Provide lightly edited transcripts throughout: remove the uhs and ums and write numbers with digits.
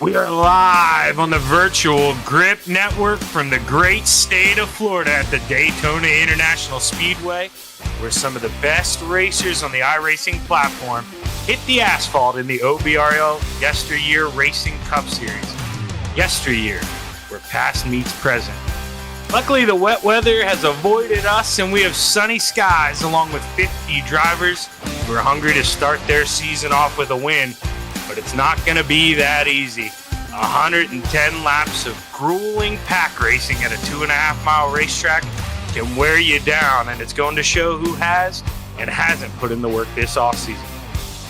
We are live on the virtual Grip Network from the great state of Florida at the Daytona International Speedway, where some of the best racers on the iRacing platform hit the asphalt in the OBRL YesterYear Racing Cup Series. YesterYear, where past meets present. Luckily, the wet weather has avoided us, and we have sunny skies along with 50 drivers who are hungry to start their season off with a win, but it's not going to be that easy. 110 laps of grueling pack racing at a 2.5-mile racetrack can wear you down, and it's going to show who has and hasn't put in the work this offseason.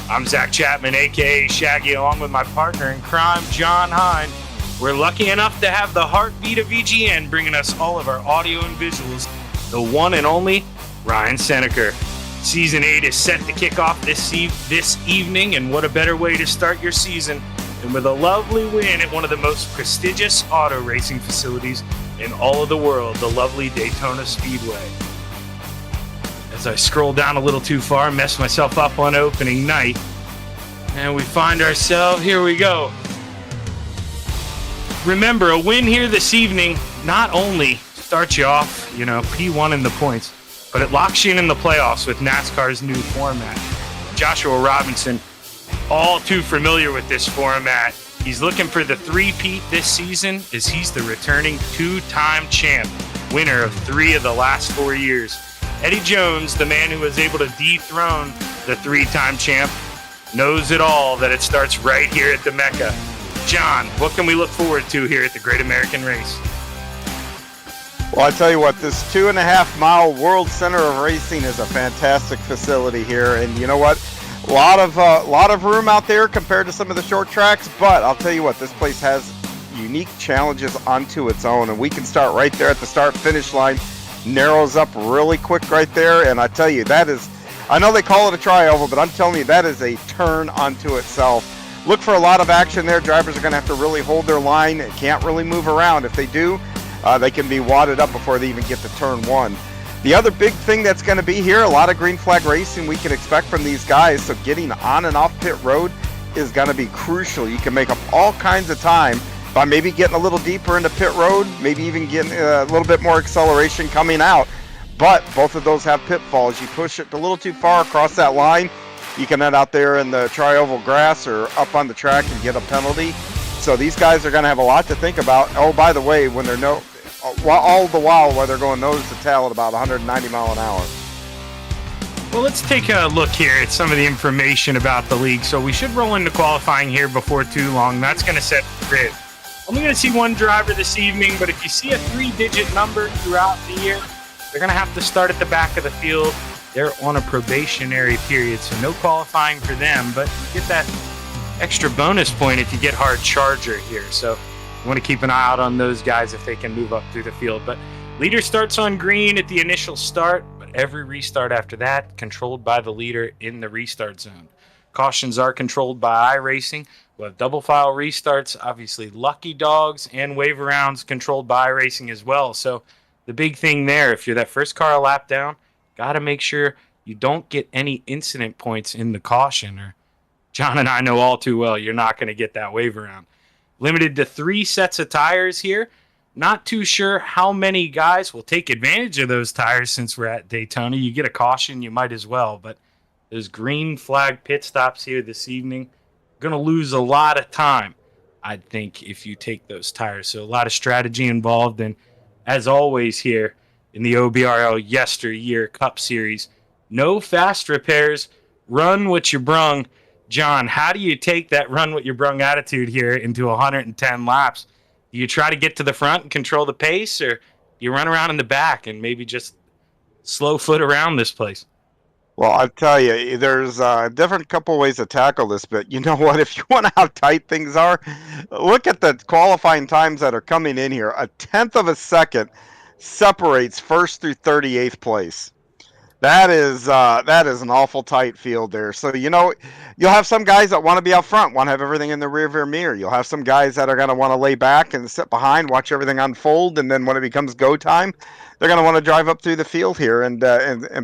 I'm Zach Chapman, a.k.a. Shaggy, along with my partner in crime, John Hine. We're lucky enough to have the heartbeat of EGN bringing us all of our audio and visuals, the one and only Ryan Seneker. Season 8 is set to kick off this evening, and what a better way to start your season than with a lovely win at one of the most prestigious auto racing facilities in all of the world, the lovely Daytona Speedway. As I scroll down a little too far, mess myself up on opening night, and we find ourselves, here we go. Remember, a win here this evening not only starts you off, P1 in the points, but it locks you in the playoffs with NASCAR's new format. Joshua Robinson, all too familiar with this format. He's looking for the three-peat this season as he's the returning two-time champ, winner of 3 of the last 4 years. Eddie Jones, the man who was able to dethrone the 3-time champ, knows it all that it starts right here at the Mecca. John, what can we look forward to here at the Great American Race? Well, I tell you what, this 2.5-mile World Center of Racing is a fantastic facility here, and you know what? A lot of room out there compared to some of the short tracks, but I'll tell you what, this place has unique challenges onto its own, and we can start right there at the start-finish line. Narrows up really quick right there, and I tell you, that is, I know they call it a tri-oval, but I'm telling you, that is a turn unto itself. Look for a lot of action there. Drivers are going to have to really hold their line and can't really move around. If they do, they can be wadded up before they even get to turn 1. The other big thing that's going to be here, a lot of green flag racing we can expect from these guys, so getting on and off pit road is going to be crucial. You can make up all kinds of time by maybe getting a little deeper into pit road, maybe even getting a little bit more acceleration coming out. But both of those have pitfalls. You push it a little too far across that line, you can end out there in the tri-oval grass or up on the track and get a penalty. So these guys are going to have a lot to think about. Oh, by the way, when they're all the while they're going nose to tail at about 190 mile an hour. Well, let's take a look here at some of the information about the league. So we should roll into qualifying here before too long. That's going to set the grid. Only going to see one driver this evening, but if you see a 3-digit number throughout the year, they're going to have to start at the back of the field. They're on a probationary period, so no qualifying for them, but you get that extra bonus point if you get hard charger here. So you want to keep an eye out on those guys if they can move up through the field. But leader starts on green at the initial start, but every restart after that controlled by the leader in the restart zone. Cautions are controlled by iRacing. We'll have double file restarts, obviously lucky dogs, and wave arounds controlled by iRacing as well. So the big thing there, if you're that first car a lap down, got to make sure you don't get any incident points in the caution, or John and I know all too well you're not going to get that wave around. Limited to 3 sets of tires here. Not too sure how many guys will take advantage of those tires since we're at Daytona. You get a caution, you might as well, but those green flag pit stops here this evening, going to lose a lot of time, I think, if you take those tires. So a lot of strategy involved, and as always here in the OBRL YesterYear Cup Series, no fast repairs, run what you brung. John, how do you take that run what you brung attitude here into 110 laps? Do you try to get to the front and control the pace, or you run around in the back and maybe just slow foot around this place? Well, I'll tell you, there's a different couple ways to tackle this, but you know what? If you want to know how tight things are, look at the qualifying times that are coming in here. 1/10 of a second separates first through 38th place. That is an awful tight field there. So, you'll have some guys that want to be out front, want to have everything in the rearview mirror. You'll have some guys that are going to want to lay back and sit behind, watch everything unfold, and then when it becomes go time, they're going to want to drive up through the field here and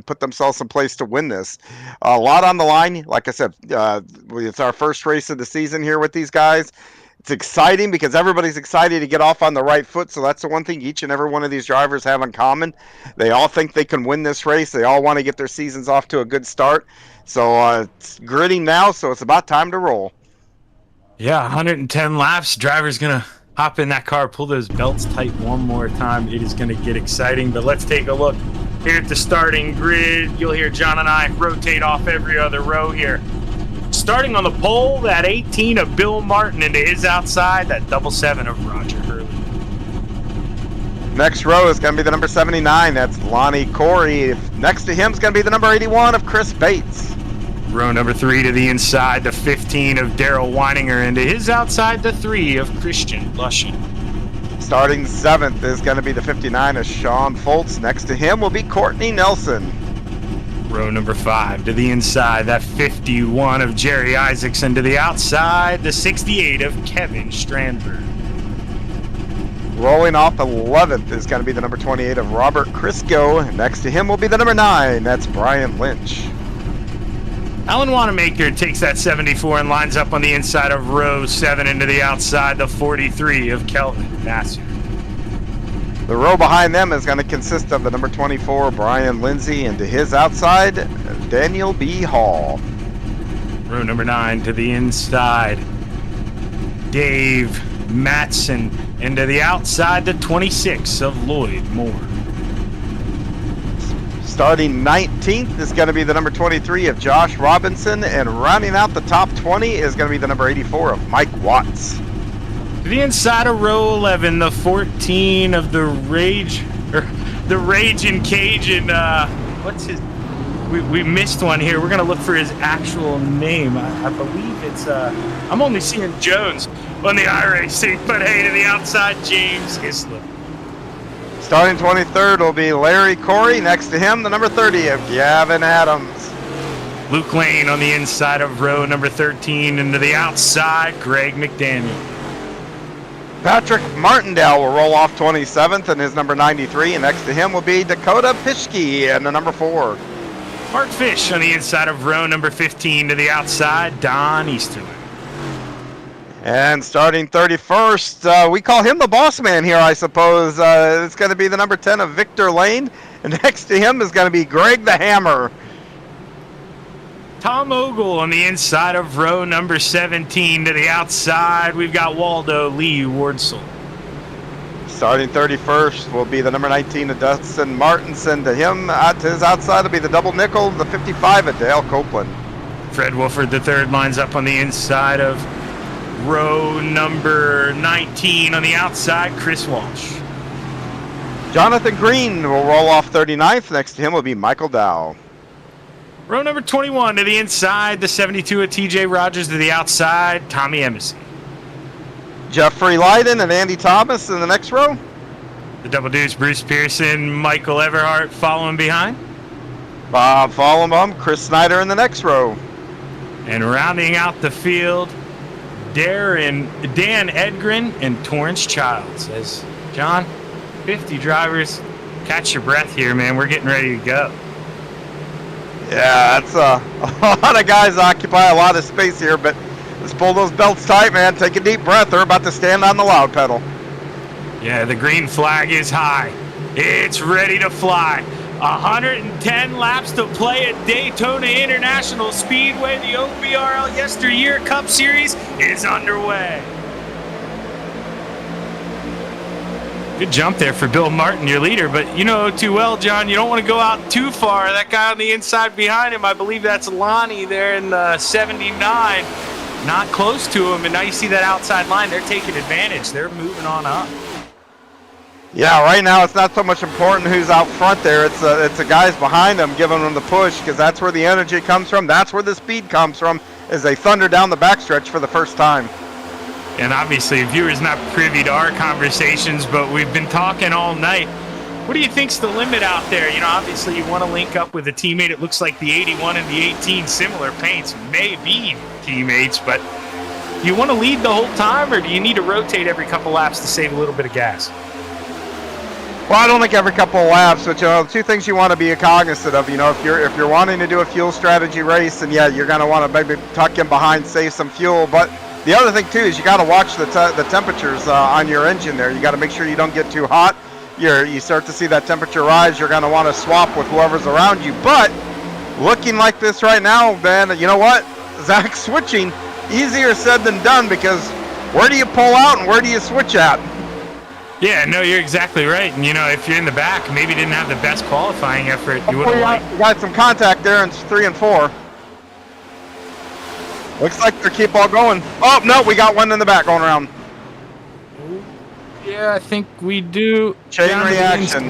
put themselves in place to win this. A lot on the line. Like I said, it's our first race of the season here with these guys. It's exciting because everybody's excited to get off on the right foot, so that's the one thing each and every one of these drivers have in common. They all think they can win this race. They all want to get their seasons off to a good start. So it's gritty now, so it's about time to roll. Yeah, 110 laps. Driver's going to hop in that car, pull those belts tight one more time. It is going to get exciting, but let's take a look here at the starting grid. You'll hear John and I rotate off every other row here. Starting on the pole, that 18 of Bill Martin into his outside, that 7 of Roger Hurley. Next row is going to be the number 79. That's Lonnie Corey. Next to him is going to be the number 81 of Chris Bates. Row number 3 to the inside, the 15 of Daryl Weininger into his outside, the 3 of Christian Lushin. Starting 7th is going to be the 59 of Sean Foltz. Next to him will be Courtney Nelson. Row number 5 to the inside, that 51 of Jerry Isaacson to the outside, the 68 of Kevin Strandberg. Rolling off 11th is going to be the number 28 of Robert Crisco. Next to him will be the number 9. That's Brian Lynch. Alan Wanamaker takes that 74 and lines up on the inside of row 7 into the outside, the 43 of Kelvin Vassar. The row behind them is going to consist of the number 24, Brian Lindsay, and to his outside, Daniel B. Hall. Row number 9 to the inside, Dave Matson, and to the outside, the 26 of Lloyd Moore. Starting 19th is going to be the number 23 of Josh Robinson, and rounding out the top 20 is going to be the number 84 of Mike Watts. To the inside of row 11, the 14 of the Raging Cajun. What's his? We missed one here. We're gonna look for his actual name. I believe it's. I'm only seeing Jones on the iRacing, but hey, to the outside, James Isler. Starting 23rd will be Larry Corey. Next to him, the number 30 of Gavin Adams. Luke Lane on the inside of row number 13, and to the outside, Greg McDaniel. Patrick Martindale will roll off 27th in his number 93, and next to him will be Dakota Pischke in the number 4. Mark Fish on the inside of row number 15, to the outside, Don Easterling. And starting 31st, we call him the boss man here, I suppose. It's going to be the number 10 of Victor Lane, and next to him is going to be Greg the Hammer. Tom Ogle on the inside of row number 17, to the outside, we've got Waldo Lee Wardzel. Starting 31st will be the number 19 of Dustin Martinson. To him, to his outside will be the double nickel, the 55 of Dale Copeland. Fred Wolford III lines up on the inside of row number 19, on the outside, Chris Walsh. Jonathan Green will roll off 39th. Next to him will be Michael Dow. Row number 21 to the inside, the 72 of TJ Rogers, to the outside, Tommy Embassy. Jeffrey Leiden and Andy Thomas in the next row. The Double Deuce, Bruce Pearson, Michael Everhart following behind. Bob Fallenbaum, Chris Snyder in the next row. And rounding out the field, Dan Edgren and Torrance Childs. As John, 50 drivers, catch your breath here, man. We're getting ready to go. Yeah, that's a lot of guys occupy a lot of space here, but let's pull those belts tight, man. Take a deep breath. They're about to stand on the loud pedal. Yeah, the green flag is high. It's ready to fly. 110 laps to play at Daytona International Speedway. The OBRL YesterYear Cup Series is underway. Good jump there for Bill Martin, your leader, but you know too well, John, you don't want to go out too far. That guy on the inside behind him, I believe that's Lonnie there in the 79. Not close to him, and now you see that outside line. They're taking advantage. They're moving on up. Yeah, right now it's not so much important who's out front there. It's the guys behind them giving them the push, because that's where the energy comes from. That's where the speed comes from, as they thunder down the backstretch for the first time. And obviously, viewers not privy to our conversations, but we've been talking all night. What do you think's the limit out there? You know, obviously you want to link up with a teammate. It looks like the 81 and the 18, similar paints, may be teammates, but do you want to lead the whole time, or do you need to rotate every couple laps to save a little bit of gas? Well, I don't think every couple of laps, but you know, two things you want to be cognizant of. You know, if you're wanting to do a fuel strategy race, and yeah, you're going to want to maybe tuck in behind, save some fuel. But the other thing too is you got to watch the temperatures on your engine there. You got to make sure you don't get too hot. You start to see that temperature rise. You're going to want to swap with whoever's around you. But looking like this right now, man, you know what? Zach switching, easier said than done, because where do you pull out and where do you switch at? Yeah, no, you're exactly right. And, if you're in the back, maybe didn't have the best qualifying effort, you would have liked. We got some contact there in 3 and 4. Looks like they keep all going. Oh, no, we got one in the back going around. Yeah, I think we do. Chain reaction.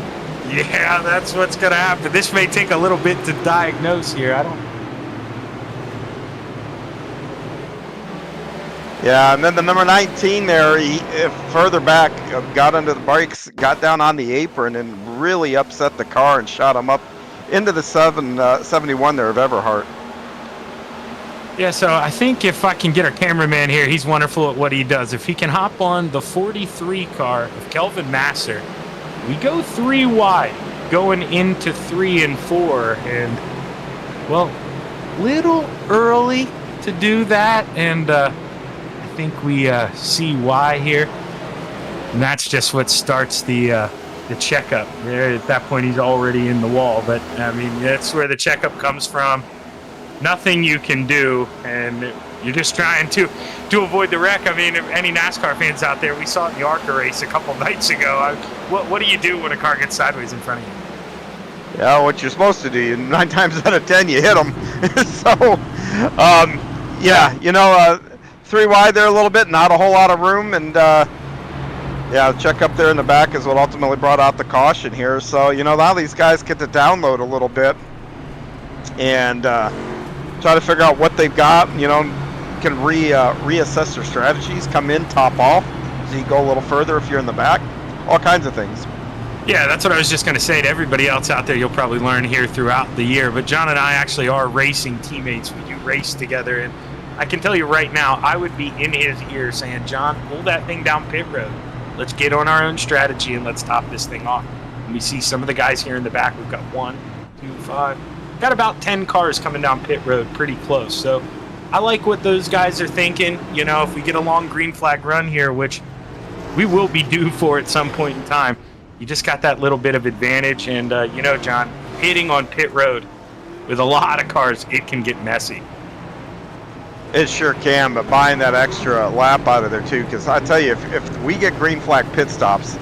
Yeah, that's what's going to happen. This may take a little bit to diagnose here. Yeah, and then the number 19 there, he further back, got under the brakes, got down on the apron, and really upset the car and shot him up into the 71 there of Everhart. Yeah, so I think if I can get our cameraman here, he's wonderful at what he does. If he can hop on the 43 car of Kelvin Masser, we go 3 wide, going into 3 and 4, and, well, little early to do that, and I think we see why here, and that's just what starts the checkup. There, at that point, he's already in the wall, but, I mean, that's where the checkup comes from. Nothing you can do, and you're just trying to avoid the wreck. I mean, if any NASCAR fans out there, we saw it in the ARCA race a couple nights ago. What do you do when a car gets sideways in front of you? Yeah, what you're supposed to do. 9 times out of 10, you hit them. So, yeah, 3 wide there a little bit, not a whole lot of room, and yeah, check up there in the back is what ultimately brought out the caution here. So, now these guys get to download a little bit and try to figure out what they've got, can reassess their strategies, come in, top off, so you go a little further if you're in the back, all kinds of things. Yeah, that's what I was just going to say to everybody else out there. You'll probably learn here throughout the year, but John and I actually are racing teammates. We do race together, and I can tell you right now, I would be in his ear saying, John, pull that thing down pit road. Let's get on our own strategy and let's top this thing off. And we see some of the guys here in the back. We've got 1, 2, 5. Got about 10 cars coming down pit road pretty close. So I like what those guys are thinking. If we get a long green flag run here, which we will be due for at some point in time, you just got that little bit of advantage. And, John, hitting on pit road with a lot of cars, it can get messy. It sure can, but buying that extra lap out of there, too, because I tell you, if we get green flag pit stops,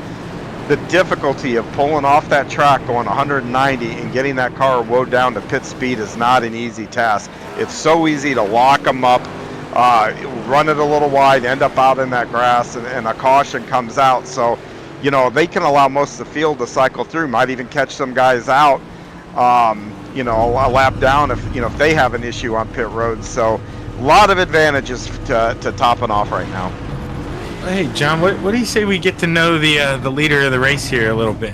the difficulty of pulling off that track going 190 and getting that car woed down to pit speed is not an easy task. It's so easy to lock them up, run it a little wide, end up out in that grass, and a caution comes out. So, they can allow most of the field to cycle through, might even catch some guys out, a lap down if they have an issue on pit roads. So, a lot of advantages to topping off right now. Hey, John, what do you say we get to know the leader of the race here a little bit?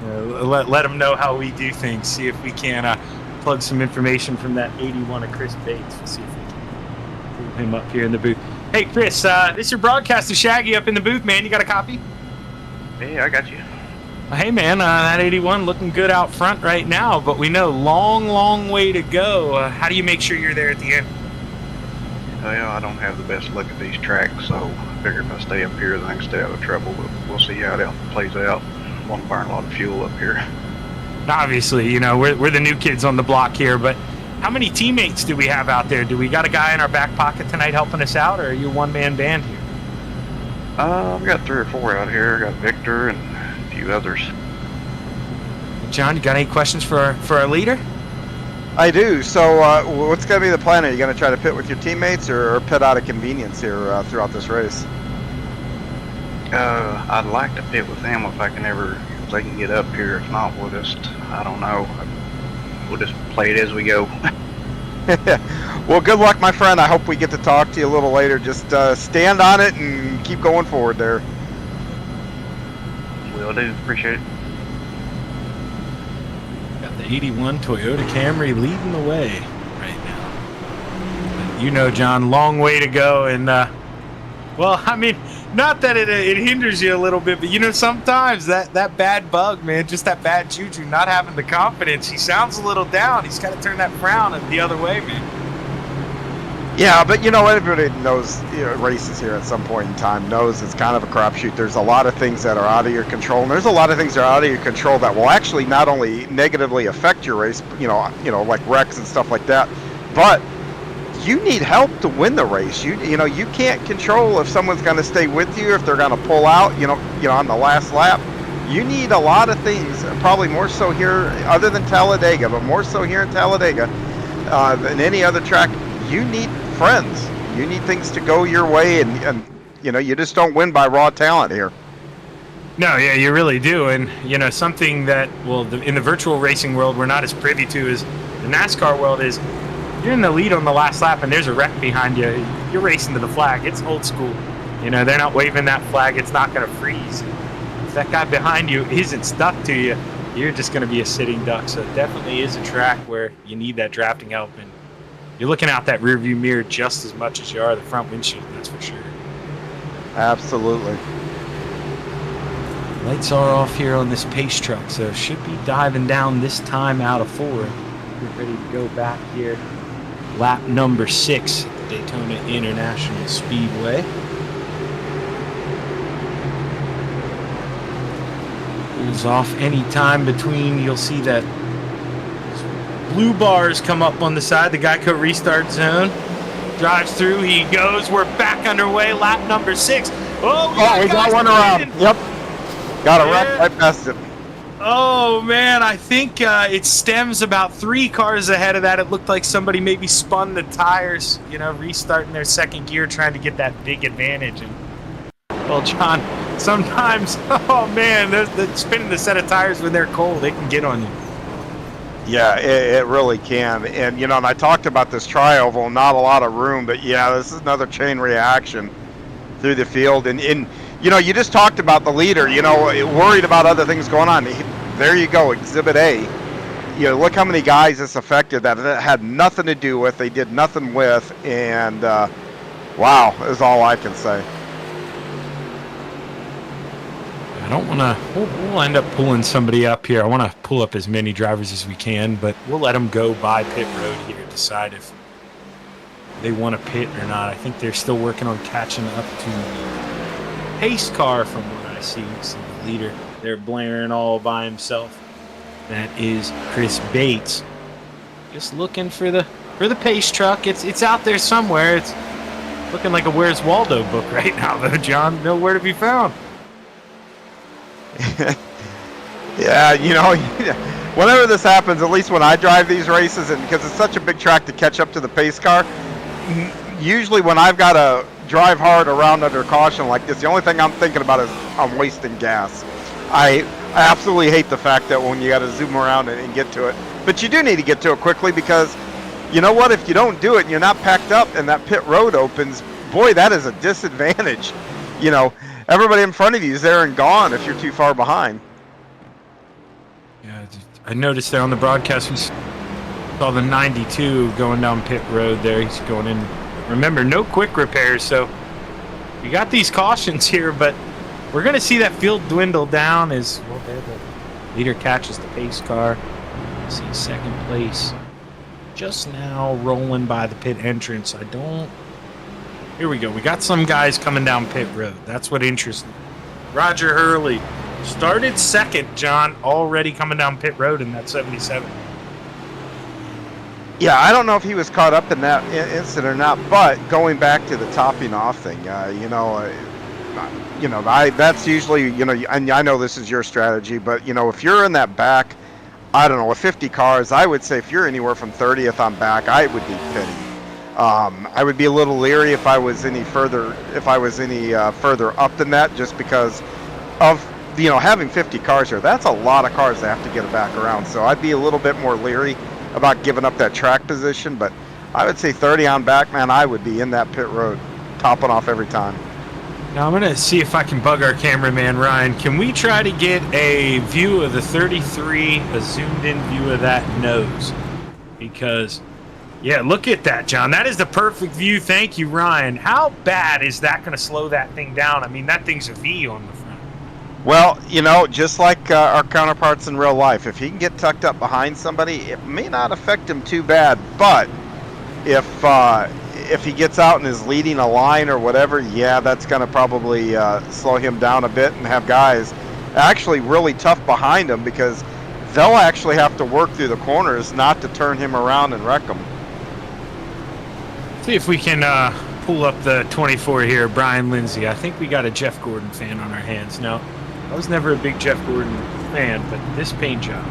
Let him know how we do things. See if we can plug some information from that 81 of Chris Bates. We'll see if we can pull him up here in the booth. Hey, Chris, this is your broadcaster Shaggy up in the booth, man. You got a copy? Hey, I got you. Hey, man, that 81 looking good out front right now, but we know long way to go. How do you make sure you're there at the end? Well, I don't have the best look at these tracks, so I figure if I stay up here, then I can stay out of trouble. But we'll see how it plays out. I want to burn a lot of fuel up here. Obviously, we're the new kids on the block here, but how many teammates do we have out there? Do we got a guy in our back pocket tonight helping us out, or are you a one-man band here? I've got 3 or 4 out here. I got Victor and a few others. John, you got any questions for our leader? I do. So what's going to be the plan? Are you going to try to pit with your teammates or pit out of convenience here throughout this race? I'd like to pit with them if they can get up here. If not, I don't know. We'll just play it as we go. Well, good luck, my friend. I hope we get to talk to you a little later. Just stand on it and keep going forward there. Will do. Appreciate it. Got the 81 Toyota Camry leading the way right now. But John, long way to go. And, well, I mean, not that it hinders you a little bit, but, sometimes that bad bug, man, just that bad juju, not having the confidence. He sounds a little down. He's got to turn that frown the other way, man. Yeah, but everybody knows races here at some point in time knows it's kind of a crapshoot. There's a lot of things that are out of your control, and there's a lot of things that are out of your control that will actually not only negatively affect your race, like wrecks and stuff like that, but you need help to win the race. You know, you can't control if someone's going to stay with you, if they're going to pull out, you know, on the last lap. You need a lot of things, probably more so here, other than Talladega, but more so here in Talladega than any other track. You need friends. You need things to go your way, and you know, you just don't win by raw talent here. No, yeah, you really do. And, you know, something that, well, in the virtual racing world, we're not as privy to as the NASCAR world is, you're in the lead on the last lap and there's a wreck behind you. You're racing to the flag. It's old school. You know, they're not waving that flag. It's not going to freeze. If that guy behind you isn't stuck to you, you're just going to be a sitting duck. So it definitely is a track where you need that drafting help. And you're looking out that rearview mirror just as much as you are the front windshield, that's for sure. Absolutely. Lights are off here on this pace truck, so should be diving down this time out of 4. We're ready to go back here. Lap number 6 at the Daytona International Speedway. Pulls off any time between, you'll see that blue bars come up on the side, the Geico restart zone. Drives through, he goes, we're back underway, lap number 6. Oh, we got one around. Yep. Got a wreck right past it. Oh, man, I think it stems about 3 cars ahead of that. It looked like somebody maybe spun the tires, you know, restarting their second gear, trying to get that big advantage. And, well, John, sometimes, oh, man, the spinning the set of tires when they're cold, they can get on you. Yeah, it really can. And, you know, and I talked about this tri-oval, not a lot of room, but, yeah, this is another chain reaction through the field. And you know, you just talked about the leader, you know, worried about other things going on. There you go, Exhibit A. You know, look how many guys this affected that it had nothing to do with, they did nothing with, and wow, is all I can say. I don't want to, we'll end up pulling somebody up here. I want to pull up as many drivers as we can, but we'll let them go by pit road here, decide if they want to pit or not. I think they're still working on catching up to the pace car from what I see. So the leader, they're blaring all by himself. That is Chris Bates. Just looking for the pace truck. It's out there somewhere. It's looking like a Where's Waldo book right now, though, John. Nowhere to be found. Yeah, you know, whenever this happens, at least when I drive these races, and because it's such a big track to catch up to the pace car, usually when I've got to drive hard around under caution like this, the only thing I'm thinking about is I'm wasting gas. I absolutely hate the fact that when you got to zoom around and get to it. But you do need to get to it quickly, because you know what? If you don't do it and you're not packed up and that pit road opens, boy, that is a disadvantage. You know, everybody in front of you is there and gone if you're too far behind. Yeah, I noticed there on the broadcast we saw the 92 going down pit road there. He's going in. Remember, no quick repairs, so we got these cautions here, but we're going to see that field dwindle down as well. There, the leader catches the pace car. See second place just now rolling by the pit entrance. Here we go. We got some guys coming down pit road. That's what interests me. Roger Hurley started second, John, already coming down pit road in that 77. Yeah, I don't know if he was caught up in that incident or not, but going back to the topping off thing, that's usually, you know, and I know this is your strategy, but, you know, if you're in that back, I don't know, with 50 cars, I would say if you're anywhere from 30th on back, I would be pitting. I would be a little leery if I was any further up than that, just because of, you know, having 50 cars here. That's a lot of cars that have to get back around, so I'd be a little bit more leery about giving up that track position. But I would say 30 on back, man, I would be in that pit road, topping off every time. Now I'm going to see if I can bug our cameraman, Ryan. Can we try to get a view of the 33, a zoomed-in view of that nose? Because, yeah, look at that, John. That is the perfect view. Thank you, Ryan. How bad is that going to slow that thing down? I mean, that thing's a V on the front. Well, you know, just like our counterparts in real life, if he can get tucked up behind somebody, it may not affect him too bad. But if he gets out and is leading a line or whatever, yeah, that's going to probably slow him down a bit and have guys actually really tough behind him, because they'll actually have to work through the corners not to turn him around and wreck him. See if we can pull up the 24 here, Brian Lindsay. I think we got a Jeff Gordon fan on our hands. No, I was never a big Jeff Gordon fan, but this paint job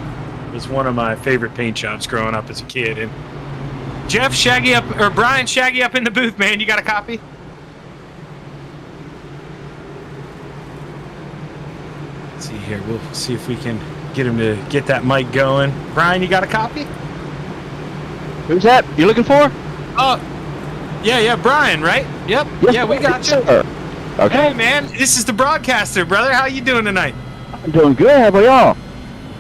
was one of my favorite paint jobs growing up as a kid. And Jeff, Shaggy up, or Brian, Shaggy up in the booth, man. You got a copy? Let's see here. We'll see if we can get him to get that mic going. Brian, you got a copy? Who's that? You looking for? Oh, yeah, Brian, right? Yep. Yes, yeah, we got you. sir. Okay. Hey, man, this is the broadcaster, brother. How you doing tonight? I'm doing good. How about y'all?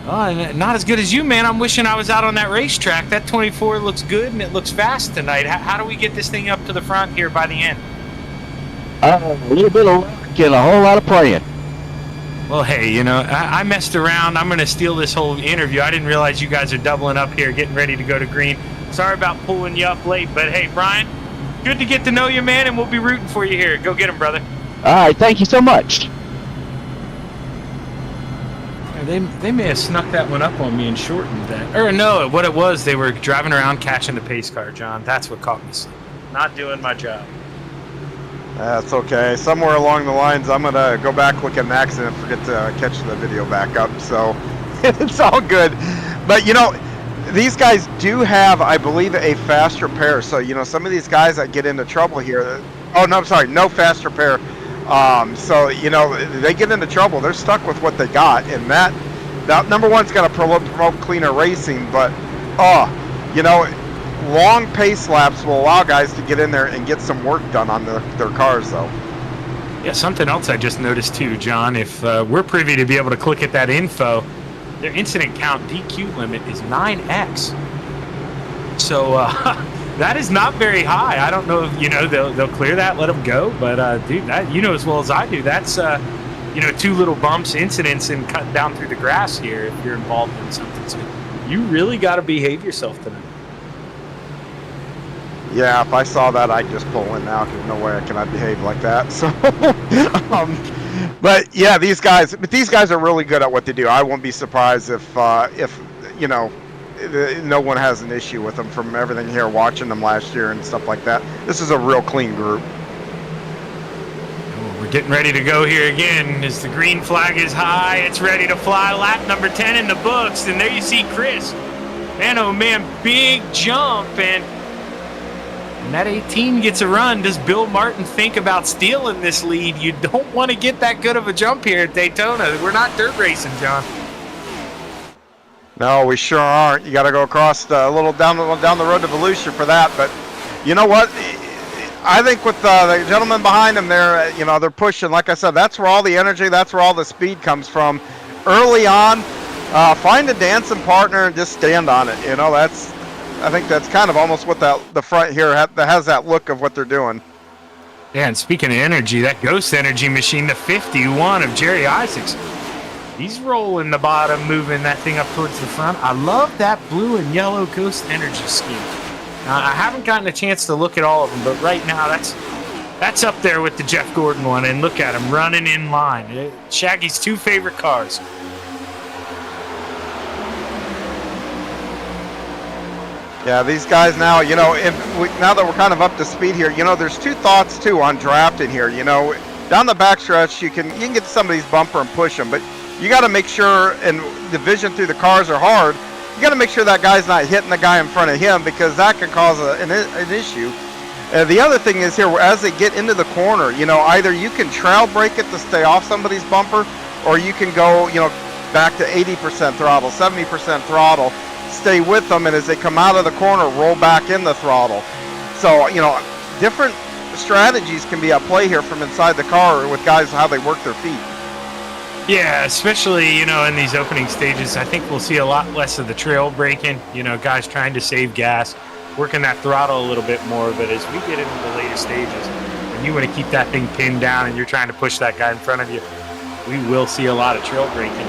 Oh, not as good as you, man. I'm wishing I was out on that racetrack. That 24 looks good and it looks fast tonight. How do we get this thing up to the front here by the end? A little bit of luck and a whole lot of praying. Well, hey, you know, I messed around. I'm going to steal this whole interview. I didn't realize you guys are doubling up here, getting ready to go to green. Sorry about pulling you up late, but hey, Brian, good to get to know you, man, and we'll be rooting for you here. Go get him, brother. All right. Thank you so much. They may have snuck that one up on me and shortened that. Or no, what it was, they were driving around catching the pace car, John. That's what caught me sleeping. Not doing my job. That's okay. Somewhere along the lines, I'm going to go back, look at an accident, forget to catch the video back up. So it's all good. But, you know, these guys do have, I believe, a faster pair. So, you know, some of these guys that get into trouble here. Oh, no, I'm sorry. No faster pair. So, you know, they get into trouble. They're stuck with what they got. And that number one's got to promote cleaner racing. But, you know, long pace laps will allow guys to get in there and get some work done on their cars, though. Yeah, something else I just noticed too, John. If we're privy to be able to click at that info, their incident count DQ limit is 9x. So that is not very high. I don't know if, you know, they'll clear that, let them go. But, dude, that, you know as well as I do, that's, you know, 2 little bumps, incidents, and cutting down through the grass here if you're involved in something. So you really got to behave yourself tonight. Yeah, if I saw that, I'd just pull in now because no way I cannot behave like that. So, but yeah, these guys are really good at what they do. I won't be surprised if you know, no one has an issue with them from everything here, watching them last year and stuff like that. This is a real clean group. We're getting ready to go here again as the green flag is high. It's ready to fly. Lap number 10 in the books, and there you see Chris. Man, oh man, big jump, and that 18 gets a run. Does Bill Martin think about stealing this lead? You don't want to get that good of a jump here at Daytona. We're not dirt racing, John. No, we sure aren't. You got to go across a little down the road to Volusia for that. But you know what? I think with the gentleman behind him there, you know, they're pushing. Like I said, that's where all the energy, that's where all the speed comes from. Early on, find a dancing partner and just stand on it. You know, I think that's kind of almost what the front here has that look of what they're doing. Yeah, and speaking of energy, that Ghost Energy machine, the 51 of Jerry Isaacs, he's rolling the bottom, moving that thing up towards the front. I love that blue and yellow Ghost Energy scheme. Now, I haven't gotten a chance to look at all of them, but right now that's up there with the Jeff Gordon one, and look at him running in line. Shaggy's 2 favorite cars. Yeah, these guys now, you know, now that we're kind of up to speed here, you know, there's 2 thoughts too on drafting here. You know, down the backstretch, you can get somebody's bumper and push them, but you got to make sure, and the vision through the cars are hard. You got to make sure that guy's not hitting the guy in front of him, because that can cause an issue. The other thing is here, as they get into the corner, you know, either you can trail brake it to stay off somebody's bumper, or you can go, you know, back to 80% throttle, 70% throttle. Stay with them, and as they come out of the corner, roll back in the throttle. So, you know, different strategies can be at play here from inside the car with guys, how they work their feet. Yeah, especially, you know, in these opening stages, I think we'll see a lot less of the trail braking, you know, guys trying to save gas, working that throttle a little bit more. But as we get into the later stages, and you want to keep that thing pinned down and you're trying to push that guy in front of you, we will see a lot of trail braking.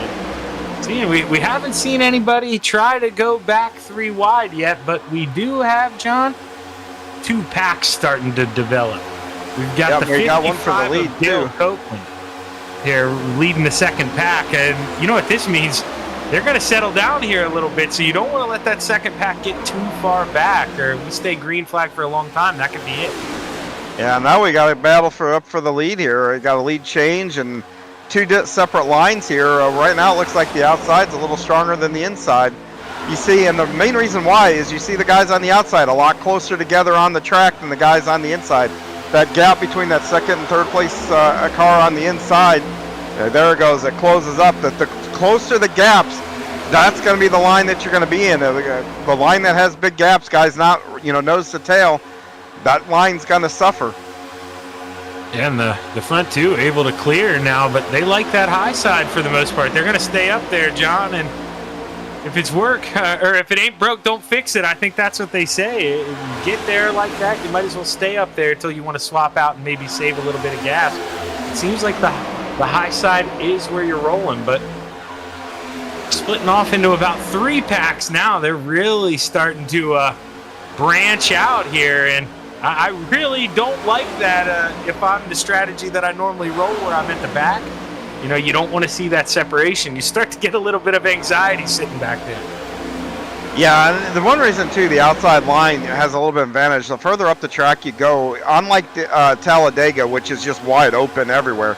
See, we haven't seen anybody try to go back 3 wide yet, but we do have, John, 2 packs starting to develop. We've got the 55 one for the lead, of Dale Copeland here leading the second pack, and you know what this means? they're going to settle down here a little bit, so you don't want to let that second pack get too far back, or we stay green flag for a long time. That could be it. Yeah, now we got to battle up for the lead here. We got a lead change and two separate lines here. Right now it looks like the outside's a little stronger than the inside. You see, and the main reason why is you see the guys on the outside a lot closer together on the track than the guys on the inside. That gap between that second and third place car on the inside, there it goes, it closes up. The closer the gaps, that's going to be the line that you're going to be in. The line that has big gaps, guys, not, nose to tail, that line's going to suffer. Yeah, and the front two able to clear now, but they like that high side for the most part. They're going to stay up there, John, and if it's work, or if it ain't broke, don't fix it. I think that's what they say. If you get there like that, you might as well stay up there until you want to swap out and maybe save a little bit of gas. It seems like the high side is where you're rolling, but splitting off into about 3 packs now. They're really starting to branch out here, and I really don't like that if I'm the strategy that I normally roll where I'm at the back. You don't want to see that separation. You start to get a little bit of anxiety sitting back there. Yeah, and the one reason, too, the outside line has a little bit of advantage. The further up the track you go, unlike Talladega, which is just wide open everywhere,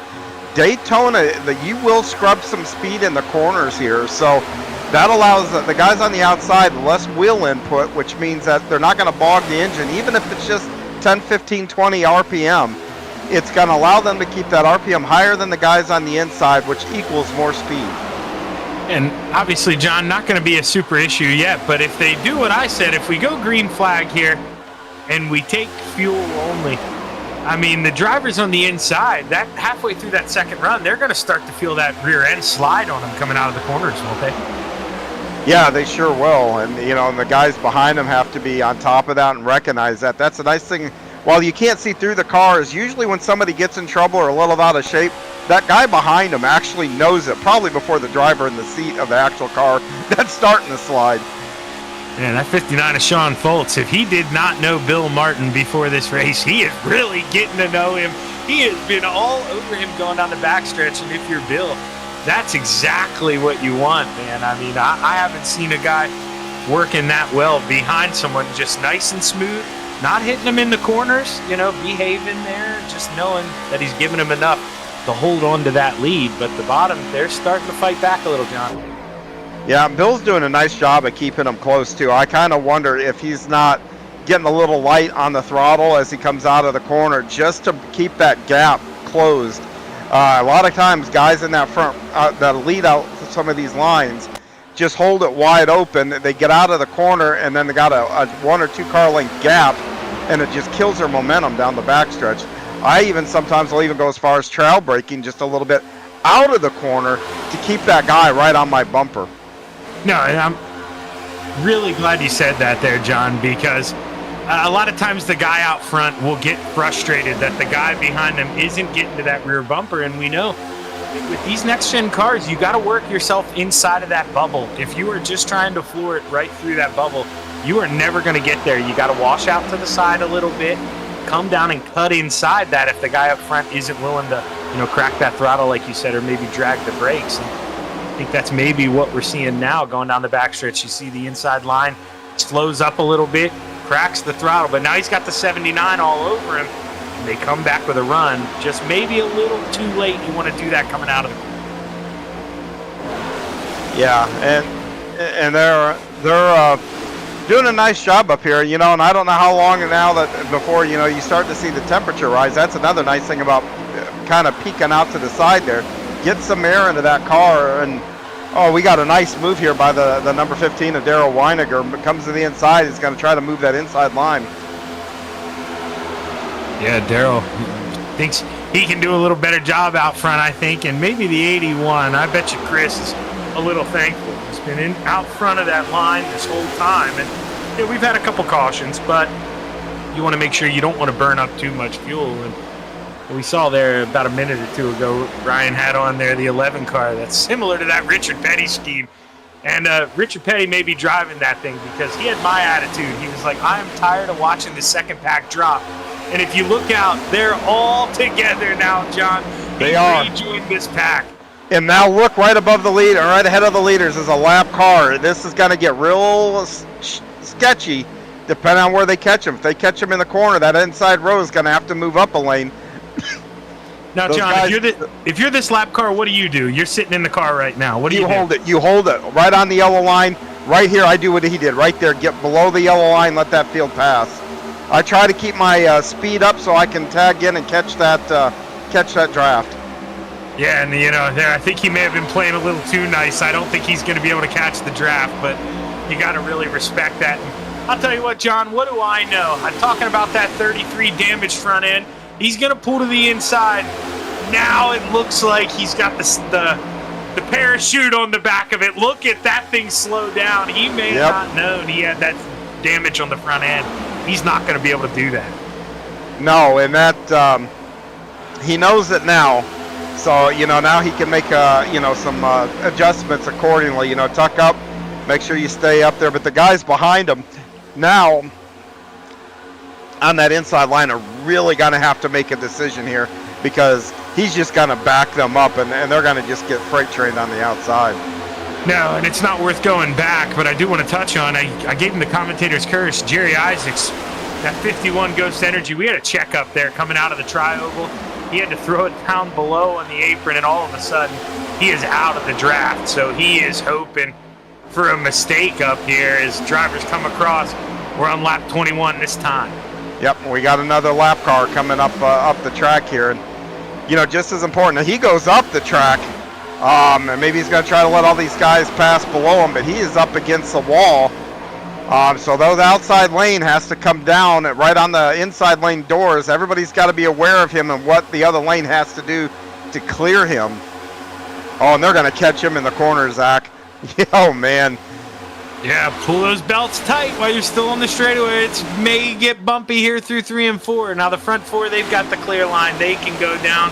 Daytona, you will scrub some speed in the corners here. So that allows the guys on the outside less wheel input, which means that they're not going to bog the engine, even if it's just 10, 15, 20 RPM. It's going to allow them to keep that RPM higher than the guys on the inside, which equals more speed. And obviously, John, not going to be a super issue yet, but if they do what I said, if we go green flag here and we take fuel only, I mean, the drivers on the inside, that halfway through that second run, they're going to start to feel that rear end slide on them coming out of the corners, won't they? Yeah, they sure will. And, and the guys behind them have to be on top of that and recognize that. That's a nice thing. While you can't see through the cars, usually when somebody gets in trouble or a little out of shape, that guy behind him actually knows it, probably before the driver in the seat of the actual car that's starting to slide. Man, that 59 of Sean Foltz, if he did not know Bill Martin before this race, he is really getting to know him. He has been all over him going down the backstretch, and if you're Bill, that's exactly what you want, man. I mean, I haven't seen a guy working that well behind someone, just nice and smooth. Not hitting him in the corners, behaving there, just knowing that he's giving him enough to hold on to that lead. But the bottom, they're starting to fight back a little, John. Yeah, Bill's doing a nice job of keeping him close, too. I kind of wonder if he's not getting a little light on the throttle as he comes out of the corner just to keep that gap closed. A lot of times, guys in that front, that lead out some of these lines, just hold it wide open. They get out of the corner, and then they got a 1 or 2 car length gap, and it just kills their momentum down the backstretch. I even sometimes will even go as far as trail braking just a little bit out of the corner to keep that guy right on my bumper. No, and I'm really glad you said that there, John, because a lot of times the guy out front will get frustrated that the guy behind them isn't getting to that rear bumper, and we know with these next-gen cars, you got to work yourself inside of that bubble. If you are just trying to floor it right through that bubble, you are never going to get there. You got to wash out to the side a little bit, come down and cut inside that if the guy up front isn't willing to, crack that throttle like you said, or maybe drag the brakes. And I think that's maybe what we're seeing now going down the backstretch. You see the inside line slows up a little bit, cracks the throttle, but now he's got the 79 all over him. They come back with a run, just maybe a little too late. You want to do that coming out of the corner. Yeah, and they're doing a nice job up here, and I don't know how long now that before you start to see the temperature rise. That's another nice thing about kind of peeking out to the side there. Get some air into that car, and we got a nice move here by the number 15 of Darrell Weiniger. Comes to the inside. He's going to try to move that inside line. Yeah, Darrell thinks he can do a little better job out front, I think, and maybe the 81. I bet you Chris is a little thankful. He's been out front of that line this whole time, and we've had a couple cautions, but you want to make sure you don't want to burn up too much fuel. And we saw there about a minute or two ago, Ryan had on there the 11 car that's similar to that Richard Petty scheme. And Richard Petty may be driving that thing because he had my attitude. He was like, I am tired of watching the second pack drop. And if you look out, they're all together now, John. They are. Rejoined this pack. And now look right above the lead, or right ahead of the leaders is a lap car. This is going to get real sketchy depending on where they catch him. If they catch him in the corner, that inside row is going to have to move up a lane. Now, Those John, guys, if you're this lap car, what do? You're sitting in the car right now. What do you do? hold it. You hold it right on the yellow line. Right here, I do what he did. Right there, get below the yellow line, let that field pass. I try to keep my speed up so I can tag in and catch that draft. Yeah, and there, I think he may have been playing a little too nice. I don't think he's going to be able to catch the draft, but you got to really respect that. And I'll tell you what, John, what do I know? I'm talking about that 33 damaged front end. He's going to pull to the inside. Now it looks like he's got the parachute on the back of it. Look at that thing slow down. He may have not known he had that damage on the front end. He's not going to be able to do that. No, and that he knows it now. So, now he can make, some adjustments accordingly. Tuck up, make sure you stay up there. But the guys behind him now on that inside line are really going to have to make a decision here because he's just going to back them up, and they're going to just get freight trained on the outside. No, and it's not worth going back, but I do want to touch on, I gave him the commentator's curse, Jerry Isaacs, that 51 Ghost Energy. We had a check up there coming out of the tri-oval. He had to throw it down below on the apron, and all of a sudden, he is out of the draft. So he is hoping for a mistake up here as drivers come across. We're on lap 21 this time. Yep, we got another lap car coming up the track here. And, just as important, he goes up the track, and maybe he's going to try to let all these guys pass below him, but he is up against the wall. So though the outside lane has to come down right on the inside lane doors, everybody's got to be aware of him and what the other lane has to do to clear him. Oh, and they're going to catch him in the corner, Zach. Oh, man. Yeah, pull those belts tight while you're still on the straightaway. It may get bumpy here through 3 and 4. Now the front 4, they've got the clear line. They can go down.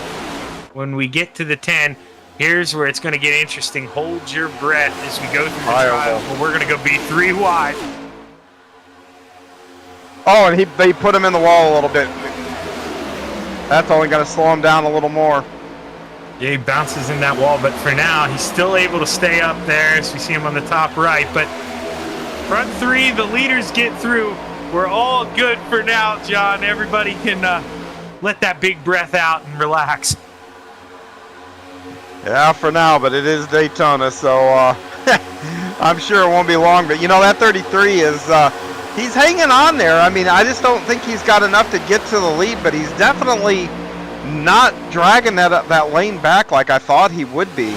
When we get to the 10, here's where it's going to get interesting. Hold your breath as we go through the trial. But we're going to go be 3 wide. Oh, and they put him in the wall a little bit. That's only going to slow him down a little more. Yeah, he bounces in that wall, but for now, he's still able to stay up there as we see him on the top right. But front 3, the leaders get through. We're all good for now, John. Everybody can let that big breath out and relax. Yeah, for now, but it is Daytona, so I'm sure it won't be long. But, that 33 is... he's hanging on there. I mean, I just don't think he's got enough to get to the lead, but he's definitely not dragging that lane back like I thought he would be.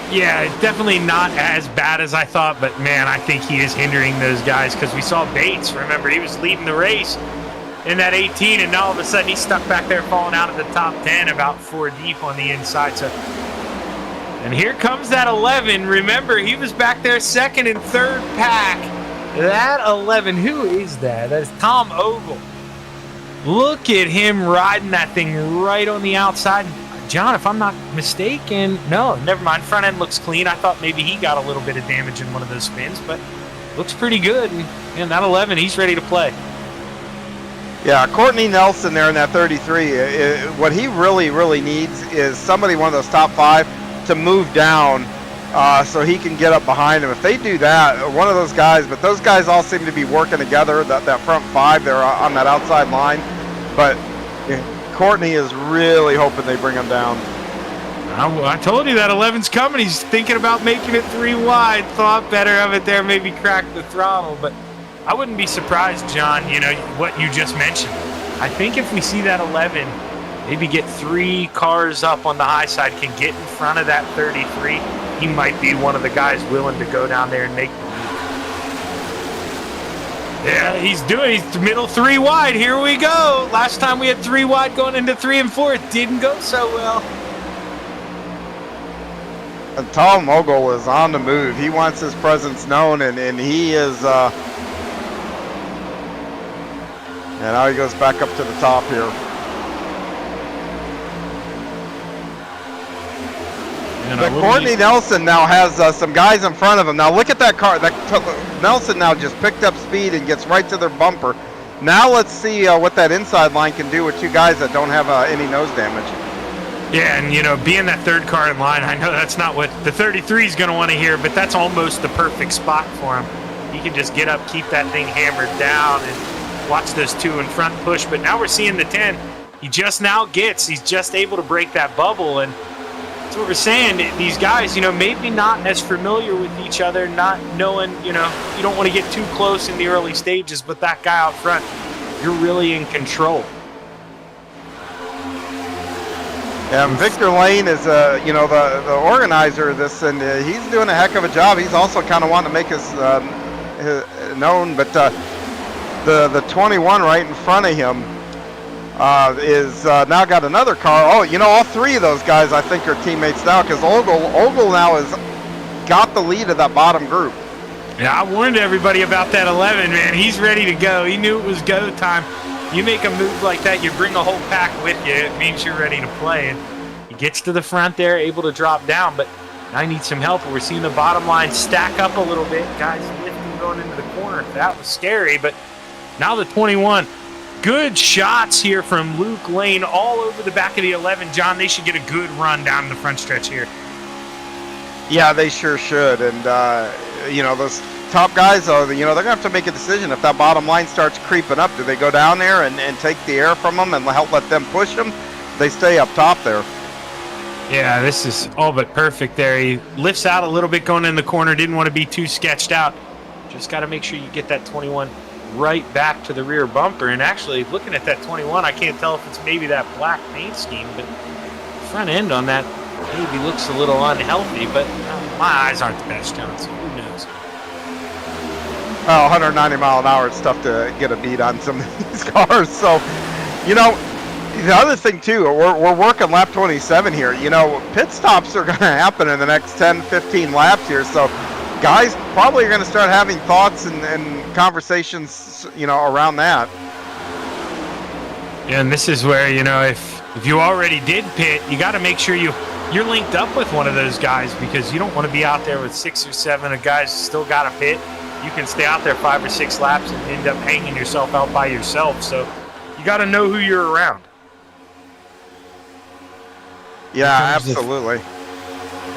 Yeah, definitely not as bad as I thought, but man, I think he is hindering those guys because we saw Bates, remember, he was leading the race in that 18, and now all of a sudden he's stuck back there falling out of the top 10 about 4 deep on the inside. So, and here comes that 11. Remember, he was back there 2nd and 3rd pack. That 11, who is that? That is Tom Ogle. Look at him riding that thing right on the outside. John, if I'm not mistaken, no, never mind. Front end looks clean. I thought maybe he got a little bit of damage in one of those spins, but looks pretty good. And that 11, he's ready to play. Yeah, Courtney Nelson there in that 33. What he really, really needs is somebody, one of those top 5, to move down so he can get up behind him. If they do that, one of those guys, but those guys all seem to be working together, that front 5 there on that outside line. But Courtney is really hoping they bring him down. I told you that 11's coming. He's thinking about making it 3 wide. Thought better of it there, maybe crack the throttle. But I wouldn't be surprised, John, what you just mentioned. I think if we see that 11 maybe get 3 cars up on the high side, can get in front of that 33, he might be one of the guys willing to go down there and make the move. Yeah, he's middle 3 wide. Here we go. Last time we had 3 wide going into 3 and 4. It didn't go so well. And Tom Ogle is on the move. He wants his presence known, and he is... and now he goes back up to the top here. But Courtney Nelson now has some guys in front of him. Now look at that car. Nelson now just picked up speed and gets right to their bumper. Now let's see what that inside line can do with 2 guys that don't have any nose damage. Yeah, and, being that third car in line, I know that's not what the 33 is going to want to hear, but that's almost the perfect spot for him. He can just get up, keep that thing hammered down, and watch those two in front push. But now we're seeing the 10. He just now he's just able to break that bubble, and that's what we're saying. These guys, maybe not as familiar with each other, not knowing, you don't want to get too close in the early stages, but that guy out front, you're really in control. Yeah, Victor Lane is, the organizer of this, and he's doing a heck of a job. He's also kind of wanting to make his known, but the 21 right in front of him is now got another car. Oh, all three of those guys I think are teammates now, because Ogle now has got the lead of that bottom group. Yeah, I warned everybody about that 11, man. He's ready to go. He knew it was go time. You make a move like that, you bring a whole pack with you. It means you're ready to play. And he gets to the front there, able to drop down, but I need some help. We're seeing the bottom line stack up a little bit. Guys lifting going into the corner. That was scary, but now the 21. Good shots here from Luke Lane all over the back of the 11. John, they should get a good run down the front stretch here. Yeah, they sure should. And, those top guys, though, they're going to have to make a decision. If that bottom line starts creeping up, do they go down there and take the air from them and help let them push them? They stay up top there. Yeah, this is all but perfect there. He lifts out a little bit going in the corner. Didn't want to be too sketched out. Just got to make sure you get that 21 right back to the rear bumper. And actually, looking at that 21, I can't tell if it's maybe that black paint scheme, but front end on that maybe looks a little unhealthy, but my eyes aren't the best, John, so who knows? Well, 190 mile an hour, it's tough to get a beat on some of these cars. So, the other thing, too, we're working lap 27 here. Pit stops are going to happen in the next 10, 15 laps here. So, guys probably are going to start having thoughts and conversations, around that. And this is where, if you already did pit, you got to make sure you're linked up with one of those guys, because you don't want to be out there with 6 or 7 of guys still got to pit. You can stay out there 5 or 6 laps and end up hanging yourself out by yourself. So you got to know who you're around. Yeah, absolutely.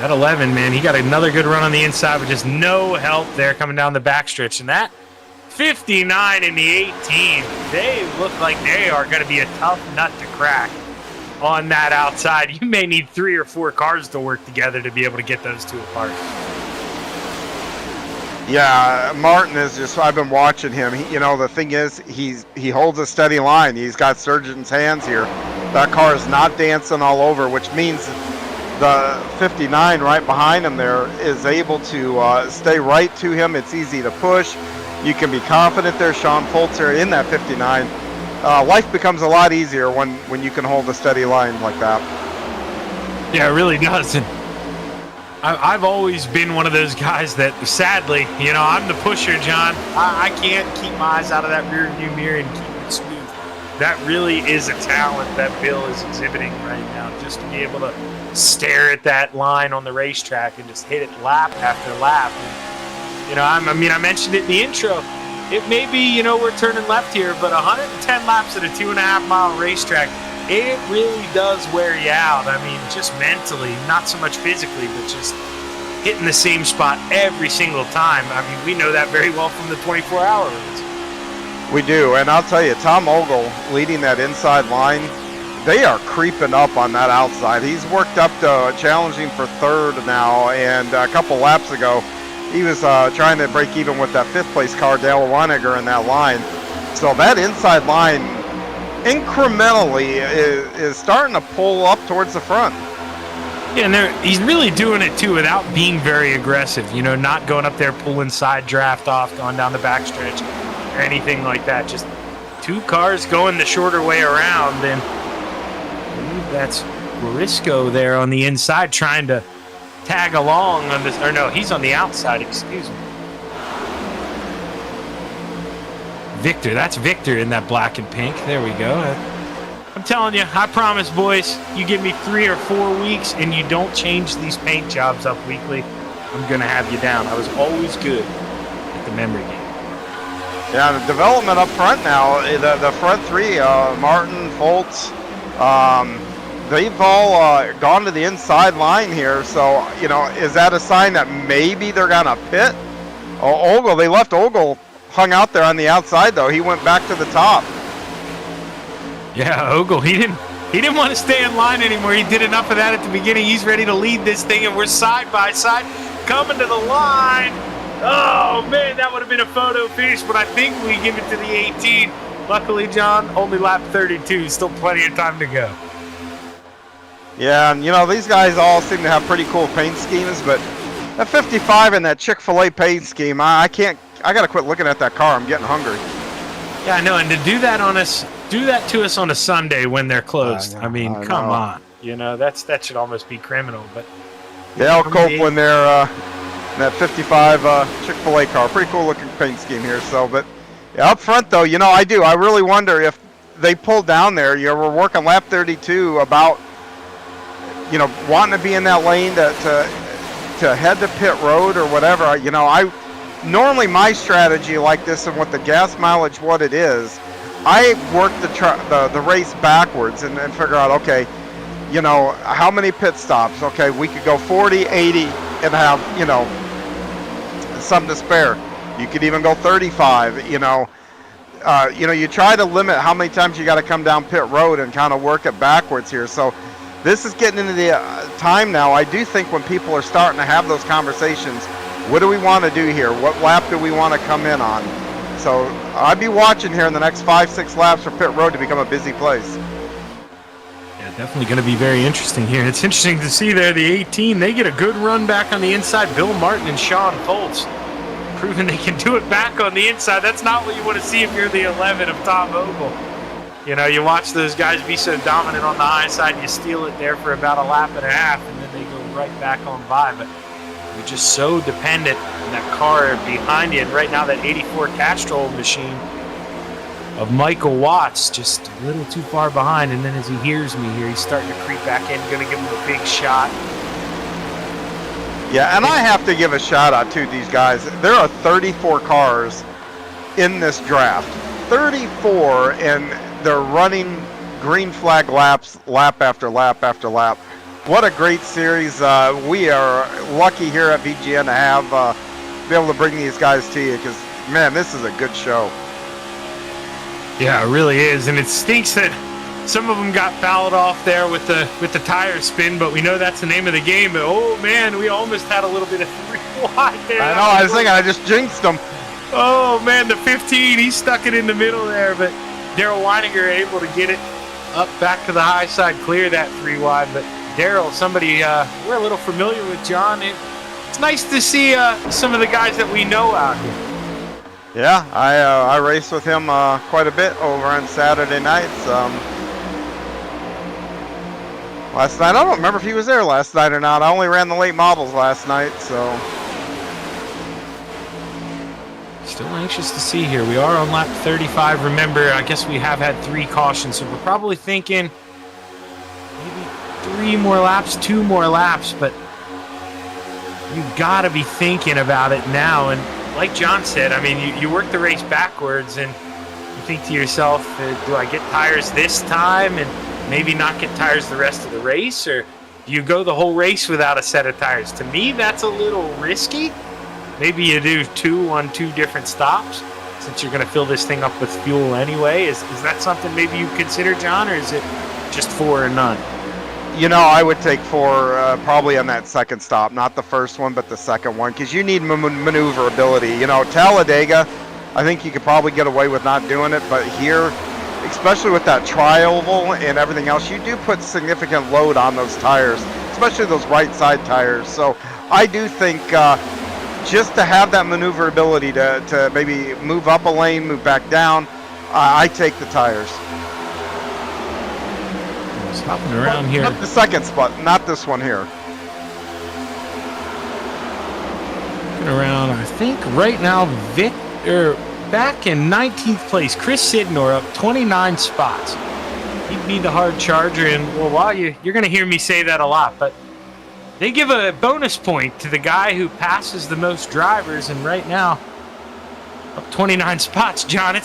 That 11, man, he got another good run on the inside with just no help there coming down the backstretch. And that 59 and the 18, they look like they are going to be a tough nut to crack on that outside. You may need 3 or 4 cars to work together to be able to get those two apart. Yeah, Martin is just, I've been watching him. The thing is, he holds a steady line. He's got Surgeon's hands here. That car is not dancing all over, which means the 59 right behind him there is able to stay right to him. It's easy to push. You can be confident there. Sean Foltzer in that 59. Life becomes a lot easier when you can hold a steady line like that. Yeah, it really does. And I've always been one of those guys that, sadly, I'm the pusher, John. I can't keep my eyes out of that rear view mirror and keep it smooth. That really is a talent that Bill is exhibiting right now, just to be able to stare at that line on the racetrack and just hit it lap after lap. And, I mentioned it in the intro. It may be, we're turning left here, but 110 laps at a 2.5 mile racetrack, it really does wear you out. Just mentally, not so much physically, but just hitting the same spot every single time. We know that very well from the 24-hour race. We do, and I'll tell you, Tom Ogle leading that inside line, they are creeping up on that outside. He's worked up to challenging for third now, and a couple laps ago, he was trying to break even with that 5th place car, Dale Waniger, in that line. So that inside line incrementally is starting to pull up towards the front. Yeah, and he's really doing it, too, without being very aggressive. Not going up there, pulling side draft off, going down the backstretch, or anything like that. Just 2 cars going the shorter way around, and I believe that's Briscoe there on the inside trying to tag along on this, or no, he's on the outside, excuse me. Victor, that's Victor in that black and pink. There we go. I'm telling you, I promise, boys, you give me 3 or 4 weeks and you don't change these paint jobs up weekly, I'm going to have you down. I was always good at the memory game. Yeah, the development up front now, the front 3, Martin, Foltz, they've all gone to the inside line here. So, you know, is that a sign that maybe they're going to pit? Oh, Ogle, they left Ogle hung out there on the outside, though. He went back to the top. Yeah, Ogle, he didn't want to stay in line anymore. He did enough of that at the beginning. He's ready to lead this thing, and we're side by side coming to the line. Oh, man, that would have been a photo finish, but I think we give it to the 18. Luckily, John, only lap 32. Still plenty of time to go. Yeah, and, you know, these guys all seem to have pretty cool paint schemes, but that 55 and that Chick-fil-A paint scheme, I got to quit looking at that car. I'm getting hungry. Yeah, I know, and to do that to us on a Sunday when they're closed. I mean, come on. You know, that should almost be criminal. But they'll cope when they're in that 55 Chick-fil-A car. Pretty cool looking paint scheme here. So, but yeah, up front though, you know, I really wonder if they pull down there. You know, we're working lap 32 about, you know, wanting to be in that lane to head to pit road or whatever. You know, normally my strategy like this and with the gas mileage what it is, I work the race backwards and figure out, okay, you know, how many pit stops? Okay, we could go 40, 80 and have, you know, some to spare. You could even go 35, you know. You try to limit how many times you got to come down pit road and kind of work it backwards here. So this is getting into the time now. I do think when people are starting to have those conversations, what do we want to do here? What lap do we want to come in on? So I'd be watching here in the next 5-6 laps for pit road to become a busy place. Yeah, definitely going to be very interesting here. It's interesting to see there the 18. They get a good run back on the inside. Bill Martin and Sean Foltz proving they can do it back on the inside. That's not what you want to see if you're the 11 of Tom Ogle. You know, you watch those guys be so dominant on the high side, you steal it there for about a lap and a half, and then they go right back on by. But you're just so dependent on that car behind you. And right now, that 84 Castrol machine of Michael Watts just a little too far behind. And then as he hears me here, he's starting to creep back in, going to give him a big shot. Yeah, and I have to give a shout out to these guys. There are 34 cars in this draft. 34, and they're running green flag laps, lap after lap after lap. What a great series. We are lucky here at VGN to have be able to bring these guys to you because, man, this is a good show. Yeah, it really is, and it stinks that some of them got fouled off there with the tire spin, but we know that's the name of the game. But, oh, man, we almost had a little bit of 3 wide there. I know, I was thinking I just jinxed them. Oh, man, the 15, he stuck it in the middle there, but Daryl Weininger able to get it up back to the high side, clear that 3 wide. But Daryl, somebody we're a little familiar with, John. It's nice to see some of the guys that we know out here. Yeah, I raced with him quite a bit over on Saturday nights. Last night, I don't remember if he was there last night or not. I only ran the late models last night, so. Still anxious to see here. We are on lap 35. Remember, I guess we have had 3 cautions, so we're probably thinking maybe 3 more laps, 2 more laps, but you've got to be thinking about it now. And like John said, I mean, you work the race backwards, and you think to yourself, do I get tires this time and maybe not get tires the rest of the race, or do you go the whole race without a set of tires? To me, that's a little risky. Maybe you do 2 on 2 different stops since you're going to fill this thing up with fuel anyway. Is that something maybe you consider, John, or is it just 4 or none? You know, I would take 4 probably on that second stop, not the first one, but the second one, because you need maneuverability. You know, Talladega, I think you could probably get away with not doing it, but here, especially with that tri-oval and everything else, you do put significant load on those tires, especially those right side tires. So I do think just to have that maneuverability to maybe move up a lane, move back down, I take the tires. Hopping around here. Not the second spot, not this one here. Looking around, I think right now, back in 19th place, Chris Sidnor up 29 spots. He'd be the hard charger, and well, you're going to hear me say that a lot, but they give a bonus point to the guy who passes the most drivers, and right now, up 29 spots, John.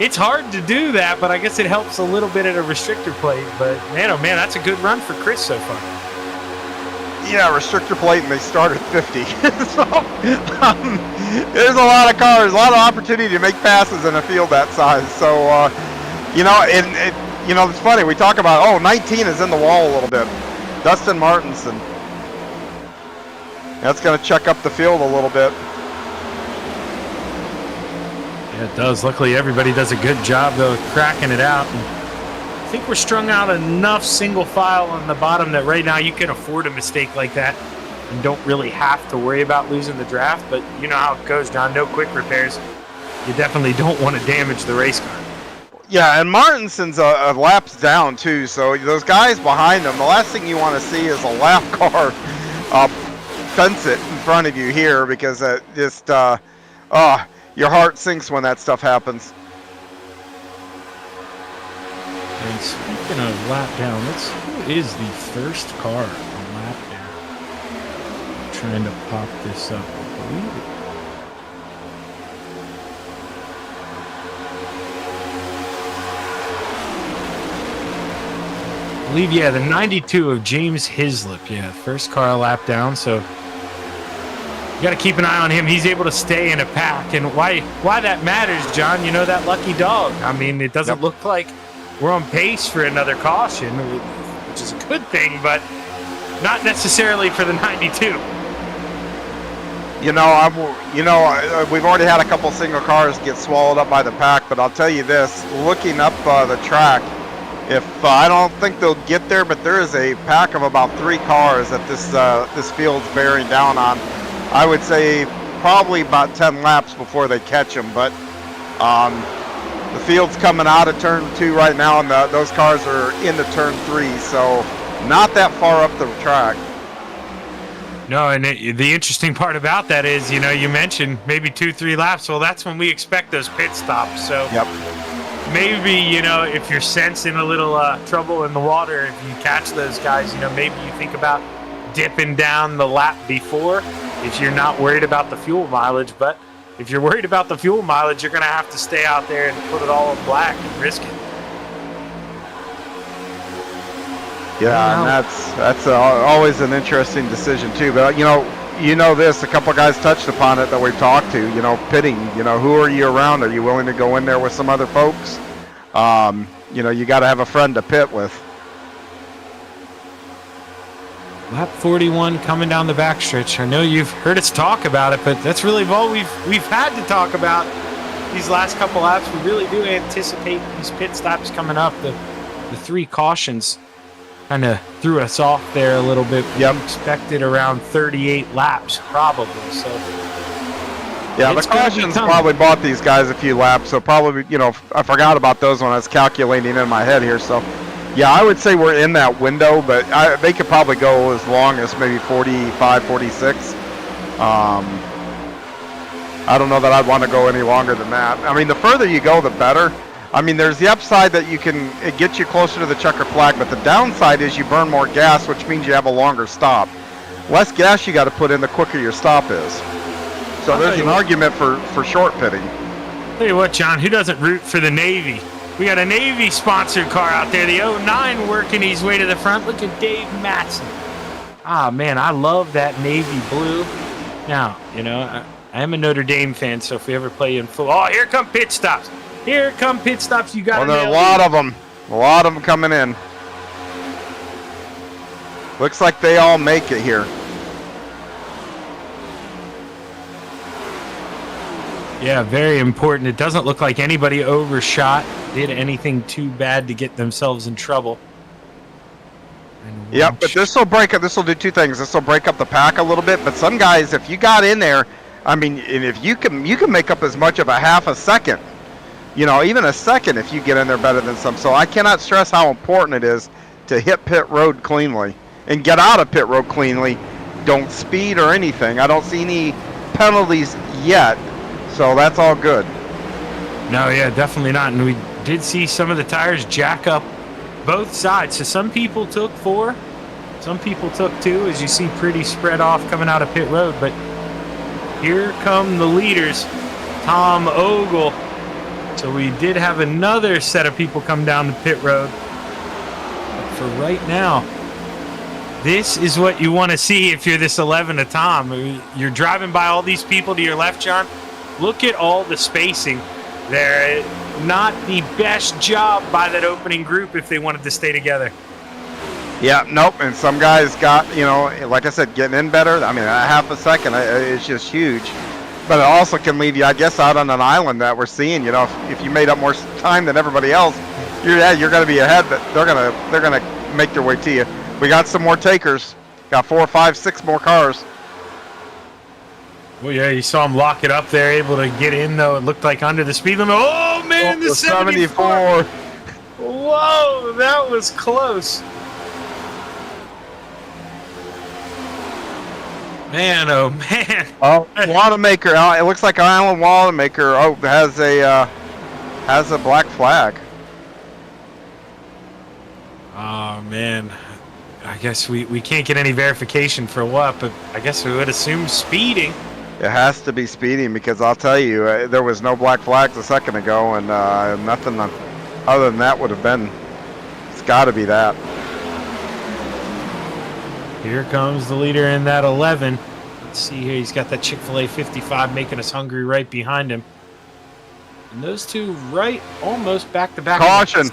it's hard to do that, but I guess it helps a little bit at a restrictor plate. But man, oh man, that's a good run for Chris so far. Yeah, restrictor plate, and they start at 50. So there's a lot of cars, a lot of opportunity to make passes in a field that size. So you know, you know, it's funny. We talk about 19 is in the wall a little bit. Dustin Martinson. That's going to check up the field a little bit. Yeah, it does. Luckily, everybody does a good job, though, cracking it out. And I think we're strung out enough single file on the bottom that right now you can afford a mistake like that and don't really have to worry about losing the draft. But you know how it goes, John. No quick repairs. You definitely don't want to damage the race car. Yeah, and Martinson's a laps down, too. So those guys behind him, the last thing you want to see is a lap car fence it in front of you here, because it just, your heart sinks when that stuff happens. And speaking of lap down, who is the first car on lap down? I'm trying to pop this up. I believe, yeah, the 92 of James Hislop. Yeah, first car lap down, so you got to keep an eye on him. He's able to stay in a pack, and why that matters, John, you know, that lucky dog. I mean, it doesn't look like we're on pace for another caution, which is a good thing, but not necessarily for the 92. You know, we've already had a couple single cars get swallowed up by the pack, but I'll tell you this, looking up the track, if I don't think they'll get there, but there is a pack of about 3 cars that this field's bearing down on. I would say probably about 10 laps before they catch them, but the field's coming out of turn 2 right now, and those cars are into turn 3, so not that far up the track. No, and the interesting part about that is, you know, you mentioned maybe 2-3 laps. Well, that's when we expect those pit stops. So maybe, you know, if you're sensing a little trouble in the water, if you catch those guys, you know, maybe you think about dipping down the lap before if you're not worried about the fuel mileage. But if you're worried about the fuel mileage, you're going to have to stay out there and put it all in black and risk it. Yeah, and that's always an interesting decision too. But you know this. A couple guys touched upon it that we've talked to. You know, pitting. You know, who are you around? Are you willing to go in there with some other folks? You know, you got to have a friend to pit with. Lap 41 coming down the backstretch. I know you've heard us talk about it, but that's really all we've had to talk about these last couple laps. We really do anticipate these pit stops coming up. The 3 cautions kind of threw us off there a little bit. We expected around 38 laps probably. So yeah, the cautions probably bought these guys a few laps. So probably, you know, I forgot about those when I was calculating in my head here. So yeah, I would say we're in that window, but they could probably go as long as maybe 45, 46. I don't know that I'd want to go any longer than that. I mean, the further you go, the better. I mean, there's the upside that it gets you closer to the checker flag, but the downside is you burn more gas, which means you have a longer stop. Less gas you got to put in, the quicker your stop is. So there's an argument for short pitting. Tell you what, John, who doesn't root for the Navy? We got a Navy-sponsored car out there, the 09 working his way to the front. Look at Dave Matson. Ah, man, I love that navy blue. Now, you know, I am a Notre Dame fan, so if we ever play in full... Oh, here come pit stops. Here come pit stops. You got there are a lot of them. A lot of them coming in. Looks like they all make it here. Yeah, very important. It doesn't look like anybody overshot, did anything too bad to get themselves in trouble. Yeah, but this will do 2 things. This will break up the pack a little bit, but some guys, if you got in there, I mean, and if you can make up as much of a half a second, you know, even a second if you get in there better than some. So I cannot stress how important it is to hit pit road cleanly and get out of pit road cleanly. Don't speed or anything. I don't see any penalties yet, so that's all good. No, yeah, definitely not. And we did see some of the tires jack up both sides. So some people took 4, some people took 2, as you see pretty spread off coming out of pit road. But here come the leaders. Tom Ogle So we did have another set of people come down the pit road. But for right now, this is what you want to see if you're this 11 to Tom. You're driving by all these people to your left, John. Look at all the spacing. They're not the best job by that opening group if they wanted to stay together. Yeah, nope. And some guys got, like I said, getting in better. I mean, a half a second is just huge. But it also can leave you, I guess, out on an island that we're seeing. If you made up more time than everybody else, you're going to be ahead. But they're gonna make their way to you. We got some more takers. Got 4, 5, 6 more cars. Well, yeah, you saw him lock it up there, able to get in, though. It looked like under the speed limit. Oh, man, the 74. Whoa, that was close. Man, oh, man. Oh, Wanamaker. It looks like Island Wanamaker has a black flag. Oh, man. I guess we can't get any verification for what, but I guess we would assume speeding. It has to be speeding because I'll tell you, there was no black flags a second ago, and nothing other than that would have been. It's got to be that. Here comes the leader in that 11. Let's see here. He's got that Chick-fil-A 55 making us hungry right behind him. And those two right almost back-to-back. Caution.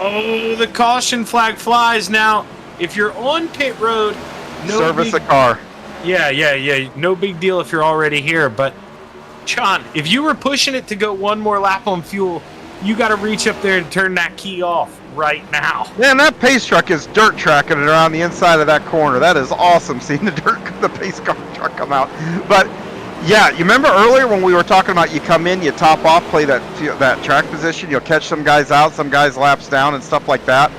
Oh, the caution flag flies. Now, if you're on pit road, service a car. Yeah. No big deal if you're already here. But, John, if you were pushing it to go one more lap on fuel, you got to reach up there and turn that key off right now. Man, that pace truck is dirt tracking it around the inside of that corner. That is awesome seeing the pace car truck come out. But, yeah, you remember earlier when we were talking about you come in, you top off, play that track position, you'll catch some guys out, some guys laps down and stuff like that.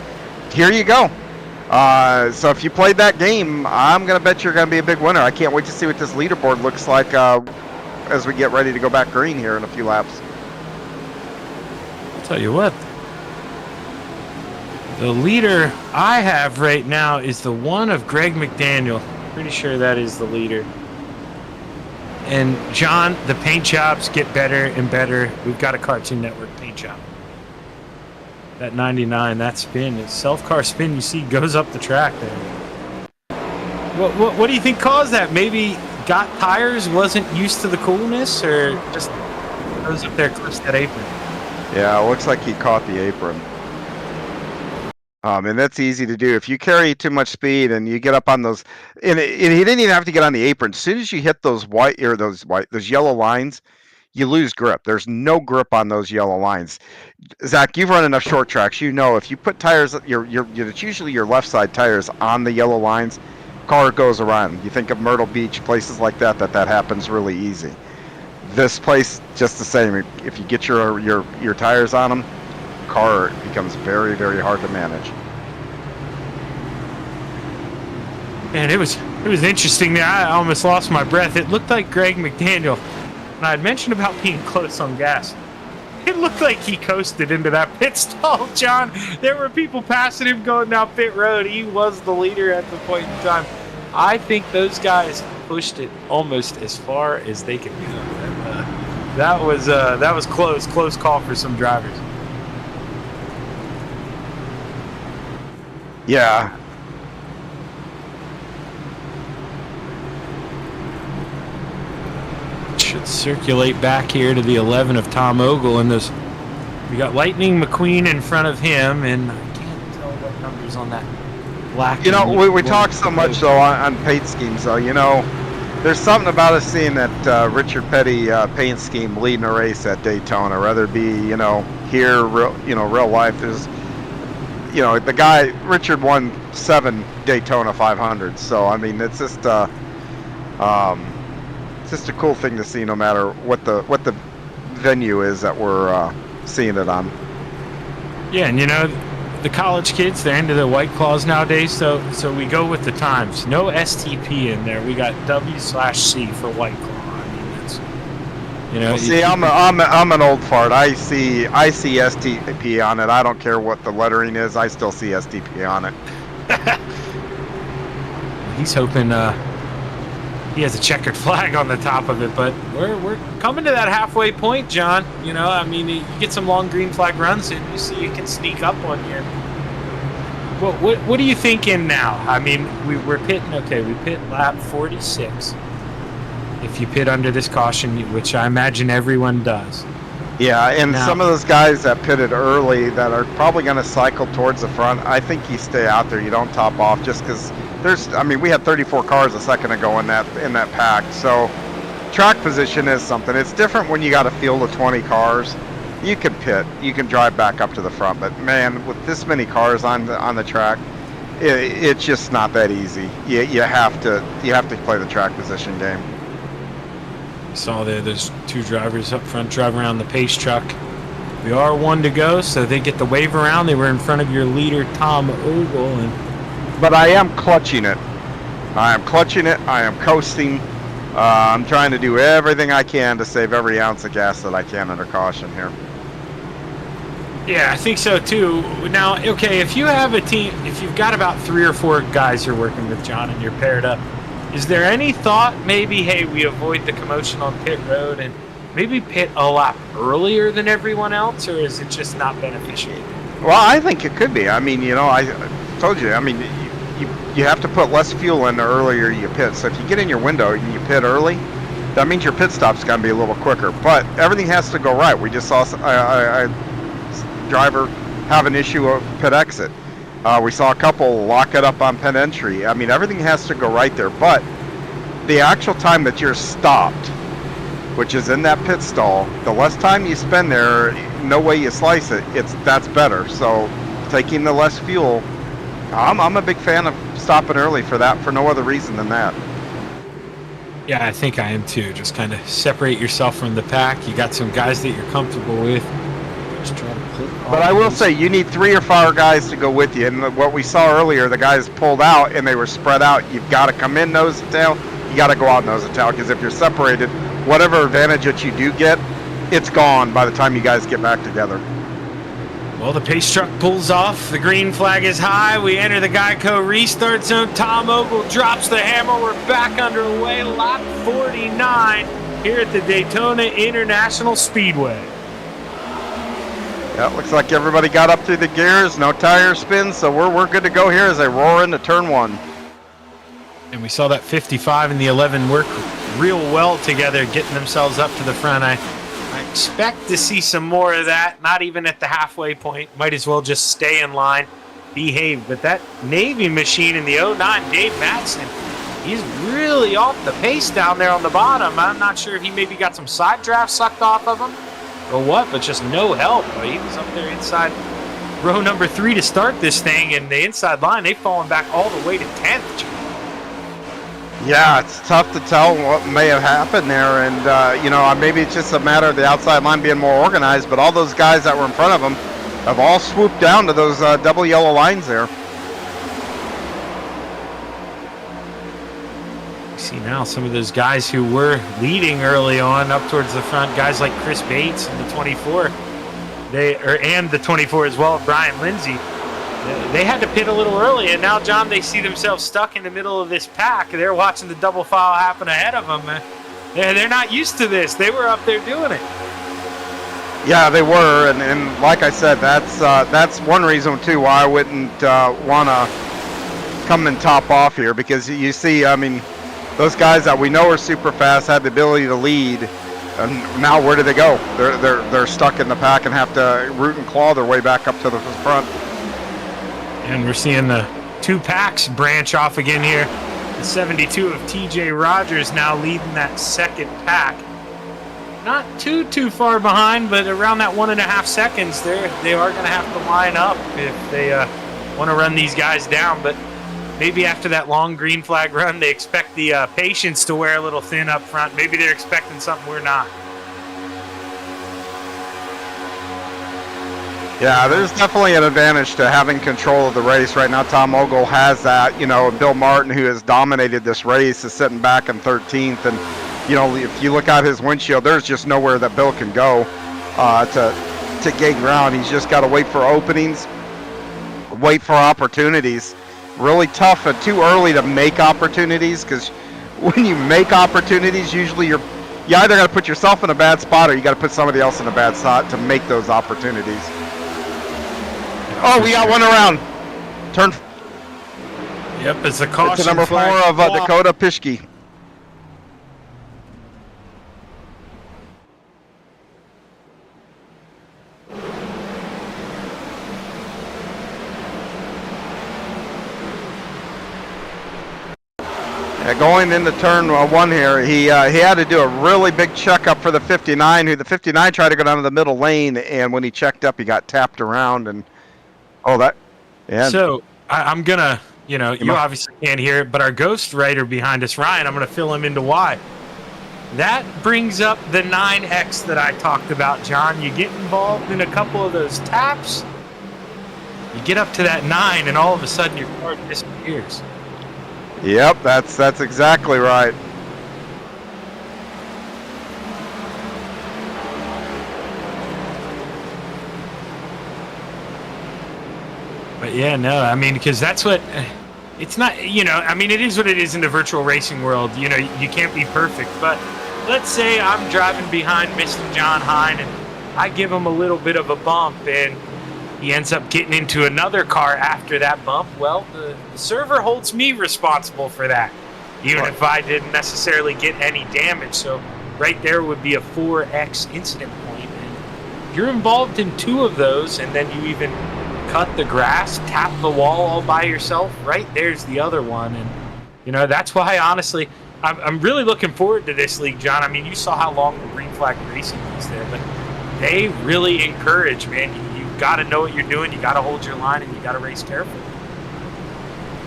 Here you go. So if you played that game, I'm going to bet you're going to be a big winner. I can't wait to see what this leaderboard looks like as we get ready to go back green here in a few laps. I'll tell you what. The leader I have right now is the one of Greg McDaniel. Pretty sure that is the leader. And John, the paint jobs get better and better. We've got a Cartoon Network paint job. That 99, that spin, self-car spin you see goes up the track there. What do you think caused that? Maybe got tires, wasn't used to the coolness, or just goes up there, clips that apron? Yeah, it looks like he caught the apron. And that's easy to do. If you carry too much speed and you get up on those, and he didn't even have to get on the apron. As soon as you hit those those yellow lines, you lose grip. There's no grip on those yellow lines. Zach, you've run enough short tracks. You know if you put tires, it's usually your left side tires on the yellow lines, car goes around. You think of Myrtle Beach, places like that happens really easy. This place, just the same. If you get your tires on them, car becomes very, very hard to manage. And it was interesting there. I almost lost my breath. It looked like Greg McDaniel, and I had mentioned about being close on gas. It looked like he coasted into that pit stall, John. There were people passing him going down pit road. He was the leader at the point in time. I think those guys pushed it almost as far as they could go. And, that was close call for some drivers. Yeah. Should circulate back here to the 11 of Tom Ogle, and we got Lightning McQueen in front of him, and I can't tell what numbers on that black. We talk so much though on paint schemes though. There's something about us seeing that Richard Petty paint scheme leading a race at Daytona, whether it be here, real life. There's the guy Richard won 7 Daytona 500s, so I mean it's just a cool thing to see, no matter what the venue is that we're seeing it on. Yeah, and the college kids, they're into the White Claws nowadays, so we go with the times. No STP in there. We got W/C for White Claw. I mean, see, I'm an old fart. I see STP on it. I don't care what the lettering is. I still see STP on it. He's hoping he has a checkered flag on the top of it. But we're coming to that halfway point, John. You know, I mean, you get some long green flag runs and you see you can sneak up on you. What are you thinking now? I mean, we're pitting. Okay, we pit lap 46. If you pit under this caution, which I imagine everyone does. Yeah, and now, some of those guys that pitted early that are probably going to cycle towards the front, I think you stay out there. You don't top off just because we had 34 cars a second ago in that pack. So track position is something. It's different when you got a field of 20 cars. You can pit, you can drive back up to the front, but man, with this many cars on the track, it's just not that easy. You have to play the track position game. Saw there's two drivers up front driving around the pace truck. We are one to go, so they get the wave around. They were in front of your leader, Tom Ogle. But I am clutching it. I am coasting. I'm trying to do everything I can to save every ounce of gas that I can under caution here. Yeah, I think so too. Now, okay, if you have a team, if you've got about 3 or 4 guys you're working with, John, and you're paired up, is there any thought maybe, hey, we avoid the commotion on pit road and maybe pit a lap earlier than everyone else, or is it just not beneficial? Well, I think it could be. I mean, you know, I told you, I mean, you have to put less fuel in the earlier you pit. So if you get in your window and you pit early, that means your pit stop's going to be a little quicker. But everything has to go right. We just saw a driver have an issue of pit exit. We saw a couple lock it up on pit entry. I mean, everything has to go right there. But the actual time that you're stopped, which is in that pit stall, the less time you spend there, no way you slice it, that's better. So taking the less fuel, I'm a big fan of stopping early for that, for no other reason than that. Yeah, I think I am too. Just kind of separate yourself from the pack. You got some guys that you're comfortable with. Just try to put but I will say, you need 3 or 4 guys to go with you. And what we saw earlier, the guys pulled out and they were spread out. You've got to come in nose to tail. You got to go out nose to tail, because if you're separated, whatever advantage that you do get, it's gone by the time you guys get back together. Well, the pace truck pulls off. The green flag is high. We enter the Geico restart zone. Tom Ogle drops the hammer. We're back underway. Lap 49 here at the Daytona International Speedway. Yeah, looks like everybody got up through the gears. No tire spin, so we're good to go here as they roar into turn 1. And we saw that 55 and the 11 work real well together, getting themselves up to the front. I expect to see some more of that, not even at the halfway point. Might as well just stay in line, behave. But that Navy machine in the 09, Dave Madsen, he's really off the pace down there on the bottom. I'm not sure if he maybe got some side draft sucked off of him or what, but just no help. He was up there inside row number 3 to start this thing, and the inside line, they've fallen back all the way to 10th. Yeah, it's tough to tell what may have happened there, and you know, maybe it's just a matter of the outside line being more organized, but all those guys that were in front of them have all swooped down to those double yellow lines there. See now some of those guys who were leading early on up towards the front, guys like Chris Bates and the 24, and the 24 as well, Brian Lindsay. They had to pit a little early, and now, John, they see themselves stuck in the middle of this pack. They're watching the double file happen ahead of them. They're not used to this. They were up there doing it. Yeah, they were, and like I said, that's one reason too why I wouldn't want to come and top off here, because you see, I mean, those guys that we know are super fast had the ability to lead, and now where do they go? They're stuck in the pack and have to root and claw their way back up to the front. And we're seeing the 2 packs branch off again here. The 72 of TJ Rogers now leading that second pack. Not too far behind, but around that 1.5 seconds there, they are going to have to line up if they want to run these guys down. But maybe after that long green flag run, they expect the patience to wear a little thin up front. Maybe they're expecting something we're not. Yeah, there's definitely an advantage to having control of the race. Right now, Tom Ogle has that, you know, and Bill Martin, who has dominated this race, is sitting back in 13th. And, you know, if you look out his windshield, there's just nowhere that Bill can go to gain ground. He's just got to wait for openings, wait for opportunities. Really tough and too early to make opportunities, because when you make opportunities, usually you either got to put yourself in a bad spot or you got to put somebody else in a bad spot to make those opportunities. Oh, we got one around. Turn. Yep, it's a caution. It's number 4 of Dakota Pischke. Going into turn 1 here, he had to do a really big checkup for the 59, who the 59 tried to go down to the middle lane, and when he checked up, he got tapped around, and yeah. So I'm gonna, you obviously can't hear it, but our ghost writer behind us, Ryan, I'm gonna fill him into why. That brings up the 9X that I talked about, John. You get involved in a couple of those taps, you get up to that 9, and all of a sudden your car disappears. Yep, that's exactly right. But yeah, no, I mean, because that's what, it's not, I mean, it is what it is in the virtual racing world. You can't be perfect, but let's say I'm driving behind Mr. John Hine and I give him a little bit of a bump and he ends up getting into another car after that bump. Well, the server holds me responsible for that, even if I didn't necessarily get any damage. So right there would be a 4X incident point. And you're involved in 2 of those, and then you even cut the grass, tap the wall all by yourself. Right there's the other one. And, that's why, honestly, I'm really looking forward to this league, John. I mean, you saw how long the green flag racing was there, but they really encourage, man. You got to know what you're doing. You got to hold your line, and you got to race carefully.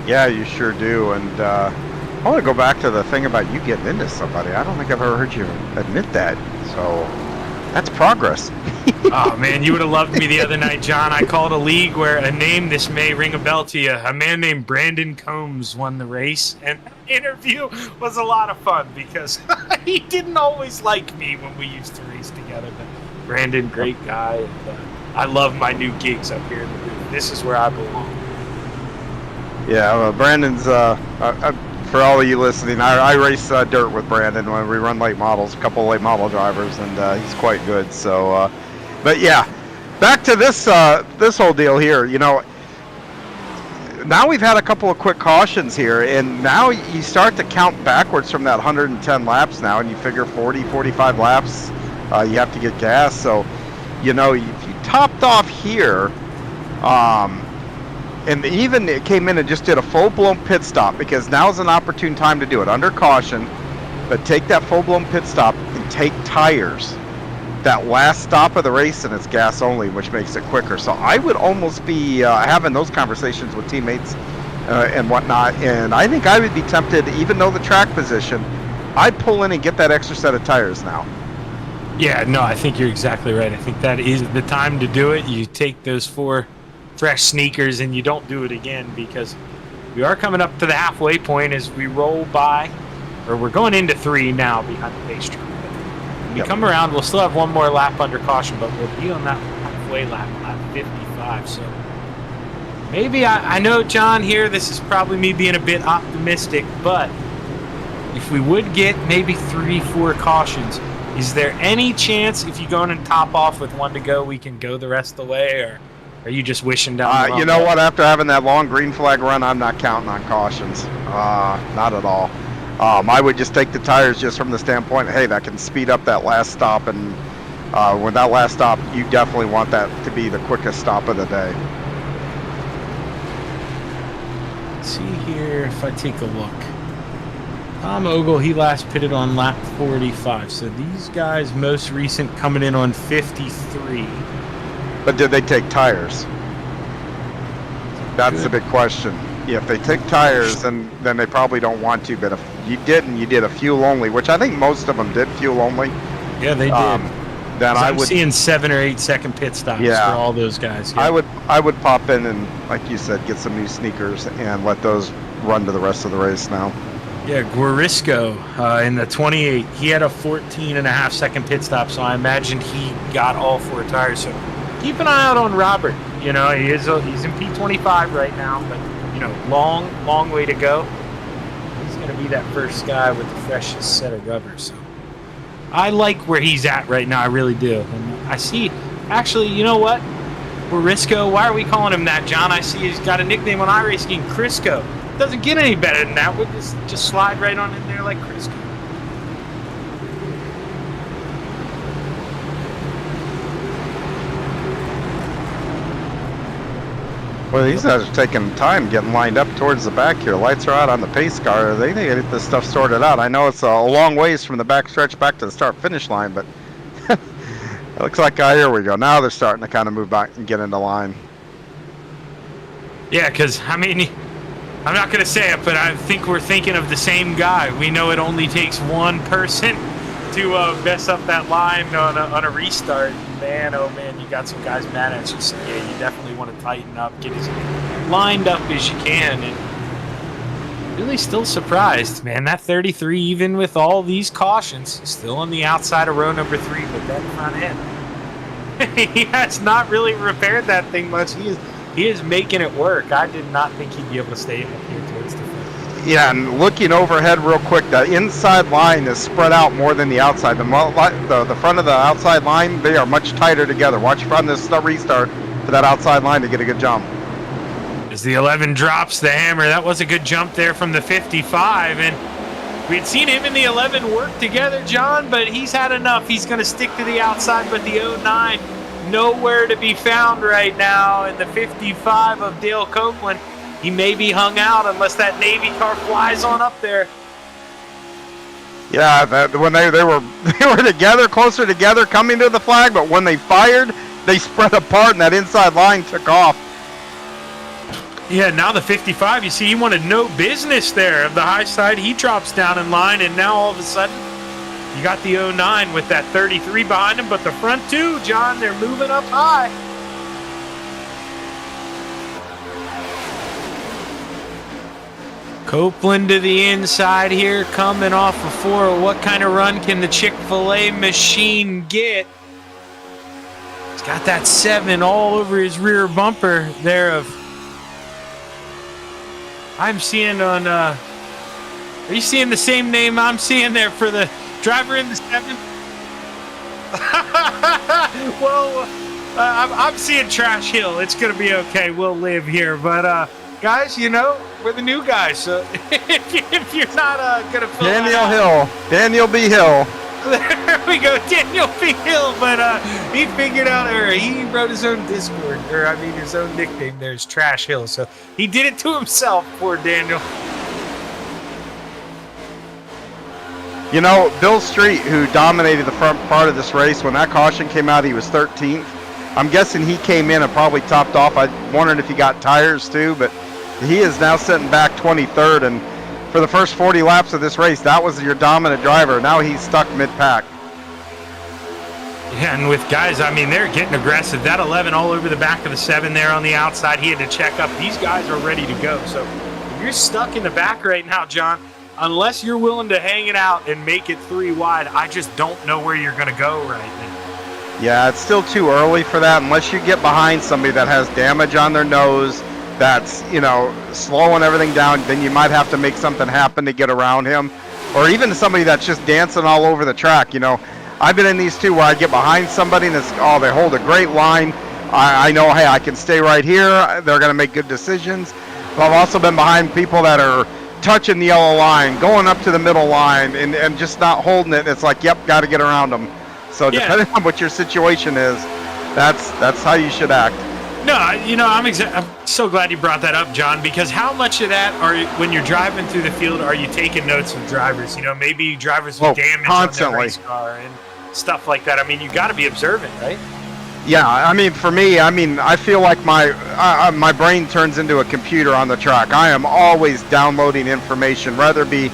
Yeah, you sure do. And I want to go back to the thing about you getting into somebody. I don't think I've ever heard you admit that. So that's progress. Oh, man, you would have loved me the other night, John. I called a league where a name, this may ring a bell to you, a man named Brandon Combs won the race. And the interview was a lot of fun because he didn't always like me when we used to race together. But Brandon, great guy. And, I love my new gigs up here in the booth. This is where I belong. Yeah, well, Brandon's, for all of you listening, I race dirt with Brandon when we run late models, a couple of late model drivers, and he's quite good. So, but yeah, back to this whole deal here. Now we've had a couple of quick cautions here, and now you start to count backwards from that 110 laps now, and you figure 40, 45 laps, you have to get gas. So, if you topped off here, and even it came in and just did a full-blown pit stop, because now's an opportune time to do it under caution, but take that full-blown pit stop and take tires. That last stop of the race, and it's gas only, which makes it quicker. So I would almost be having those conversations with teammates and whatnot, and I think I would be tempted, even though the track position, I'd pull in and get that extra set of tires now. Yeah, no, I think you're exactly right. I think that is the time to do it. You take those 4 fresh sneakers and you don't do it again, because we are coming up to the halfway point as we roll by, or we're going into 3 now behind the pace truck. When we come around, we'll still have one more lap under caution, but we'll be on that halfway lap 55. So maybe, I know, John, here, this is probably me being a bit optimistic, but if we would get maybe 3-4 cautions, is there any chance if you go in and top off with 1 to go, we can go the rest of the way, or are you just wishing down the you know what? After having that long green flag run, I'm not counting on cautions. Not at all. I would just take the tires just from the standpoint, hey, that can speed up that last stop, and with that last stop, you definitely want that to be the quickest stop of the day. Let's see here if I take a look. Tom Ogle, he last pitted on lap 45. So these guys most recent coming in on 53. But did they take tires? That's the big question. Yeah, if they take tires, then they probably don't want to. But if you didn't, you did a fuel only, which I think most of them did fuel only. Yeah, they did. Then I'm seeing 7 or 8 second pit stops for all those guys. Yeah. I would pop in and, like you said, get some new sneakers and let those run to the rest of the race now. Yeah, Guarisco in the 28, he had a 14.5 second pit stop, so I imagine he got all 4 tires. So keep an eye out on Robert. He's in P25 right now, but long way to go. He's going to be that first guy with the freshest set of rubber. So I like where he's at right now. I really do. And I see, actually, you know what? Risco, why are we calling him that, John? I see he's got a nickname on iRacing, Crisco. Doesn't get any better than that. We'll just slide right on in there like Crisco. Well, these guys are taking time getting lined up towards the back here. Lights are out on the pace car. They need to get this stuff sorted out. I know it's a long ways from the back stretch back to the start-finish line, but it looks like, here we go. Now they're starting to kind of move back and get into line. Yeah, because, I mean, I'm not going to say it, but I think we're thinking of the same guy. We know it only takes one person to mess up that line on a restart. Man, oh man, you got some guys mad at you. So yeah, you definitely want to tighten up, get as lined up as you can. And really still surprised, man. That 33, even with all these cautions, still on the outside of row number 3, but that front end. He has not really repaired that thing much. He is making it work. I did not think he'd be able to stay up here towards the front. Yeah, and looking overhead real quick, the inside line is spread out more than the outside. The front of the outside line, they are much tighter together. Watch from this restart for that outside line to get a good jump. As the 11 drops the hammer, that was a good jump there from the 55. And we had seen him and the 11 work together, John, but he's had enough. He's going to stick to the outside, but the 09 nowhere to be found right now. And the 55 of Dale Copeland, he may be hung out unless that Navy car flies on up there. Yeah, when they were together, closer together, coming to the flag, but when they fired, they spread apart, and that inside line took off. Yeah, now the 55, you see, he wanted no business there of the high side. He drops down in line, and now all of a sudden, you got the 09 with that 33 behind him, but the front two, John, they're moving up high. Copeland to the inside here, coming off of 4. What kind of run can the Chick-fil-A machine get? He's got that 7 all over his rear bumper there of... I'm seeing on... Are you seeing the same name I'm seeing there for the driver in the 7? Well, I'm seeing Trash Hill. It's going to be okay. We'll live here. But, guys, you know, we're the new guys. So if you're not going to fill Daniel B. Hill. There we go, Daniel B. Hill. But he figured out, or he wrote his own Discord, or I mean his own nickname there is Trash Hill. So he did it to himself, poor Daniel. You know, Bill Street, who dominated the front part of this race, when that caution came out, he was 13th. I'm guessing he came in and probably topped off. I wondered if he got tires too, but he is now sitting back 23rd. And for the first 40 laps of this race, that was your dominant driver. Now he's stuck mid-pack. Yeah, and with guys, I mean, they're getting aggressive. That 11 all over the back of the 7 there on the outside. He had to check up. These guys are ready to go. So if you're stuck in the back right now, John, unless you're willing to hang it out and make it 3 wide, I just don't know where you're going to go right now. Yeah, it's still too early for that. Unless you get behind somebody that has damage on their nose, that's, you know, slowing everything down, then you might have to make something happen to get around him. Or even somebody that's just dancing all over the track. You know, I've been in these too where I get behind somebody and it's, oh, they hold a great line. I know, hey, I can stay right here. They're going to make good decisions. But I've also been behind people that are touching the yellow line, going up to the middle line, and just not holding it. It's like, yep, got to get around them. So depending on what your situation is, that's how you should act. No, you know, I'm so glad you brought that up, John, because how much of that when you're driving through the field, are you taking notes of drivers? You know, maybe drivers with damage constantly on their race car and stuff like that. I mean, you got to be observant, right? Yeah, I mean, for me, I feel like my brain turns into a computer on the track. I am always downloading information, whether it be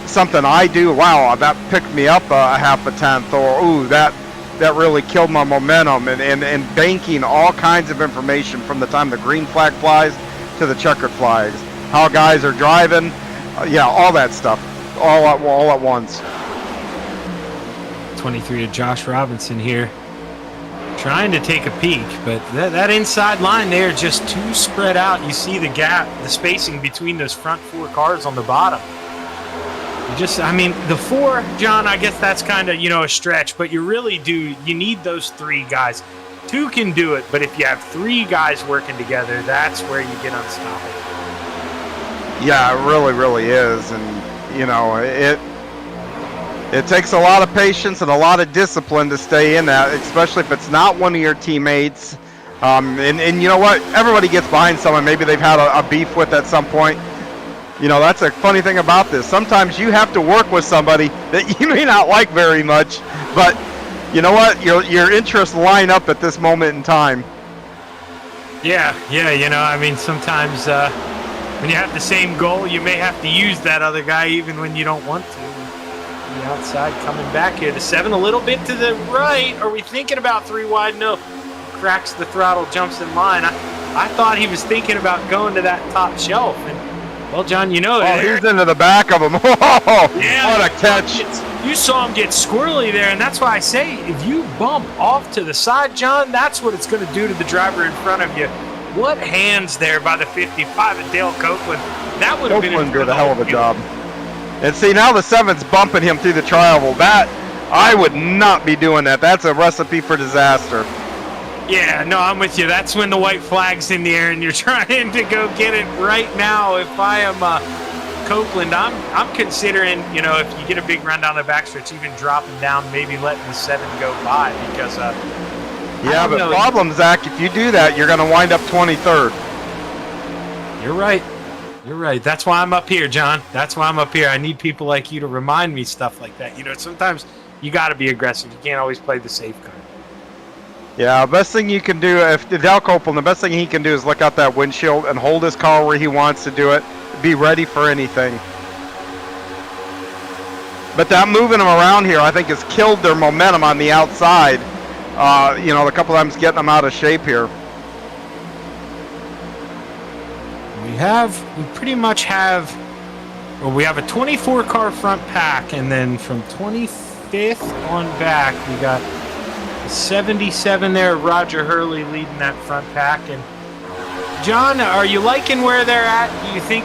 something I do, wow, that picked me up a half a tenth, or ooh, that really killed my momentum, and banking all kinds of information from the time the green flag flies to the checkered flags, how guys are driving, yeah, all that stuff, all at once. 23 to Josh Robinson here, trying to take a peek, but that inside line there just too spread out. You see the gap, the spacing between those front 4 cars on the bottom. I mean, the 4, John, I guess that's kind of, a stretch, but you really do, you need those 3 guys. 2 can do it, but if you have 3 guys working together, that's where you get unstoppable. Yeah, it really, really is. And, it takes a lot of patience and a lot of discipline to stay in that, especially if it's not one of your teammates. And you know what? Everybody gets behind someone maybe they've had a beef with at some point. That's a funny thing about this. Sometimes you have to work with somebody that you may not like very much, but you know what? Your interests line up at this moment in time. Yeah, I mean, sometimes when you have the same goal, you may have to use that other guy even when you don't want to. The outside coming back here. The 7 a little bit to the right. Are we thinking about 3 wide? No. Cracks the throttle, jumps in line. I thought he was thinking about going to that top shelf. And, well, John, he's into the back of him. Whoa, yeah, what a catch. You saw him get squirrely there, and that's why I say if you bump off to the side, John, that's what it's going to do to the driver in front of you. What hands there by the 55 of Dale Copeland. That would have been a hell of a job. And see, now the 7's bumping him through the tri-oval. That, I would not be doing that. That's a recipe for disaster. Yeah, no, I'm with you. That's when the white flag's in the air and you're trying to go get it right now. If I am Copeland, I'm considering, if you get a big run down the backstretch, even dropping down, maybe letting the 7 go by because yeah, but problem, Zach, if you do that, you're going to wind up 23rd. You're right. That's why I'm up here, John. That's why I'm up here. I need people like you to remind me stuff like that. Sometimes you got to be aggressive. You can't always play the safe card. Yeah, best thing you can do, if Dale Copeland, the best thing he can do is look out that windshield and hold his car where he wants to do it. Be ready for anything. But that moving them around here, I think, has killed their momentum on the outside. A couple times getting them out of shape here. We pretty much have a 24 car front pack, and then from 25th on back, we got 77 there, Roger Hurley leading that front pack. And John, are you liking where they're at? Do you think,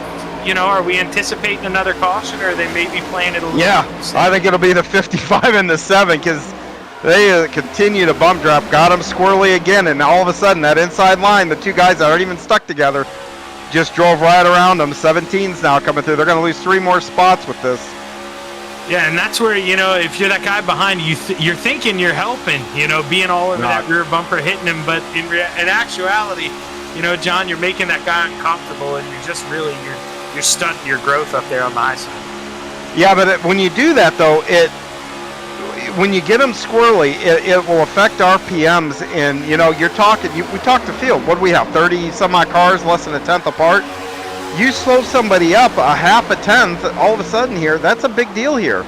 are we anticipating another caution, or they may be playing it a little? Yeah, I think it'll be the 55 and the 7 because they continue to bump drop. Got them squirrely again, and all of a sudden that inside line, the 2 guys that aren't even stuck together, just drove right around them. 17's now coming through. They're going to lose 3 more spots with this. Yeah, and that's where, if you're that guy behind you, you're thinking you're helping, being all over that rear bumper, hitting him. But in actuality, John, you're making that guy uncomfortable, and you're just really, you're stunting your growth up there on the high side. Yeah, but when you do that, though, when you get them squirrely, it will affect RPMs. And, you're talking, we talked the field. What do we have, 30-some-odd cars, less than a tenth apart? You slow somebody up a half a tenth, all of a sudden here, that's a big deal here.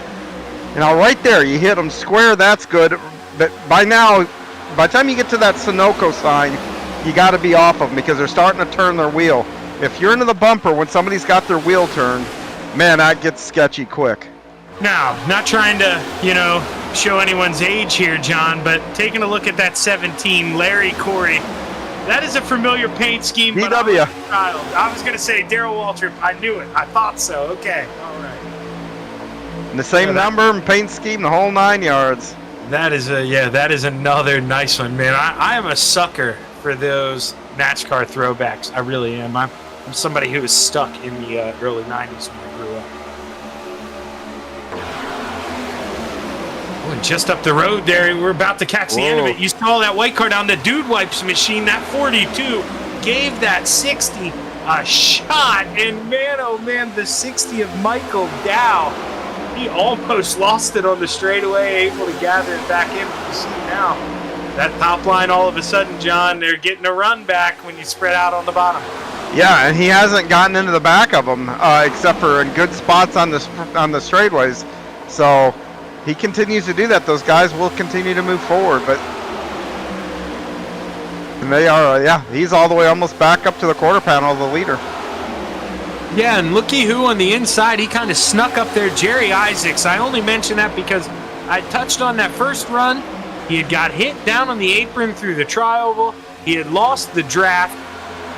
Right there, you hit them square, that's good. But by the time you get to that Sunoco sign, you got to be off of them because they're starting to turn their wheel. If you're into the bumper when somebody's got their wheel turned, man, that gets sketchy quick. Now, not trying to, show anyone's age here, John, but taking a look at that 17, Larry Corey. That is a familiar paint scheme. DW. I was going to say Darrell Waltrip. I knew it. I thought so. Okay. All right. And the same number and paint scheme, the whole 9 yards. That is another nice one, man. I am a sucker for those NASCAR throwbacks. I really am. I'm somebody who was stuck in the early 90s when I grew up. Oh, just up the road there, we're about to catch the end of it. You saw that white car down, the Dude Wipes machine, that 42 gave that 60 a shot. And man, oh man, the 60 of Michael Dow. He almost lost it on the straightaway, able to gather it back in. You see now, that top line all of a sudden, John, they're getting a run back when you spread out on the bottom. Yeah, and he hasn't gotten into the back of them except for in good spots on the straightaways. So he continues to do that. Those guys will continue to move forward, but and they are, he's all the way almost back up to the quarter panel of the leader. Yeah, and looky who on the inside, he kind of snuck up there, Jerry Isaacs. I only mention that because I touched on that first run. He had got hit down on the apron through the tri-oval. He had lost the draft.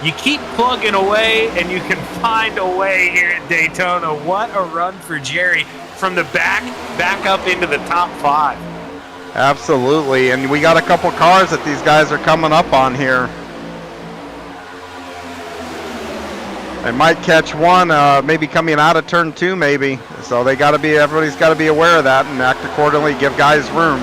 you keep plugging away, and you can find a way here at Daytona. What a run for Jerry from the back up into the top 5. Absolutely, and we got a couple cars that these guys are coming up on here. They might catch one, maybe coming out of turn 2, maybe. So everybody's got to be aware of that and act accordingly, give guys room.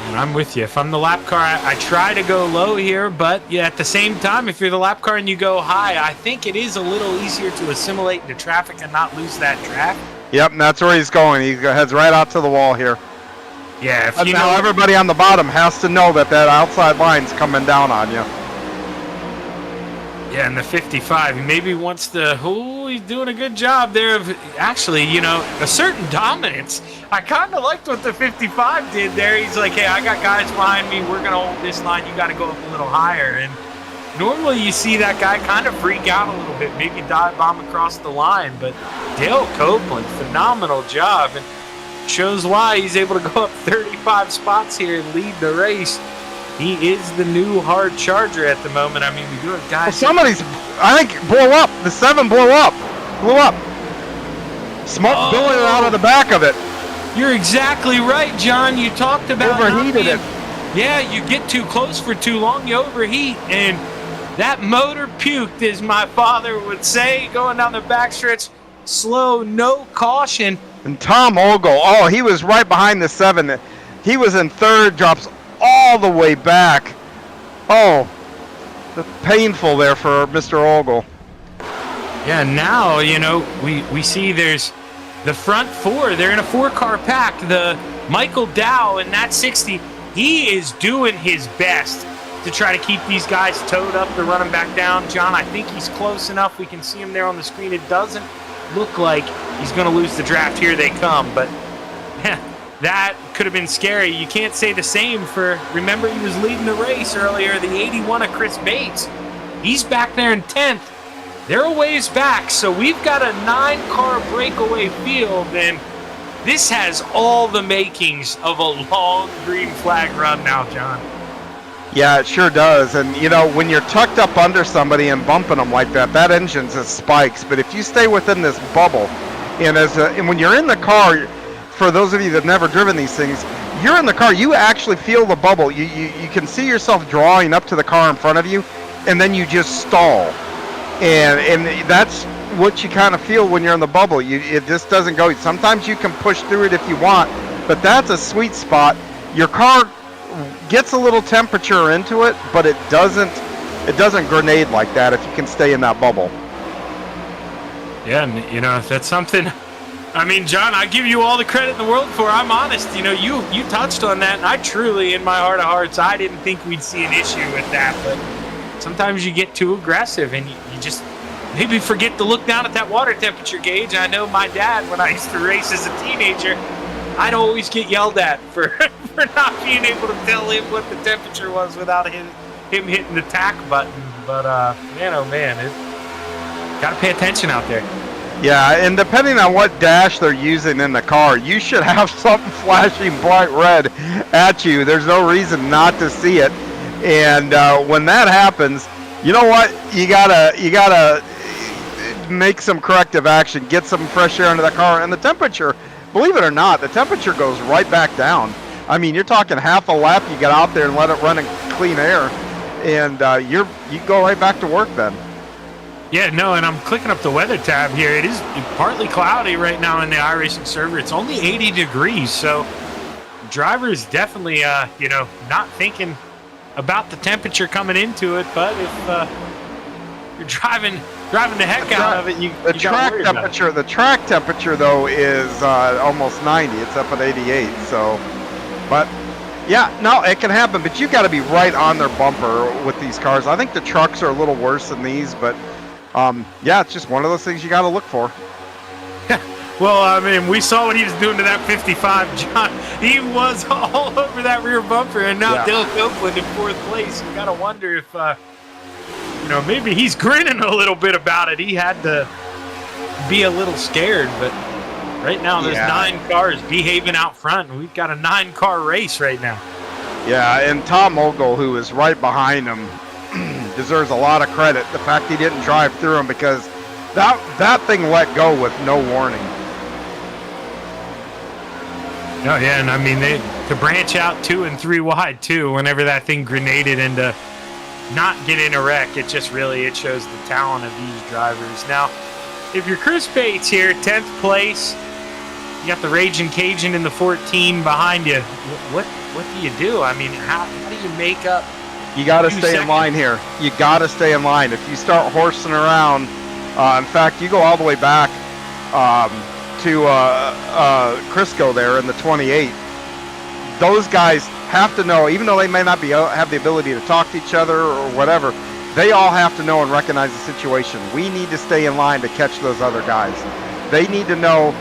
And I'm with you. If I'm the lap car, I try to go low here, but yeah, at the same time, if you're the lap car and you go high, I think it is a little easier to assimilate into traffic and not lose that track. Yep, and that's where he's going. He heads right out to the wall here. Yeah, That's how everybody on the bottom has to know that outside line's coming down on you. Yeah, and the 55, he maybe wants to, he's doing a good job there of actually, a certain dominance. I kind of liked what the 55 did there. He's like, hey, I got guys behind me. We're going to hold this line. You got to go up a little higher. And normally you see that guy kind of freak out a little bit, maybe dive bomb across the line. But Dale Copeland, phenomenal job. And shows why he's able to go up 35 spots here and lead the race. He is the new hard charger at the moment. I mean, we do have guys. Well, somebody's, I think, blew up. The 7 blew up. Smoke billowing out of the back of it. You're exactly right, John. You talked about overheated it. Yeah, you get too close for too long, you overheat, and that motor puked, as my father would say, going down the backstretch. Slow, no caution. And Tom Ogle, he was right behind the 7. He was in 3rd, drops all the way back. Oh, painful there for Mr. Ogle. Yeah, now, we see there's the front 4. They're in a 4-car pack. The Michael Dow in that 60, he is doing his best to try to keep these guys towed up to run them back down. John, I think he's close enough. We can see him there on the screen. It doesn't look like he's going to lose the draft. Here they come, but that could have been scary. You can't say the same for, remember, he was leading the race earlier, the 81 of Chris Bates. He's back there in 10th. They're a ways back, so we've got a 9-car breakaway field, and this has all the makings of a long green flag run now, John. Yeah, it sure does. And, when you're tucked up under somebody and bumping them like that, that engine's at spikes. But if you stay within this bubble, and when you're in the car, for those of you that have never driven these things, you're in the car, you actually feel the bubble. You can see yourself drawing up to the car in front of you, and then you just stall. And that's what you kind of feel when you're in the bubble. It just doesn't go. Sometimes you can push through it if you want, but that's a sweet spot. Your car gets a little temperature into it, but it doesn't grenade like that if you can stay in that bubble. Yeah, and if that's something, I mean, John, I give you all the credit in the world for. I'm honest. You touched on that, and I truly, in my heart of hearts, I didn't think we'd see an issue with that. But sometimes you get too aggressive, and you just maybe forget to look down at that water temperature gauge. I know my dad, when I used to race as a teenager, I'd always get yelled at for not being able to tell him what the temperature was without him hitting the tack button. But man, oh man, got to pay attention out there. Yeah, and depending on what dash they're using in the car, you should have something flashing bright red at you. There's no reason not to see it. And when that happens, you know what? You gotta make some corrective action, get some fresh air into the car, and the temperature, believe it or not, the temperature goes right back down. I mean, you're talking half a lap, you get out there and let it run in clean air, and you go right back to work then. Yeah, no, and I'm clicking up the weather tab here. It is partly cloudy right now in the iRacing server. It's only 80 degrees, so drivers definitely, not thinking about the temperature coming into it. But if you're driving the heck out of it, the track temperature though is almost 90. It's up at 88. So, but yeah, no, it can happen. But you got to be right on their bumper with these cars. I think the trucks are a little worse than these, but. Yeah, it's just one of those things you got to look for. Well, I mean, we saw what he was doing to that 55, John. He was all over that rear bumper, and now Dale Copeland in 4th place. You got to wonder if, maybe he's grinning a little bit about it. He had to be a little scared, but right now there's 9 cars behaving out front, and we've got a 9-car race right now. Yeah, and Tom Ogle, who is right behind him, deserves a lot of credit. The fact he didn't drive through him, because that thing let go with no warning. Oh yeah, and I mean to branch out 2 and 3 wide too. Whenever that thing grenaded into not get in a wreck, it just really shows the talent of these drivers. Now, if you're Chris Bates here, 10th place, you got the Raging Cajun in the 14 behind you. What do you do? I mean, how do you make up? You got to stay in line here. You got to stay in line. If you start horsing around, in fact, you go all the way back to Crisco there in the 28. Those guys have to know, even though they may not have the ability to talk to each other or whatever, they all have to know and recognize the situation. We need to stay in line to catch those other guys. They need to know,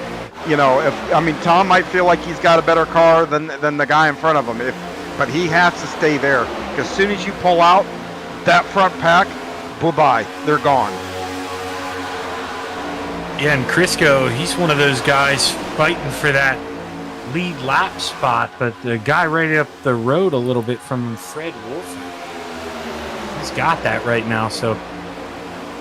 Tom might feel like he's got a better car than the guy in front of him, but he has to stay there. Because as soon as you pull out that front pack, bye-bye, they're gone. Yeah, and Crisco, he's one of those guys fighting for that lead lap spot, but the guy right up the road a little bit from Fred Wolford, he's got that right now, so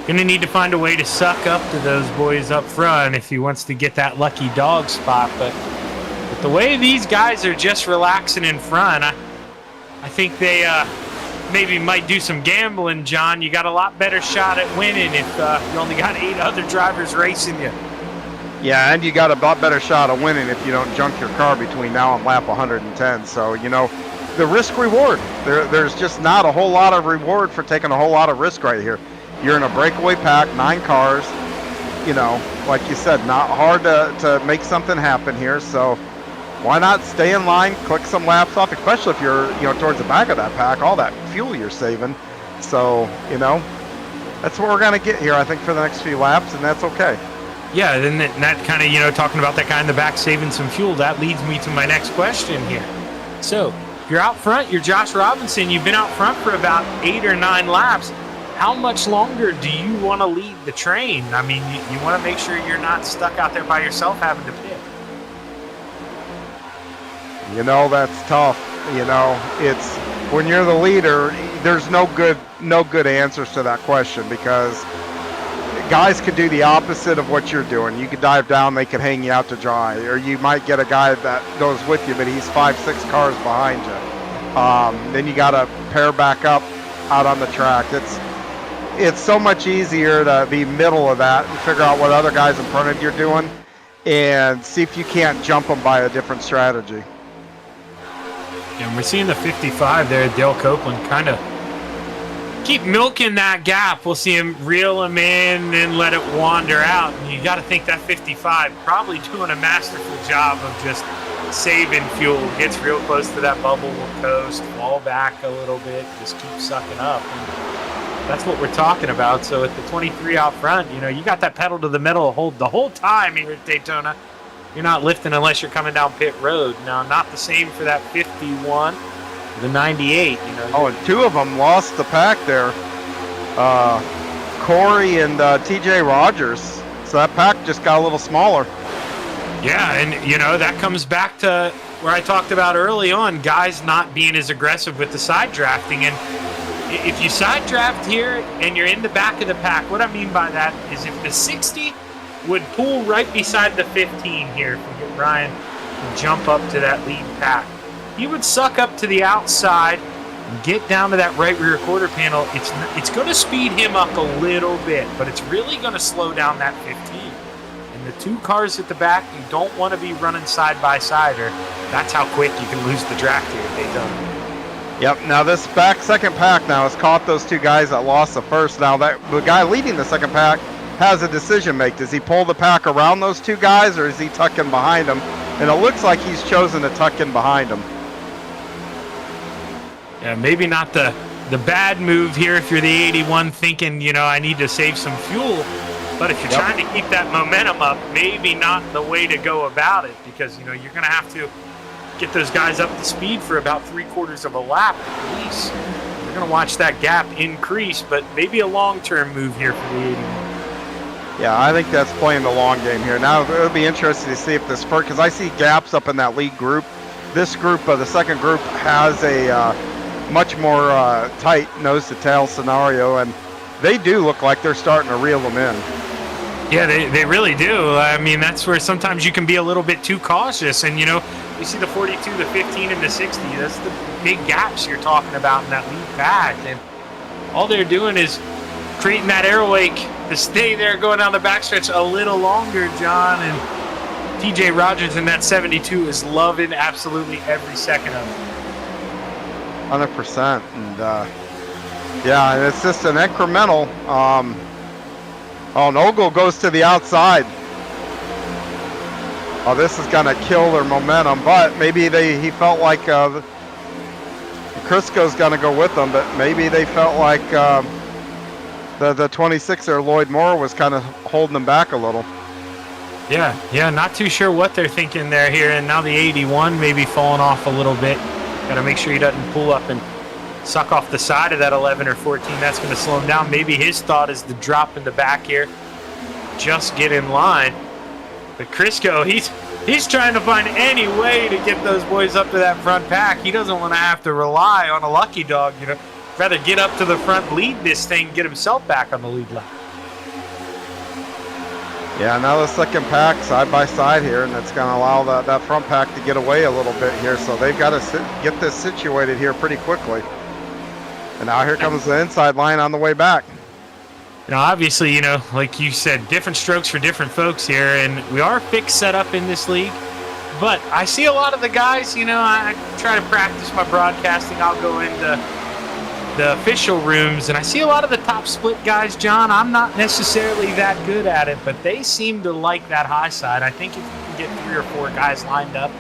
going to need to find a way to suck up to those boys up front if he wants to get that lucky dog spot. But the way these guys are just relaxing in front, I think they maybe might do some gambling, John. You got a lot better shot at winning if you only got 8 other drivers racing you. Yeah, and you got a lot better shot of winning if you don't junk your car between now and lap 110. So, the risk reward, there's just not a whole lot of reward for taking a whole lot of risk right here. You're in a breakaway pack, 9 cars, like you said, not hard to make something happen here. So why not stay in line, click some laps off, especially if you're, towards the back of that pack, all that fuel you're saving. So, that's what we're going to get here, I think, for the next few laps, and that's okay. Yeah, then that kind of, talking about that guy in the back saving some fuel, that leads me to my next question here. So, you're out front, you're Josh Robinson, you've been out front for about 8 or 9 laps. How much longer do you want to lead the train? I mean, you want to make sure you're not stuck out there by yourself having to pit. That's tough. It's when you're the leader, there's no good answers to that question, because guys could do the opposite of what you're doing. You could dive down, they could hang you out to dry, or you might get a guy that goes with you, but he's 5-6 cars behind you. Then you got to pair back up out on the track. It's so much easier to be middle of that and figure out what other guys in front of you are doing and see if you can't jump them by a different strategy. And we're seeing the 55 there, Dale Copeland, kind of keep milking that gap. We'll see him reel him in and let it wander out. And you got to think that 55 probably doing a masterful job of just saving fuel. Gets real close to that bubble, will coast, fall back a little bit, just keep sucking up. And that's what we're talking about. So at the 23 out front, you got that pedal to the metal the whole time here at Daytona. You're not lifting unless you're coming down pit road. Now, not the same for that 51, the 98. Oh, and 2 of them lost the pack there. Corey and TJ Rogers. So that pack just got a little smaller. Yeah, and that comes back to where I talked about early on, guys not being as aggressive with the side drafting. And if you side draft here and you're in the back of the pack, what I mean by that is if the 60 would pull right beside the 15 here, if we get Ryan to jump up to that lead pack, he would suck up to the outside and get down to that right rear quarter panel. It's going to speed him up a little bit, but it's really going to slow down that 15. And the 2 cars at the back, you don't want to be running side by side, or that's how quick you can lose the draft here at Daytona. Yep, now this second pack now has caught those 2 guys that lost the first. Now the guy leading the second pack has a decision make. Does he pull the pack around those 2 guys, or is he tuck in behind them? And it looks like he's chosen to tuck in behind them. Yeah, maybe not the bad move here if you're the 81 thinking, I need to save some fuel. But if you're trying to keep that momentum up, maybe not the way to go about it, because, you're going to have to get those guys up to speed for about 3/4 of a lap at least. You're going to watch that gap increase, but maybe a long-term move here for the 81. Yeah, I think that's playing the long game here. Now, it'll be interesting to see if this, because I see gaps up in that lead group this group, the second group, has a much more tight nose-to-tail scenario, and they do look like they're starting to reel them in. Yeah, they really do. I mean, that's where sometimes you can be a little bit too cautious. And, you know, you see the 42, the 15, and the 60. That's the big gaps you're talking about in that lead pack. And all they're doing is creating that air wake to stay there going down the backstretch a little longer, John. And TJ Rogers in that 72 is loving absolutely every second of it. 100%. And, yeah, and it's just an incremental. Oh, and Ogle goes to the outside. Oh, this is going to kill their momentum, but maybe he felt like Crisco's going to go with them, but maybe they felt like the 26er, Lloyd Moore, was kind of holding them back a little. Yeah, not too sure what they're thinking there here, and now the 81 maybe falling off a little bit. Got to make sure he doesn't pull up and suck off the side of that 11 or 14. That's going to slow him down. Maybe his thought is to drop in the back here, just get in line. But Crisco, he's trying to find any way to get those boys up to that front pack. He doesn't want to have to rely on a lucky dog, you know. Rather get up to the front, lead this thing, get himself back on the lead lap. Yeah, now the second pack side by side here, and it's going to allow that front pack to get away a little bit here. So they've got to get this situated here pretty quickly. And now here comes the inside line on the way back. Now, obviously, you know, like you said, different strokes for different folks here, and we are fixed set up in this league. But I see a lot of the guys, you know, I try to practice my broadcasting. I'll go into the official rooms, and I see a lot of the top split guys, John. I'm not necessarily that good at it, but they seem to like that high side. I think if you can get 3 or 4 guys lined up,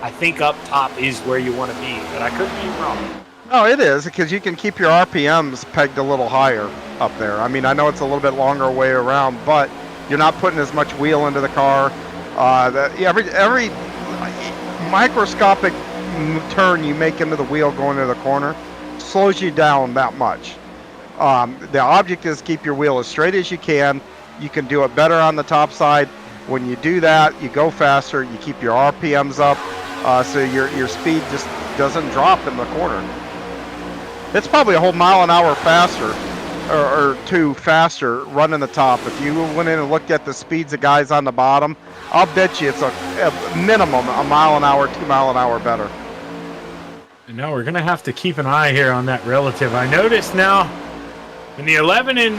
I think up top is where you want to be, but I could be wrong. No, it is, because you can keep your RPMs pegged a little higher up there. I mean, I know it's a little bit longer way around, but you're not putting as much wheel into the car. Every microscopic turn you make into the wheel going to the corner slows you down that much. The object is keep your wheel as straight as you can. You can do it better on the top side. When you do that, you go faster. You keep your RPMs up, so your speed just doesn't drop in the corner. It's probably a whole mile an hour faster, or 2 faster running the top. If you went in and looked at the speeds of guys on the bottom, I'll bet you it's a minimum a mile an hour, 2 mile an hour better. And now we're going to have to keep an eye here on that relative. I noticed now when the 11 and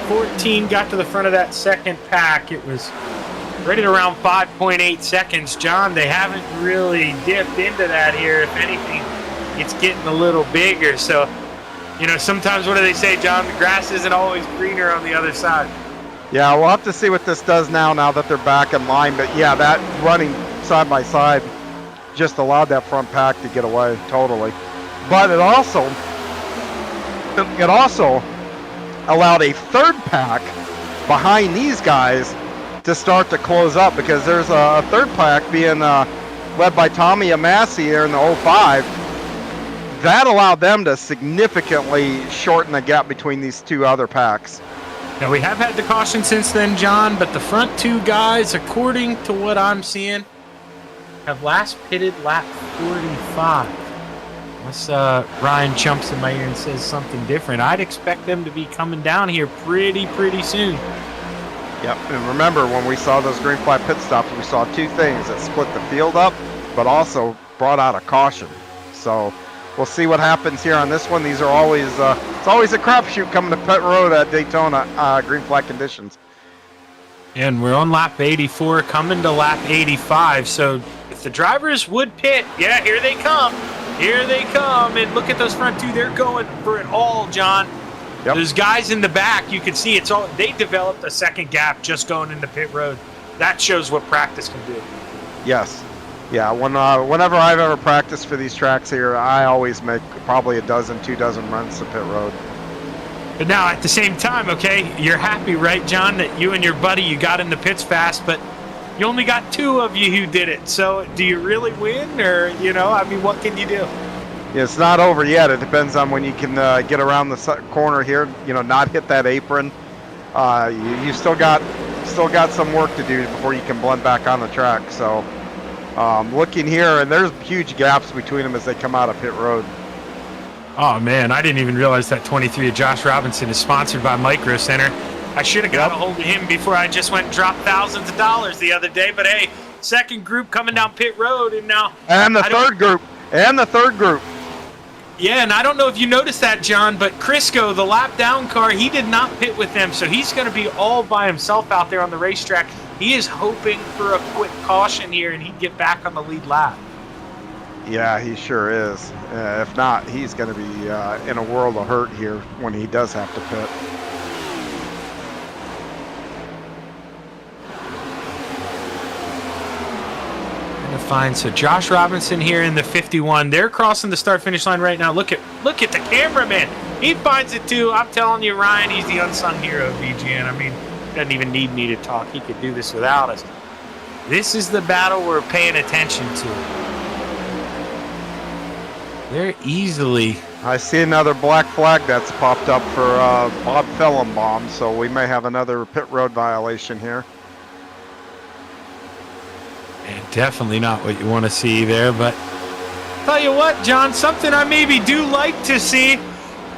14 got to the front of that second pack, it was right at around 5.8 seconds. John, they haven't really dipped into that here. If anything, it's getting a little bigger. So, you know, sometimes what do they say, John? The grass isn't always greener on the other side. Yeah, we'll have to see what this does now that they're back in line. But yeah, that running side by side just allowed that front pack to get away totally. But it also allowed a third pack behind these guys to start to close up, because there's a third pack being led by Tommy Amassi here in the 05. That allowed them to significantly shorten the gap between these 2 other packs. Now, we have had the caution since then, John, but the front 2 guys, according to what I'm seeing, have last pitted lap 45. Unless Ryan chumps in my ear and says something different, I'd expect them to be coming down here pretty soon. Yep, and remember when we saw those green flag pit stops, we saw 2 things that split the field up, but also brought out a caution. So we'll see what happens here on this one. These are always it's always a crapshoot coming to pit road at Daytona, green flag conditions. And we're on lap 84, coming to lap 85. So if the drivers would pit, yeah, here they come. Here they come. And look at those front 2. They're going for it all, John. Yep. Those guys in the back, you can see it's all. They developed a second gap just going into pit road. That shows what practice can do. Yes. Yeah, whenever I've ever practiced for these tracks here, I always make probably 2 dozen runs to pit road. But now, at the same time, okay, you're happy, right, John, that you and your buddy, you got in the pits fast, but you only got 2 of you who did it. So do you really win, or, you know, I mean, what can you do? Yeah, it's not over yet. It depends on when you can get around the corner here, you know, not hit that apron. You still got some work to do before you can blend back on the track. So Looking here, and there's huge gaps between them as they come out of pit road. Oh, man, I didn't even realize that 23 of Josh Robinson is sponsored by Micro Center. I should have got a hold of him before I just went and dropped thousands of dollars the other day. But, hey, second group coming down pit road, and now... And the third group. Yeah, and I don't know if you noticed that, John, but Crisco, the lap down car, he did not pit with them, so he's going to be all by himself out there on the racetrack. He is hoping for a quick caution here, and he'd get back on the lead lap. Yeah, he sure is. If not, he's going to be in a world of hurt here when he does have to pit. Fine. So Josh Robinson here in the 51. They're crossing the start-finish line right now. Look at the cameraman. He finds it too. I'm telling you, Ryan, he's the unsung hero of VGN. I mean, doesn't even need me to talk. He could do this without us. This is the battle we're paying attention to. They're easily... I see another black flag that's popped up for Bob Fellenbaum, so we may have another pit road violation here. And definitely not what you want to see there, but tell you what, John, something I maybe do like to see.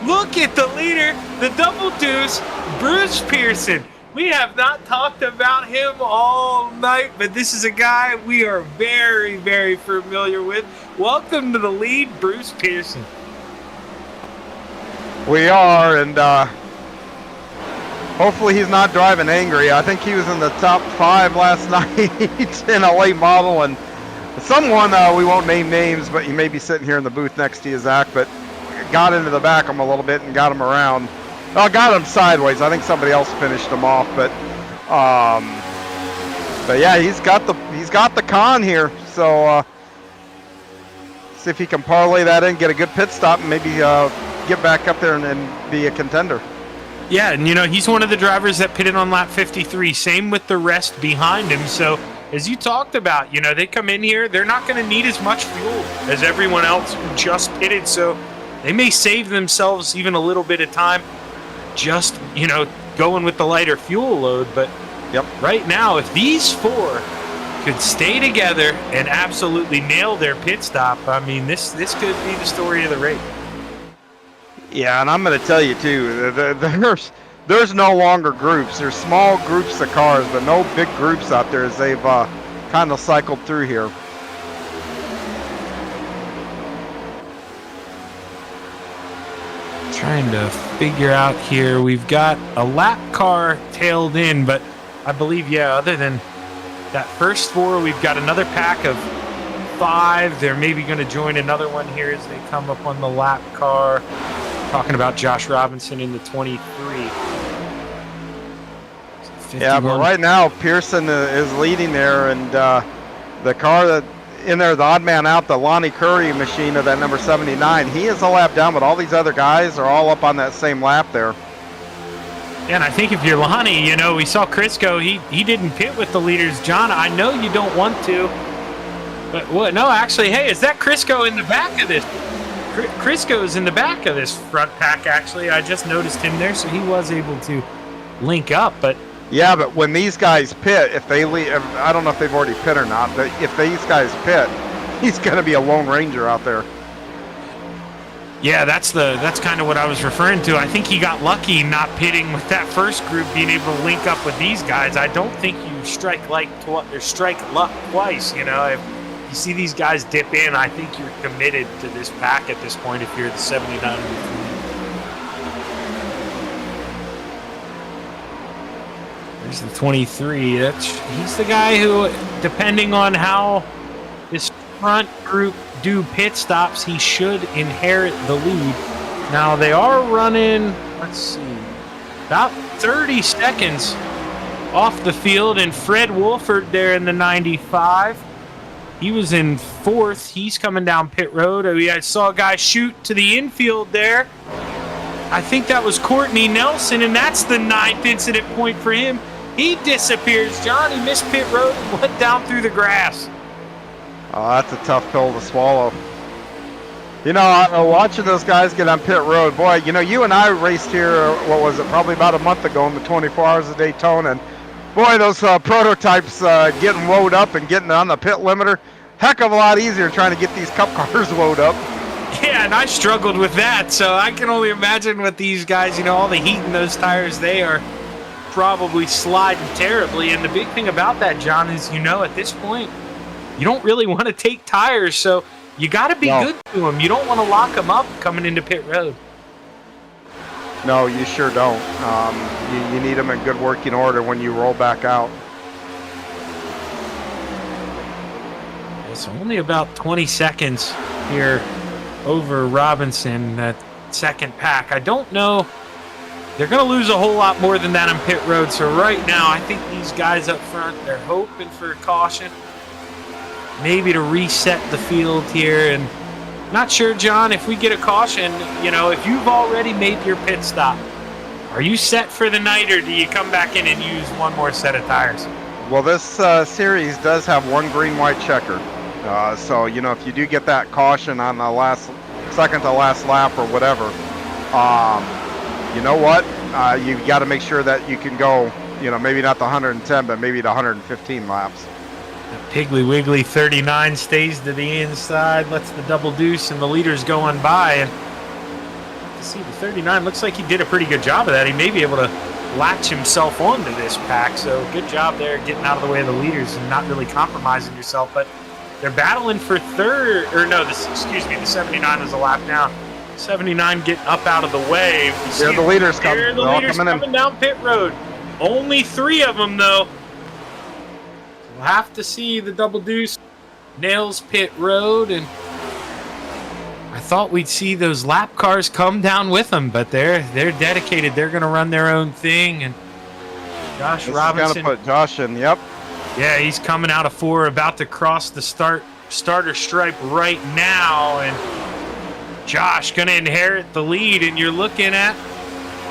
Look at the leader, the double deuce, Bruce Pearson. We have not talked about him all night, but this is a guy we are very, very familiar with. Welcome to the lead, Bruce Pearson. We are, and hopefully he's not driving angry. I think he was in the top 5 last night in a late model, and someone, we won't name names, but he may be sitting here in the booth next to you, Zach, but got into the back of him a little bit and got him around. Well, got him sideways. I think somebody else finished him off, but yeah, he's got the con here. So see if he can parlay that in, get a good pit stop, and maybe get back up there and be a contender. Yeah, and he's one of the drivers that pitted on lap 53. Same with the rest behind him. So as you talked about, they come in here, they're not going to need as much fuel as everyone else who just pitted. So they may save themselves even a little bit of time just, going with the lighter fuel load. But right now, if these 4 could stay together and absolutely nail their pit stop, I mean, this could be the story of the race. Yeah, and I'm going to tell you, too, there's no longer groups. There's small groups of cars, but no big groups out there as they've kind of cycled through here. Trying to figure out here. We've got a lap car tailed in, but I believe, other than that first 4, we've got another pack of 5. They're maybe going to join another one here as they come up on the lap car. Talking about Josh Robinson in the 23. Yeah, but right now Pearson is leading there, and the car that in there, the odd man out, the Lonnie Curry machine of that number 79, he is a lap down, but all these other guys are all up on that same lap there. Yeah, and I think if you're Lonnie, we saw Crisco, he didn't pit with the leaders. John, I know you don't want to, but what? No, actually, hey, is that Crisco in the back of this? Crisco's in the back of this front pack, actually. I just noticed him there, so he was able to link up. But yeah, but when these guys pit, if they leave, I don't know if they've already pit or not, but if these guys pit, he's going to be a Lone Ranger out there. Yeah, that's kind of what I was referring to. I think he got lucky not pitting with that first group, being able to link up with these guys. I don't think you strike luck twice. If you see these guys dip in, I think you're committed to this pack at this point if you're the 79 and the 3. There's the 23. He's the guy who, depending on how this front group do pit stops, he should inherit the lead. Now they are running, let's see, about 30 seconds off the field, and Fred Wolford there in the 95. He was in 4th. He's coming down pit road. I saw a guy shoot to the infield there. I think that was Courtney Nelson, and that's the 9th incident point for him. He disappears, John. He missed pit road and went down through the grass. Oh, that's a tough pill to swallow. Watching those guys get on pit road, boy, you and I raced here, what was it, probably about a month ago in the 24 Hours of Daytona, and boy, those prototypes getting woed up and getting on the pit limiter, heck of a lot easier trying to get these cup cars loaded up. Yeah, and I struggled with that, so I can only imagine what these guys, all the heat in those tires, they are probably sliding terribly. And the big thing about that, John, is, at this point, you don't really want to take tires, so you got to be good to them. You don't want to lock them up coming into pit road. No, you sure don't. You need them in good working order when you roll back out. It's only about 20 seconds here over Robinson, that second pack. I don't know. They're going to lose a whole lot more than that on pit road. So right now, I think these guys up front, they're hoping for a caution. Maybe to reset the field here. And not sure, John, if we get a caution, if you've already made your pit stop, are you set for the night, or do you come back in and use one more set of tires? Well, this series does have one green-white checker. So, if you do get that caution on the second to last lap or whatever, you know what? You got to make sure that you can go, maybe not the 110, but maybe the 115 laps. The Piggly Wiggly 39 stays to the inside, lets the double deuce and the leaders go on by. And you see, the 39 looks like he did a pretty good job of that. He may be able to latch himself onto this pack. So good job there getting out of the way of the leaders and not really compromising yourself. But they're battling for third, or no, the 79 is a lap down. 79 getting up out of the way. There the leaders coming. There the leaders coming down pit road. Only 3 of them, though. We'll have to see the double deuce nails pit road, and I thought we'd see those lap cars come down with them, but they're dedicated. They're going to run their own thing, and Josh Robinson. Going to put Josh in, yep. Yeah, he's coming out of 4, about to cross the starter stripe right now, and Josh going to inherit the lead, and you're looking at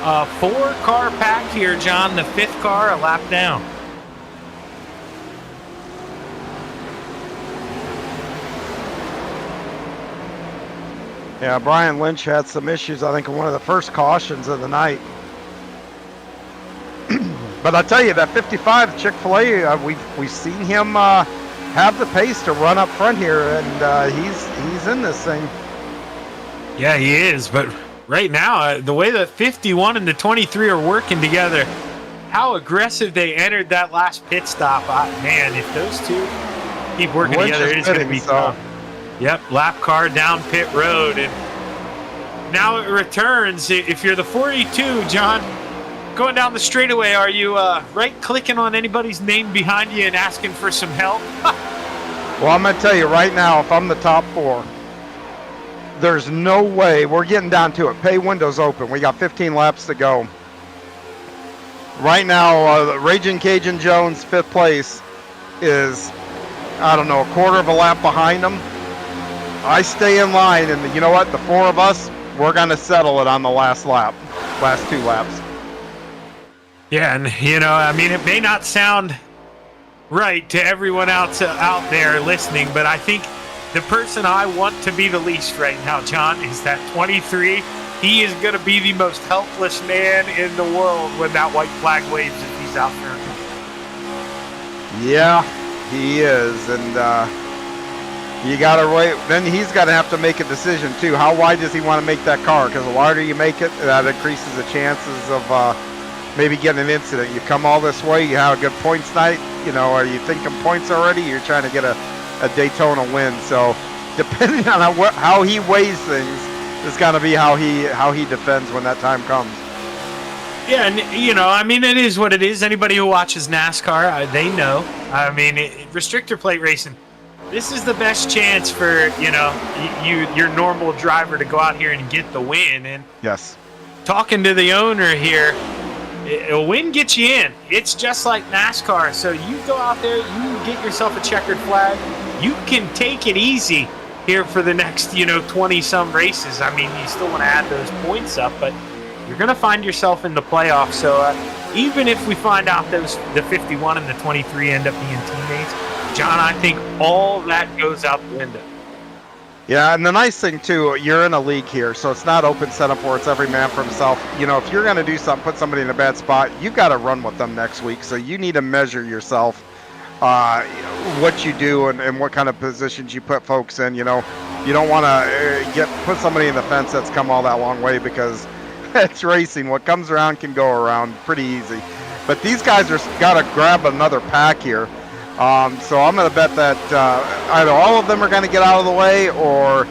a 4-car pack here, John. The 5th car a lap down. Yeah, Brian Lynch had some issues, I think, in one of the first cautions of the night. But I tell you, that 55 Chick-fil-A, we've seen him have the pace to run up front here, and he's in this thing. Yeah, he is. But right now, the way the 51 and the 23 are working together, how aggressive they entered that last pit stop. Man, if those two keep working together, it's going to be tough. Yep, lap car down pit road, and now it returns. If you're the 42, John, going down the straightaway, are you right-clicking on anybody's name behind you and asking for some help? Well, I'm going to tell you right now, if I'm the top 4, there's no way. We're getting down to it. Pay windows open. We got 15 laps to go. Right now, Raging Cajun Jones, 5th place, is, I don't know, a quarter of a lap behind him. I stay in line, and you know what? The 4 of us, we're going to settle it on the last 2 laps. Yeah, and, it may not sound right to everyone out there listening, but I think the person I want to be the least right now, John, is that 23. He is going to be the most helpless man in the world when that white flag waves if he's out there. Yeah, he is, and you got to wait. Then he's got to have to make a decision, too. How wide does he want to make that car? Because the wider you make it, that increases the chances of maybe getting an incident. You come all this way, you have a good points night. Are you thinking points already? You're trying to get a Daytona win. So depending on how he weighs things, is going to be how he defends when that time comes. Yeah, and it is what it is. Anybody who watches NASCAR, they know. Restrictor plate racing, this is the best chance for your normal driver to go out here and get the win. And yes, talking to the owner here, a win gets you in. It's just like NASCAR. So you go out there, you get yourself a checkered flag. You can take it easy here for the next 20-some races. You still want to add those points up, but you're going to find yourself in the playoffs. So even if we find out the 51 and the 23 end up being teammates, John, I think all that goes out the window. Yeah, and the nice thing, too, you're in a league here, so it's not open setup where it's every man for himself. If you're going to do something, put somebody in a bad spot, you've got to run with them next week, so you need to measure yourself. what you do and what kind of positions you put folks in. You know, you don't want to put somebody in the fence that's come all that long way, because it's racing. What comes around can go around pretty easy. But these guys are got to grab another pack here. So I'm going to bet that either all of them are going to get out of the way, or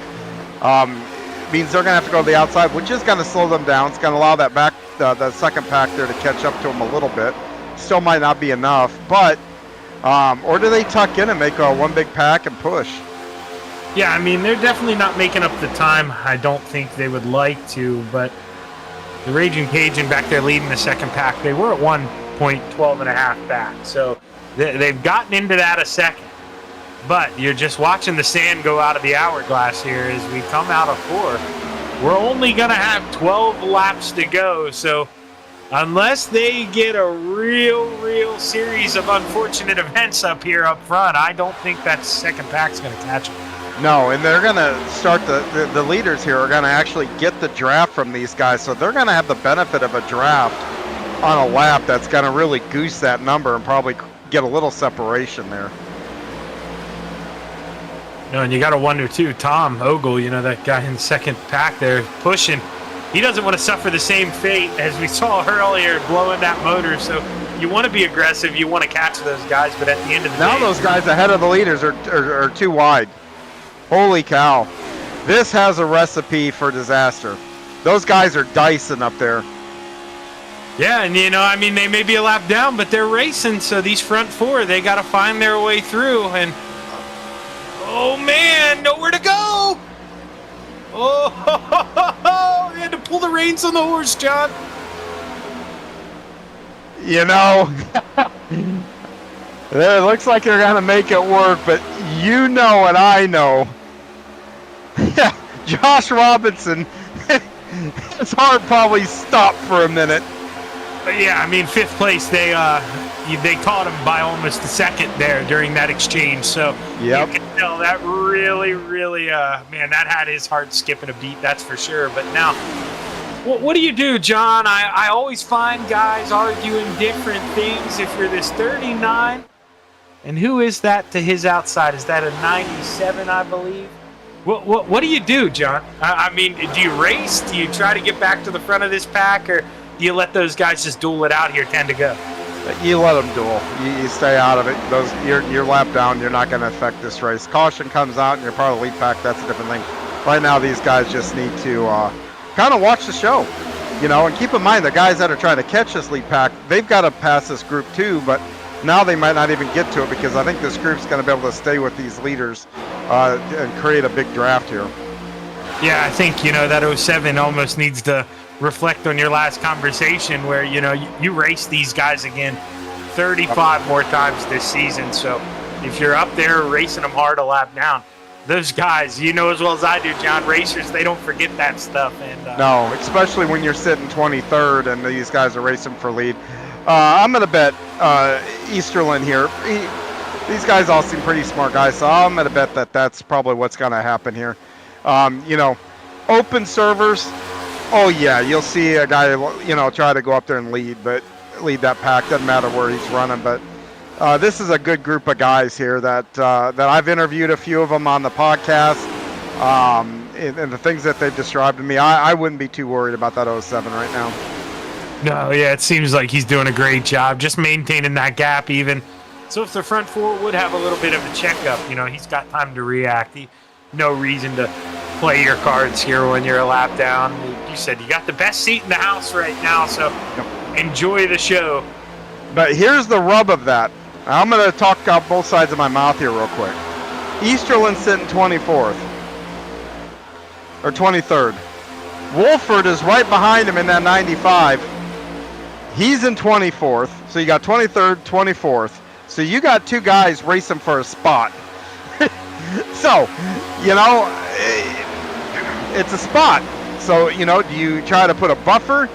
means they're going to have to go to the outside, which is going to slow them down. It's going to allow that back, the second pack there to catch up to them a little bit. Still might not be enough, but or do they tuck in and make one big pack and push? Yeah, I mean, they're definitely not making up the time. I don't think they would like to, but the Raging Cajun back there leading the second pack, they were at 1.12 and a half back, so they've gotten into that a second. But you're just watching the sand go out of the hourglass here as we come out of 4. We're only going to have 12 laps to go, so unless they get a real series of unfortunate events up here up front, I don't think that second pack's going to catch them. No, and they're going to start the leaders here are going to actually get the draft from these guys, so they're going to have the benefit of a draft on a lap that's going to really goose that number and probably get a little separation there. No, and you got to wonder, too, Tom Ogle, you know, that guy in the second pack there pushing. He doesn't want to suffer the same fate as we saw earlier, blowing that motor. So you want to be aggressive. You want to catch those guys. But at the end of the day, now those guys ahead of the leaders are too wide. Holy cow. This has a recipe for disaster. Those guys are dicing up there. Yeah, and, you know, I mean, they may be a lap down, but they're racing. So these front 4, they got to find their way through. And, oh, man, nowhere to go. Oh, they had to pull the reins on the horse, John. You know, it looks like they're going to make it work, but you know and I know. Josh Robinson, his heart probably stopped for a minute. Yeah, I mean, 5th place, they caught him by almost a second there during that exchange. So yep. You can tell that really, man, that had his heart skipping a beat, that's for sure. But now, what do you do, John? I always find guys arguing different things. If you're this 39, and who is that to his outside? Is that a 97, I believe? What do you do, John? I mean, do you race? Do you try to get back to the front of this pack, or do you let those guys just duel it out here 10 to go? You let them duel. You stay out of it. Your lap down, you're not going to affect this race. Caution comes out and you're part of the lead pack. That's a different thing. Right now, these guys just need to kind of watch the show, you know, and keep in mind the guys that are trying to catch this lead pack, they've got to pass this group too, but now they might not even get to it, because I think this group's going to be able to stay with these leaders and create a big draft here. Yeah, I think, you know, that 07 almost needs to reflect on your last conversation where, you know, you race these guys again 35 more times this season. So if you're up there racing them hard a lap down, those guys, you know as well as I do, John, racers, they don't forget that stuff. And no, especially when you're sitting 23rd and these guys are racing for lead. I'm going to bet Easterlin here. These guys all seem pretty smart guys, so I'm going to bet that that's probably what's going to happen here. You know, open servers, oh yeah, you'll see a guy, you know, try to go up there and lead that pack. Doesn't matter where he's running, but this is a good group of guys here that I've interviewed a few of them on the podcast, and the things that they've described to me, I wouldn't be too worried about that 07 right now. No, yeah, it seems like he's doing a great job just maintaining that gap even. So if the front 4 would have a little bit of a checkup, you know, he's got time to react. No reason to play your cards here when you're a lap down. You said you got the best seat in the house right now, so enjoy the show. But here's the rub of that. I'm going to talk out both sides of my mouth here real quick. Easterlin's sitting 24th or 23rd. Wolford is right behind him in that 95. He's in 24th, so you got 23rd, 24th. So you got 2 guys racing for a spot. So, you know, it's a spot. So, you know, do you try to put a buffer?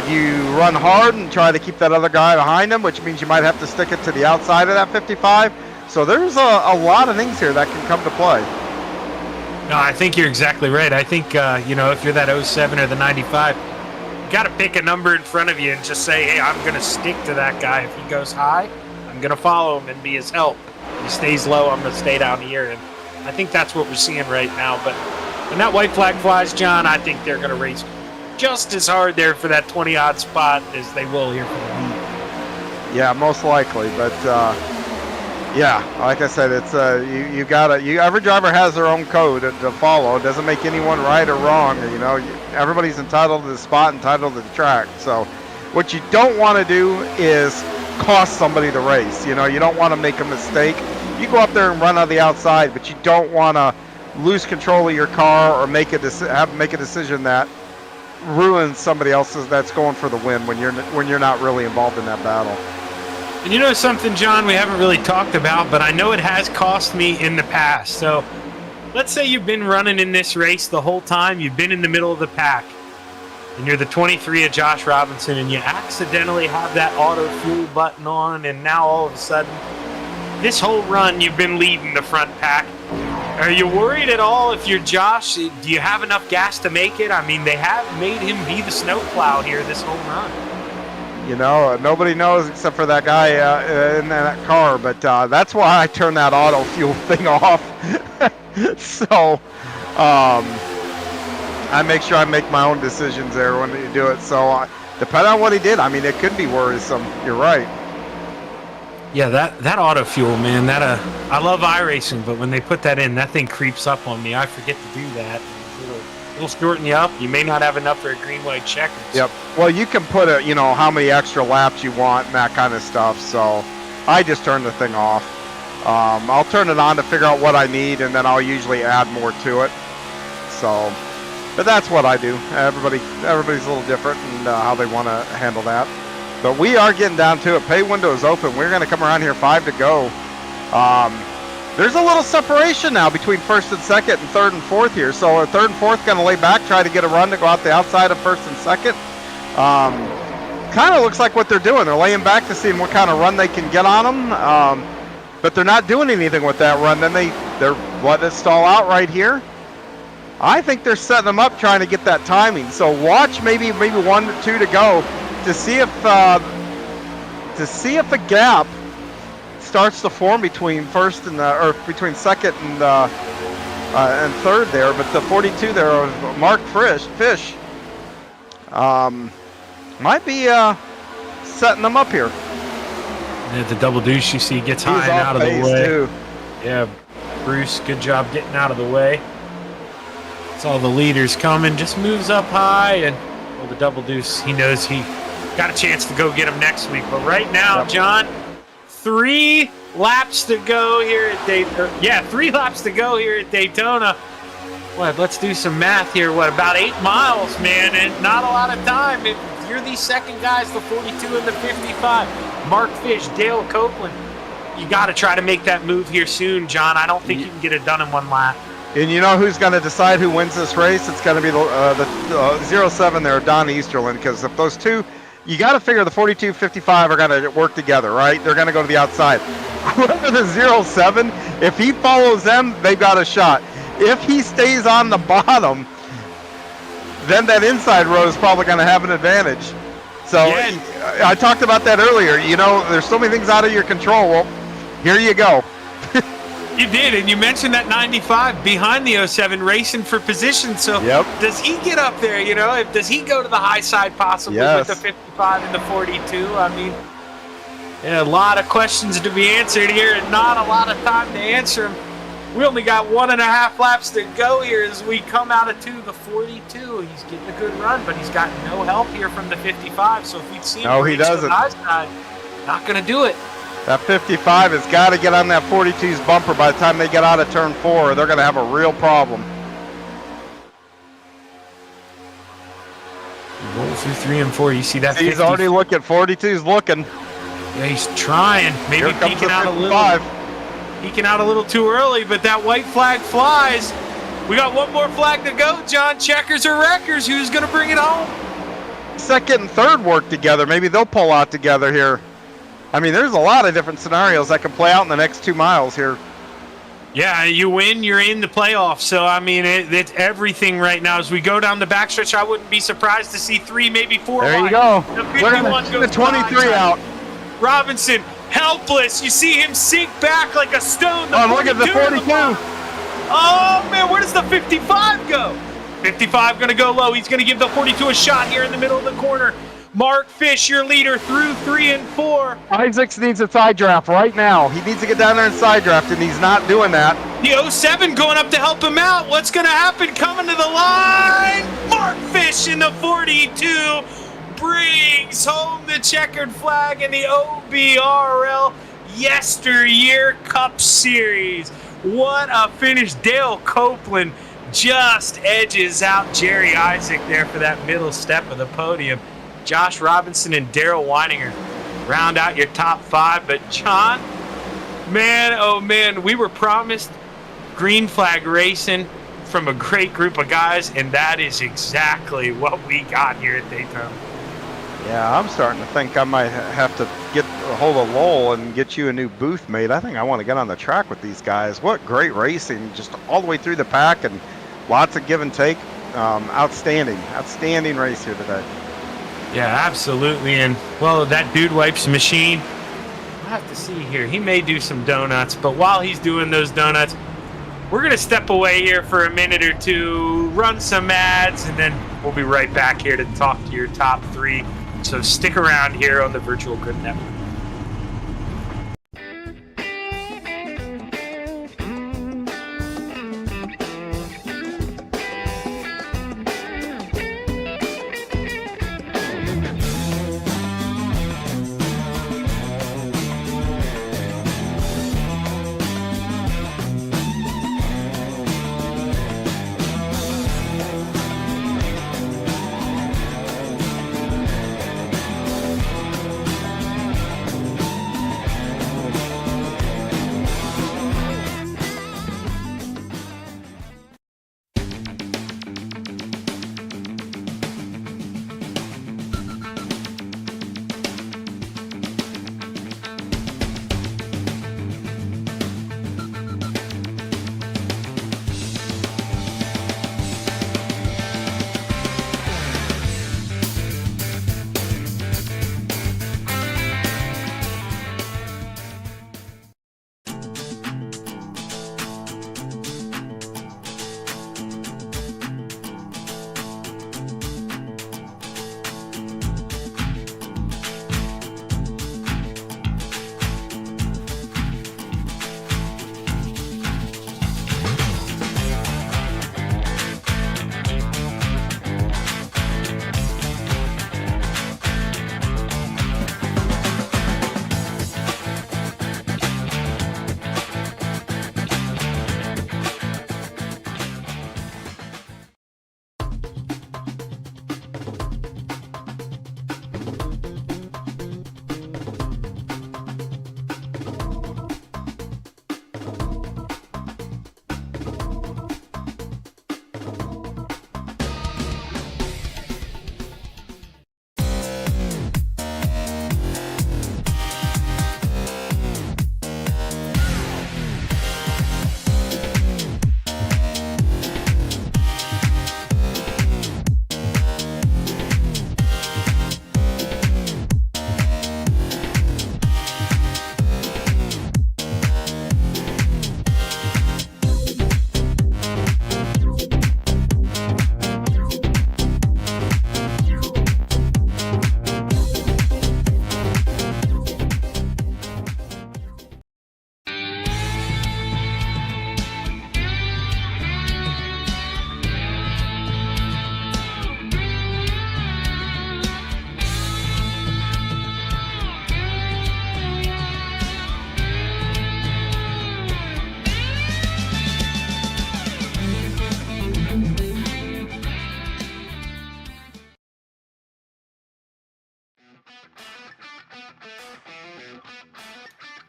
Do you run hard and try to keep that other guy behind him, which means you might have to stick it to the outside of that 55? So there's a lot of things here that can come to play. No, I think you're exactly right. I think, you know, if you're that 07 or the 95, you got to pick a number in front of you and just say, hey, I'm going to stick to that guy. If he goes high, I'm going to follow him and be his help. He stays low. I'm going to stay down here, and I think that's what we're seeing right now. But when that white flag flies, John, I think they're going to race just as hard there for that 20-odd spot as they will here for the lead. Yeah, most likely, but yeah, like I said, it's you gotta. Every driver has their own code to follow. It doesn't make anyone right or wrong. You know, everybody's entitled to the spot, entitled to the track. So, what you don't want to do is cost somebody the race. You know, you don't want to make a mistake. You go up there and run on the outside, but you don't want to lose control of your car or make a decision that ruins somebody else's that's going for the win when you're not really involved in that battle. And you know something, John, we haven't really talked about, but I know it has cost me in the past. So let's say you've been running in this race the whole time, you've been in the middle of the pack, and you're the 23 of Josh Robinson, and you accidentally have that auto fuel button on, and now all of a sudden, this whole run you've been leading the front pack. Are you worried at all if you're Josh? Do you have enough gas to make it? I mean, they have made him be the snowplow here this whole run. You know, nobody knows except for that guy in that car, but that's why I turned that auto fuel thing off. So I make sure I make my own decisions there when you do it. So depending on what he did, I mean, it could be worrisome. You're right. Yeah, that auto fuel, man, I love iRacing, but when they put that in, that thing creeps up on me. I forget to do that. It'll shorten you up. You may not have enough for a green, white checkers. Yep. Well, you can put you know, how many extra laps you want and that kind of stuff. So I just turn the thing off. I'll turn it on to figure out what I need, and then I'll usually add more to it. So, but that's what I do. Everybody's a little different in how they want to handle that. But we are getting down to it. Pay window is open. We're going to come around here, 5 to go. There's a little separation now between first and second and third and fourth here. So third and fourth going to lay back, try to get a run to go out the outside of first and second. Kind of looks like what they're doing. They're laying back to see what kind of run they can get on them. But they're not doing anything with that run. Then they're letting it stall out right here. I think they're setting them up, trying to get that timing. So watch maybe 1 or 2 to go to see if a gap starts to form between first and between second and third there. But the 42 there of Mark Fish might be setting them up here. Yeah, the double deuce, you see, gets high and out of the way. Too. Yeah, Bruce, good job getting out of the way. It's all the leaders coming, just moves up high, and well, the double deuce, he knows he got a chance to go get him next week. But right now, John, 3 laps to go here at Daytona. Yeah, 3 laps to go here at Daytona. What, let's do some math here. What, about 8 miles, man, and not a lot of time. If you're these second guys, the 42 and the 55, Mark Fish, Dale Copeland, you got to try to make that move here soon, John. I don't think you can get it done in 1 lap. And you know who's going to decide who wins this race? It's going to be the 07 there, Don Easterland, because if those two, you got to figure the 42, 55 are going to work together, right? They're going to go to the outside. Whoever the 07, if he follows them, they've got a shot. If he stays on the bottom, then that inside row is probably going to have an advantage. So yeah. I talked about that earlier. You know, there's so many things out of your control. Well, here you go. You did, and you mentioned that 95 behind the 07 racing for position. So does he get up there, you know? Does he go to the high side possibly with the 55 and the 42? I mean, yeah, a lot of questions to be answered here and not a lot of time to answer them. We only got 1.5 laps to go here as we come out of the 42. He's getting a good run, but he's got no help here from the 55. So if we'd seen him reach the high side, not going to do it. That 55 has got to get on that 42's bumper by the time they get out of turn 4, or they're going to have a real problem. Roll through 3 and 4. You see that? He's already looking. 42's looking. Yeah, he's trying. Maybe peeking out a little. Peeking out a little too early, but that white flag flies. We got 1 more flag to go, John. Checkers or wreckers? Who's going to bring it home? Second and third work together. Maybe they'll pull out together here. I mean, there's a lot of different scenarios that can play out in the next 2 miles here. Yeah, you win, you're in the playoffs. So, I mean, it's everything right now. As we go down the backstretch, I wouldn't be surprised to see 3, maybe 4 There lines. you go. The 51 goes the 23 out. Robinson, hell helpless. You see him sink back like a stone. Oh, look at the 42. Oh, man, where does the 55 go? 55 going to go low. He's going to give the 42 a shot here in the middle of the corner. Mark Fish, your leader, through 3 and 4. Isaacs needs a side draft right now. He needs to get down there and side draft, and he's not doing that. The 07 going up to help him out. What's going to happen? Coming to the line. Mark Fish in the 42 brings home the checkered flag in the OBRL YesterYear Cup Series. What a finish. Dale Copeland just edges out Jerry Isaac there for that middle step of the podium. Josh Robinson and Daryl Weininger round out your top 5. But John, man, oh man, we were promised green flag racing from a great group of guys, and that is exactly what we got here at Daytona. Yeah, I'm starting to think I might have to get a hold of Lowell and get you a new booth mate. I think I want to get on the track with these guys. What great racing, just all the way through the pack and lots of give and take. Outstanding race here today. Yeah, absolutely. And, well, that Dude Wipes machine, we'll have to see here. He may do some donuts, but while he's doing those donuts, we're going to step away here for a minute or two, run some ads, and then we'll be right back here to talk to your top 3. So stick around here on the Virtual Grip Network.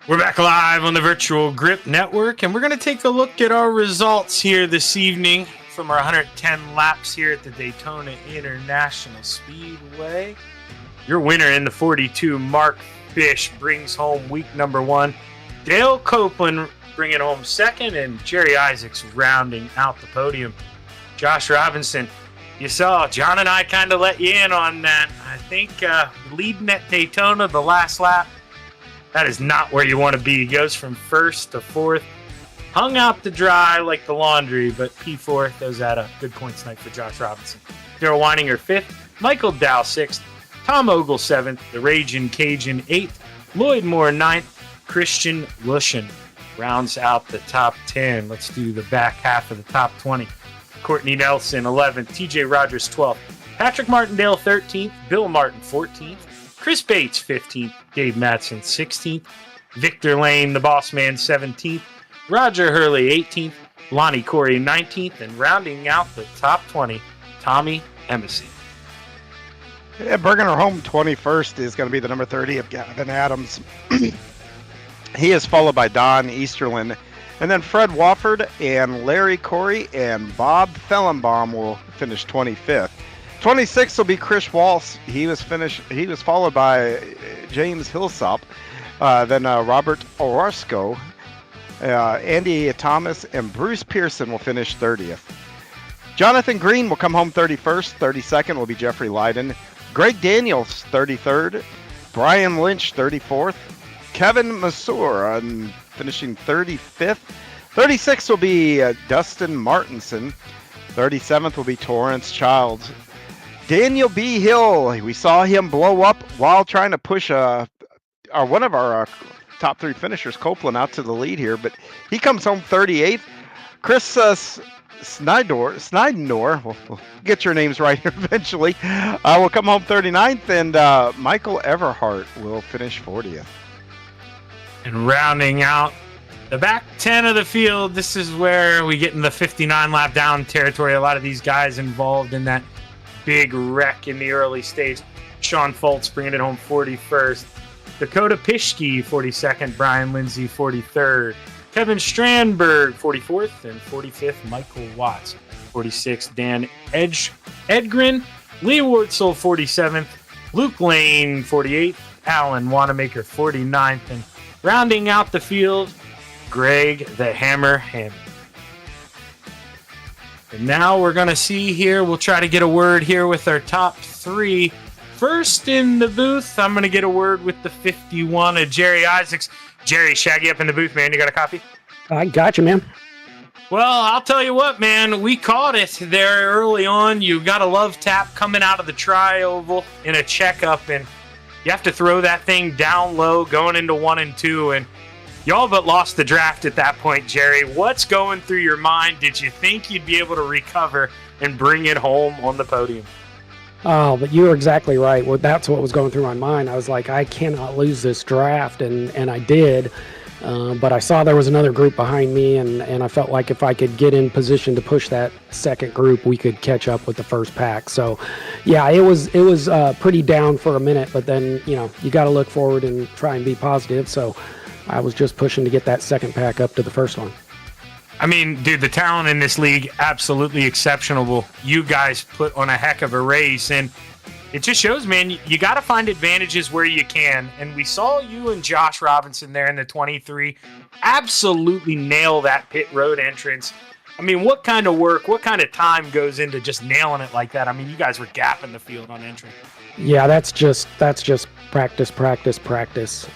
We're back live on the Virtual Grip Network, and we're going to take a look at our results here this evening from our 110 laps here at the Daytona International Speedway. Your winner in the 42, Mark Fish, brings home week number 1. Dale Copeland bringing home second, and Jerry Isaacs rounding out the podium. Josh Robinson, you saw John and I kind of let you in on that. I think leading at Daytona the last lap, That is not where you want to be. He goes from first to fourth. Hung out to dry like the laundry, but P4 those at a good points night for Josh Robinson. Daryl Weininger 5th, Michael Dow 6th, Tom Ogle 7th, the Ragin' Cajun 8th, Lloyd Moore 9th, Christian Lushin rounds out the top 10. Let's do the back half of the top 20. Courtney Nelson 11th, TJ Rogers 12th, Patrick Martindale 13th, Bill Martin 14th, Chris Bates 15th, Dave Matson 16th, Victor Lane, the boss man 17th, Roger Hurley 18th, Lonnie Corey 19th, and rounding out the top 20, Tommy Embassy. Yeah, bringing her home 21st is going to be the number 30 of Gavin Adams. He is followed by Don Easterlin. And then Fred Wofford and Larry Corey and Bob Fellenbaum will finish 25th. 26th will be Chris Walsh. He was followed by James Hillsop. Then Robert Orozco. Andy Thomas and Bruce Pearson will finish 30th. Jonathan Green will come home 31st. 32nd will be Jeffrey Leiden. Greg Daniels, 33rd. Brian Lynch, 34th. Kevin Masur finishing 35th. 36th will be Dustin Martinson. 37th will be Torrance Childs. Daniel B. Hill, we saw him blow up while trying to push one of our top 3 finishers, Copeland, out to the lead here, but he comes home 38th. Chris Snydnor, we'll get your names right here eventually, will come home 39th, and Michael Everhart will finish 40th. And rounding out the back 10 of the field, this is where we get in the 59 lap down territory. A lot of these guys involved in that big wreck in the early stage. Sean Foltz bringing it home 41st. Dakota Pischke 42nd. Brian Lindsay 43rd. Kevin Strandberg 44th. And 45th, Michael Watts 46th. Dan Edgren. Lee Wartzel 47th. Luke Lane 48th. Alan Wanamaker 49th. And rounding out the field, Greg the Hammer Hammond. And now we're going to see here, we'll try to get a word here with our top 3. First in the booth, I'm going to get a word with the 51 of Jerry Isaacs. Jerry, Shaggy up in the booth, man. You got a copy? I got you, man. Well, I'll tell you what, man. We caught it there early on. You got a love tap coming out of the tri-oval in a checkup, and you have to throw that thing down low going into 1 and 2, and you all but lost the draft at that point, Jerry. What's going through your mind? Did you think you'd be able to recover and bring it home on the podium? Oh, but you were exactly right. Well, that's what was going through my mind. I was like, I cannot lose this draft, and I did. But I saw there was another group behind me, and I felt like if I could get in position to push that second group, we could catch up with the first pack. So, yeah, it was pretty down for a minute, but then, you got to look forward and try and be positive. So I was just pushing to get that second pack up to the first one. I mean, dude, the talent in this league, absolutely exceptional. You guys put on a heck of a race, and it just shows, man, you got to find advantages where you can. And we saw you and Josh Robinson there in the 23 absolutely nail that pit road entrance. I mean, what kind of work, what kind of time goes into just nailing it like that? I mean, you guys were gapping the field on entry. Yeah, that's just practice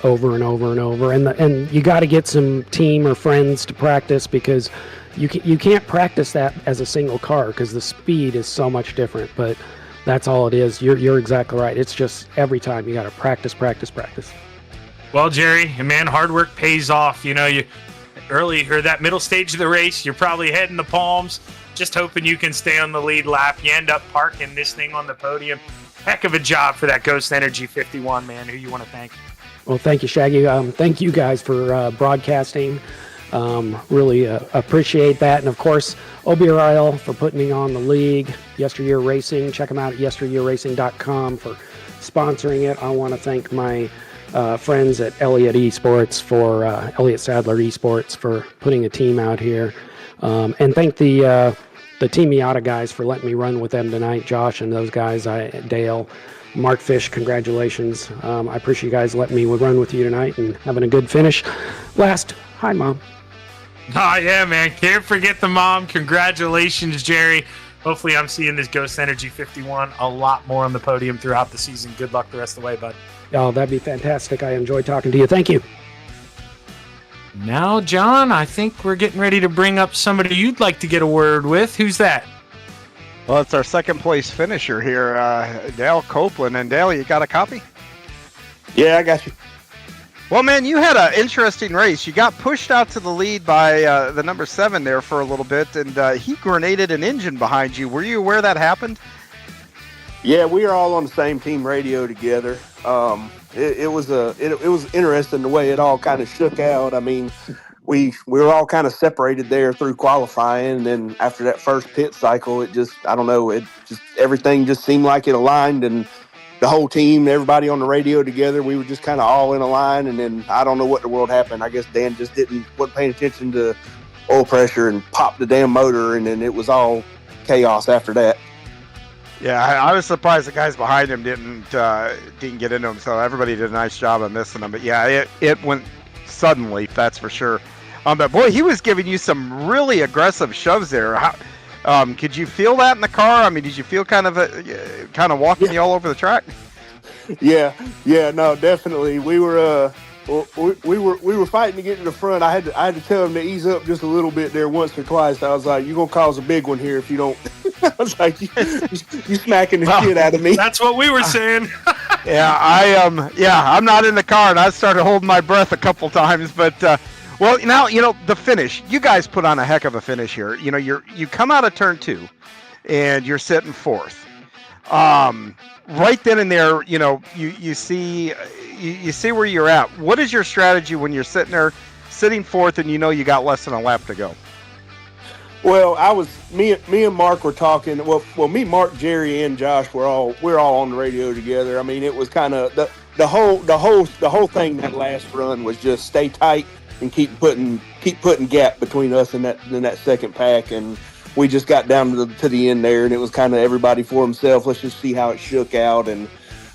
over and over and over. And you got to get some team or friends to practice, because you can't practice that as a single car because the speed is so much different. But that's all it is. You're exactly right. It's just every time you got to practice. Well, Jerry, man, hard work pays off. You earlier that middle stage of the race, you're probably heading the Palms, just hoping you can stay on the lead lap. You end up parking this thing on the podium. Heck of a job for that Ghost Energy 51, man. Who you want to thank? Well, thank you, Shaggy. Thank you guys for broadcasting. Really appreciate that. And, of course, OBRL for putting me on the league. YesterYear Racing. Check them out at YesterYearRacing.com for sponsoring it. I want to thank my friends at Elliott eSports Elliott Sadler eSports for putting a team out here. And thank the Team Miata guys for letting me run with them tonight. Josh and those guys, Dale, Mark Fish, congratulations. I appreciate you guys letting me run with you tonight and having a good finish. Last, hi, Mom. Oh, yeah, man. Can't forget the mom. Congratulations, Jerry. Hopefully I'm seeing this Ghost Energy 51 a lot more on the podium throughout the season. Good luck the rest of the way, bud. Oh, that'd be fantastic. I enjoyed talking to you. Thank you. Now, John, I think we're getting ready to bring up somebody you'd like to get a word with. Who's that? Well, it's our second place finisher here, Dale Copeland. And Dale, you got a copy? Yeah, I got you. Well, man, you had an interesting race. You got pushed out to the lead by the number 7 there for a little bit, and he grenaded an engine behind you. Were you aware that happened? Yeah, we are all on the same team radio together. It was interesting the way it all kind of shook out. I mean, we were all kind of separated there through qualifying, and then after that first pit cycle, everything just seemed like it aligned, and the whole team, everybody on the radio together, we were just kind of all in a line. And then I don't know what the world happened. I guess Dan just wasn't paying attention to oil pressure and popped the damn motor, and then it was all chaos after that. Yeah, I was surprised the guys behind him didn't get into him. So everybody did a nice job of missing him. But yeah, it went suddenly, that's for sure. But boy, he was giving you some really aggressive shoves there. Could you feel that in the car? I mean, did you feel kind of walking you all over the track? Yeah, no, definitely. We were fighting to get to the front. I had to tell him to ease up just a little bit there once or twice. I was like, "You're gonna cause a big one here if you don't." I was like, "You smacking the shit out of me." That's what we were saying. I'm not in the car, and I started holding my breath a couple times, but. Well, now, the finish. You guys put on a heck of a finish here. You come out of turn 2, and you're sitting 4th. Right then and there, you see where you're at. What is your strategy when you're sitting 4th, and you got less than a lap to go? Well, me and Mark were talking. Well, me, Mark, Jerry, and Josh we're all on the radio together. I mean, it was kind of the whole thing. That last run was just stay tight and keep putting gap between us and that second pack, and we just got down to the end there, and it was kind of everybody for himself. Let's just see how it shook out. And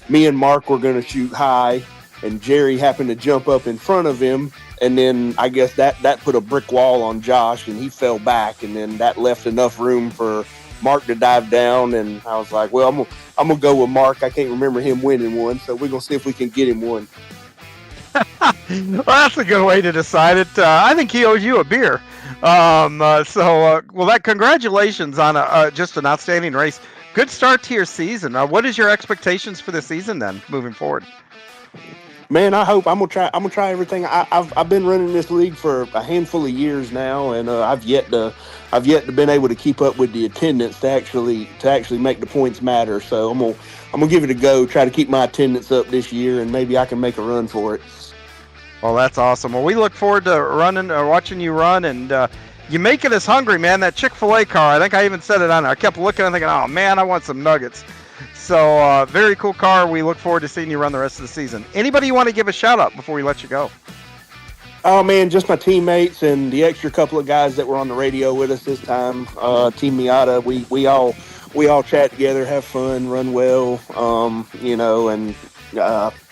me and Mark were going to shoot high, and Jerry happened to jump up in front of him, and then I guess that put a brick wall on Josh, and he fell back, and then that left enough room for Mark to dive down. And I was like, well, I'm gonna go with Mark. I can't remember him winning one, so we're gonna see if we can get him one. Well, that's a good way to decide it. I think he owes you a beer. Congratulations on just an outstanding race. Good start to your season. What is your expectations for the season then, moving forward? Man, I hope I'm gonna try everything. I've been running this league for a handful of years now, and I've yet to been able to keep up with the attendance to actually make the points matter. So I'm gonna give it a go. Try to keep my attendance up this year, and maybe I can make a run for it. Well, that's awesome. Well, we look forward to watching you run, and you making us hungry, man. That Chick-fil-A car, I think I even said it on there. I kept looking and thinking, oh, man, I want some nuggets. So, very cool car. We look forward to seeing you run the rest of the season. Anybody you want to give a shout-out before we let you go? Oh, man, just my teammates and the extra couple of guys that were on the radio with us this time. Team Miata, we all chat together, have fun, run well, and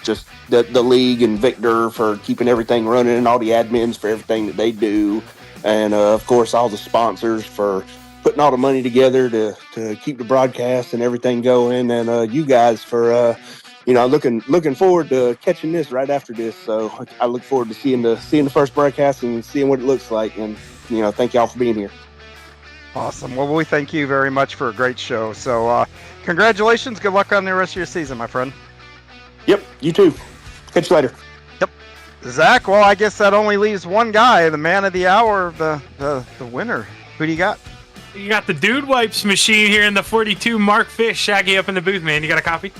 just the league and Victor for keeping everything running, and all the admins for everything that they do, and of course all the sponsors for putting all the money together to keep the broadcast and everything going, and you guys for looking forward to catching this right after this. So I look forward to seeing the first broadcast and seeing what it looks like, and thank y'all for being here. Awesome. Well, we thank you very much for a great show. So congratulations. Good luck on the rest of your season, my friend. Yep, you too. Catch you later. Yep. Zach, well, I guess that only leaves one guy, the man of the hour, the winner. Who do you got? You got the Dude Wipes machine here in the 42. Mark Fish, Shaggy up in the booth, man. You got a copy?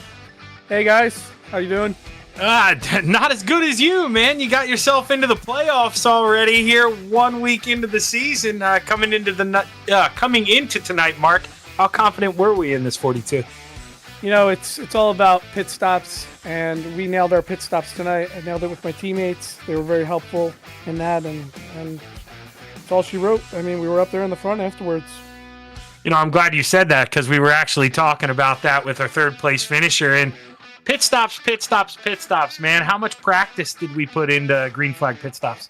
Hey, guys. How you doing? Not as good as you, man. You got yourself into the playoffs already here 1 week into the season. Coming into tonight, Mark. How confident were we in this 42? It's all about pit stops, and we nailed our pit stops tonight. I nailed it with my teammates. They were very helpful in that, and that's all she wrote. I mean, we were up there in the front afterwards. I'm glad you said that, because we were actually talking about that with our third place finisher. And pit stops, man. How much practice did we put into green flag pit stops?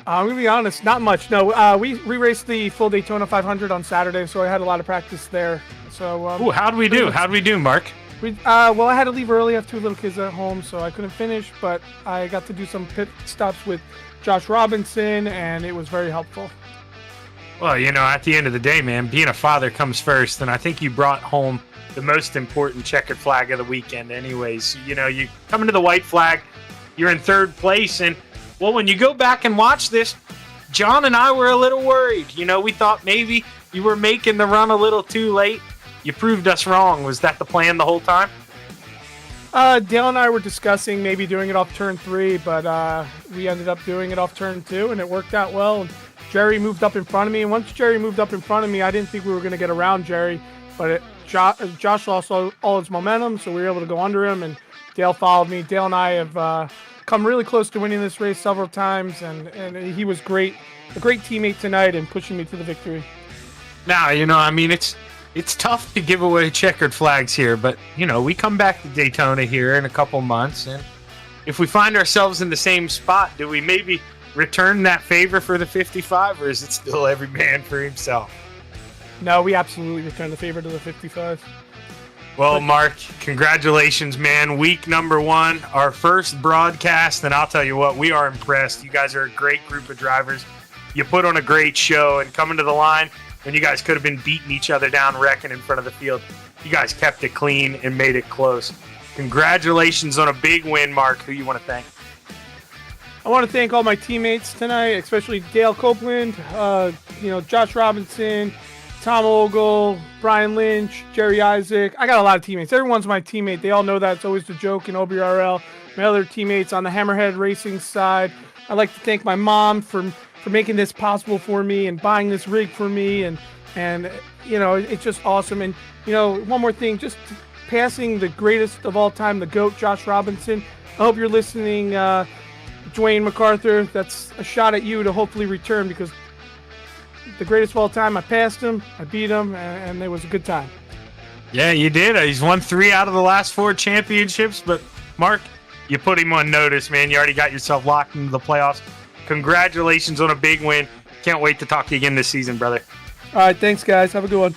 I'm gonna be honest, not much. No, we raced the full Daytona 500 on Saturday, so I had a lot of practice there. So, how'd we do, Mark? Well, I had to leave early. I have 2 little kids at home, so I couldn't finish. But I got to do some pit stops with Josh Robinson, and it was very helpful. Well, at the end of the day, man, being a father comes first, and I think you brought home the most important checkered flag of the weekend anyways. You come into the white flag, you're in 3rd place, and, well, when you go back and watch this, John and I were a little worried. We thought maybe you were making the run a little too late. You proved us wrong. Was that the plan the whole time? Dale and I were discussing maybe doing it off turn 3, but we ended up doing it off turn 2, and it worked out well. And Jerry moved up in front of me, and once Jerry moved up in front of me, I didn't think we were going to get around Jerry, but Josh lost all his momentum, so we were able to go under him, and Dale followed me. Dale and I have come really close to winning this race several times, and he was a great teammate tonight and pushing me to the victory. Now, it's tough to give away checkered flags here, but, we come back to Daytona here in a couple months, and if we find ourselves in the same spot, do we maybe return that favor for the 55, or is it still every man for himself? No, we absolutely return the favor to the 55. Well, Mark, congratulations, man. Week number 1, our first broadcast, and I'll tell you what, we are impressed. You guys are a great group of drivers. You put on a great show, and coming to the line when you guys could have been beating each other down, wrecking in front of the field, you guys kept it clean and made it close. Congratulations on a big win, Mark. Who you want to thank? I want to thank all my teammates tonight, especially Dale Copeland, Josh Robinson, Tom Ogle, Brian Lynch, Jerry Isaac. I got a lot of teammates. Everyone's my teammate. They all know that. It's always the joke in OBRL. My other teammates on the Hammerhead Racing side. I'd like to thank my mom for making this possible for me and buying this rig for me. And it's just awesome. And, one more thing, just passing the greatest of all time, the GOAT, Josh Robinson. I hope you're listening, Dwayne MacArthur. That's a shot at you to hopefully return, because the greatest of all time, I passed him, I beat him, and it was a good time. Yeah, you did. He's won 3 out of the last 4 championships, but Mark, you put him on notice, man. You already got yourself locked into the playoffs. Congratulations on a big win. Can't wait to talk to you again this season, brother. All right, thanks, guys. Have a good one.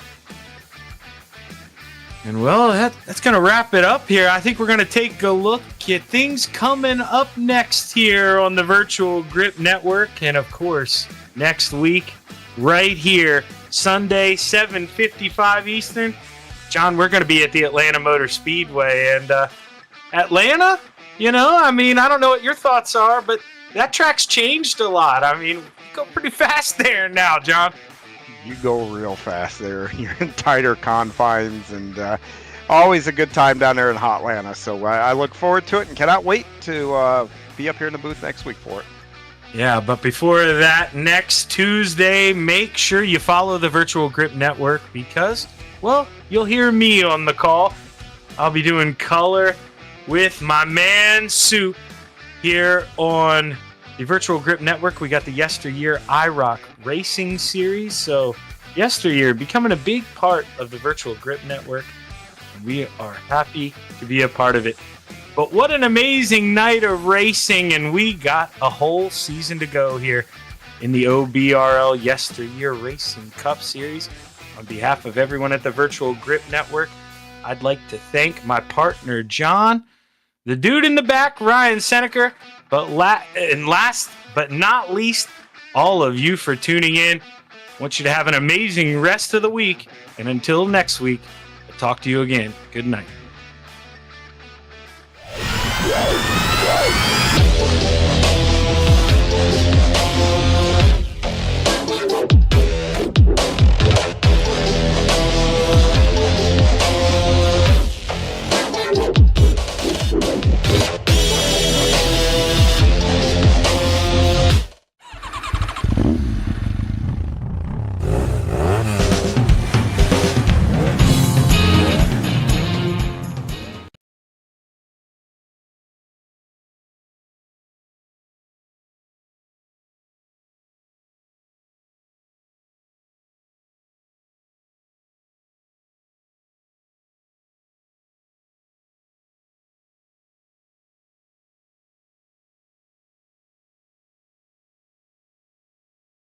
And, well, that's going to wrap it up here. I think we're going to take a look at things coming up next here on the Virtual Grip Network. And, of course, next week, right here, Sunday, 7:55 Eastern. John, we're going to be at the Atlanta Motor Speedway. And Atlanta, I don't know what your thoughts are, but that track's changed a lot. You go pretty fast there now, John. You go real fast there. You're in tighter confines, and always a good time down there in Hotlanta. So I look forward to it and cannot wait to be up here in the booth next week for it. Yeah, but before that, next Tuesday, make sure you follow the Virtual Grip Network because, well, you'll hear me on the call. I'll be doing color with my man, Soup, here on the Virtual Grip Network. We got the YesterYear iRacing series. So YesterYear becoming a big part of the Virtual Grip Network. We are happy to be a part of it. But what an amazing night of racing, and we got a whole season to go here in the OBRL YesterYear Racing Cup Series. On behalf of everyone at the Virtual Grip Network, I'd like to thank my partner, John, the dude in the back, Ryan Seneker, and last but not least, all of you for tuning in. I want you to have an amazing rest of the week, and until next week, I'll talk to you again. Good night.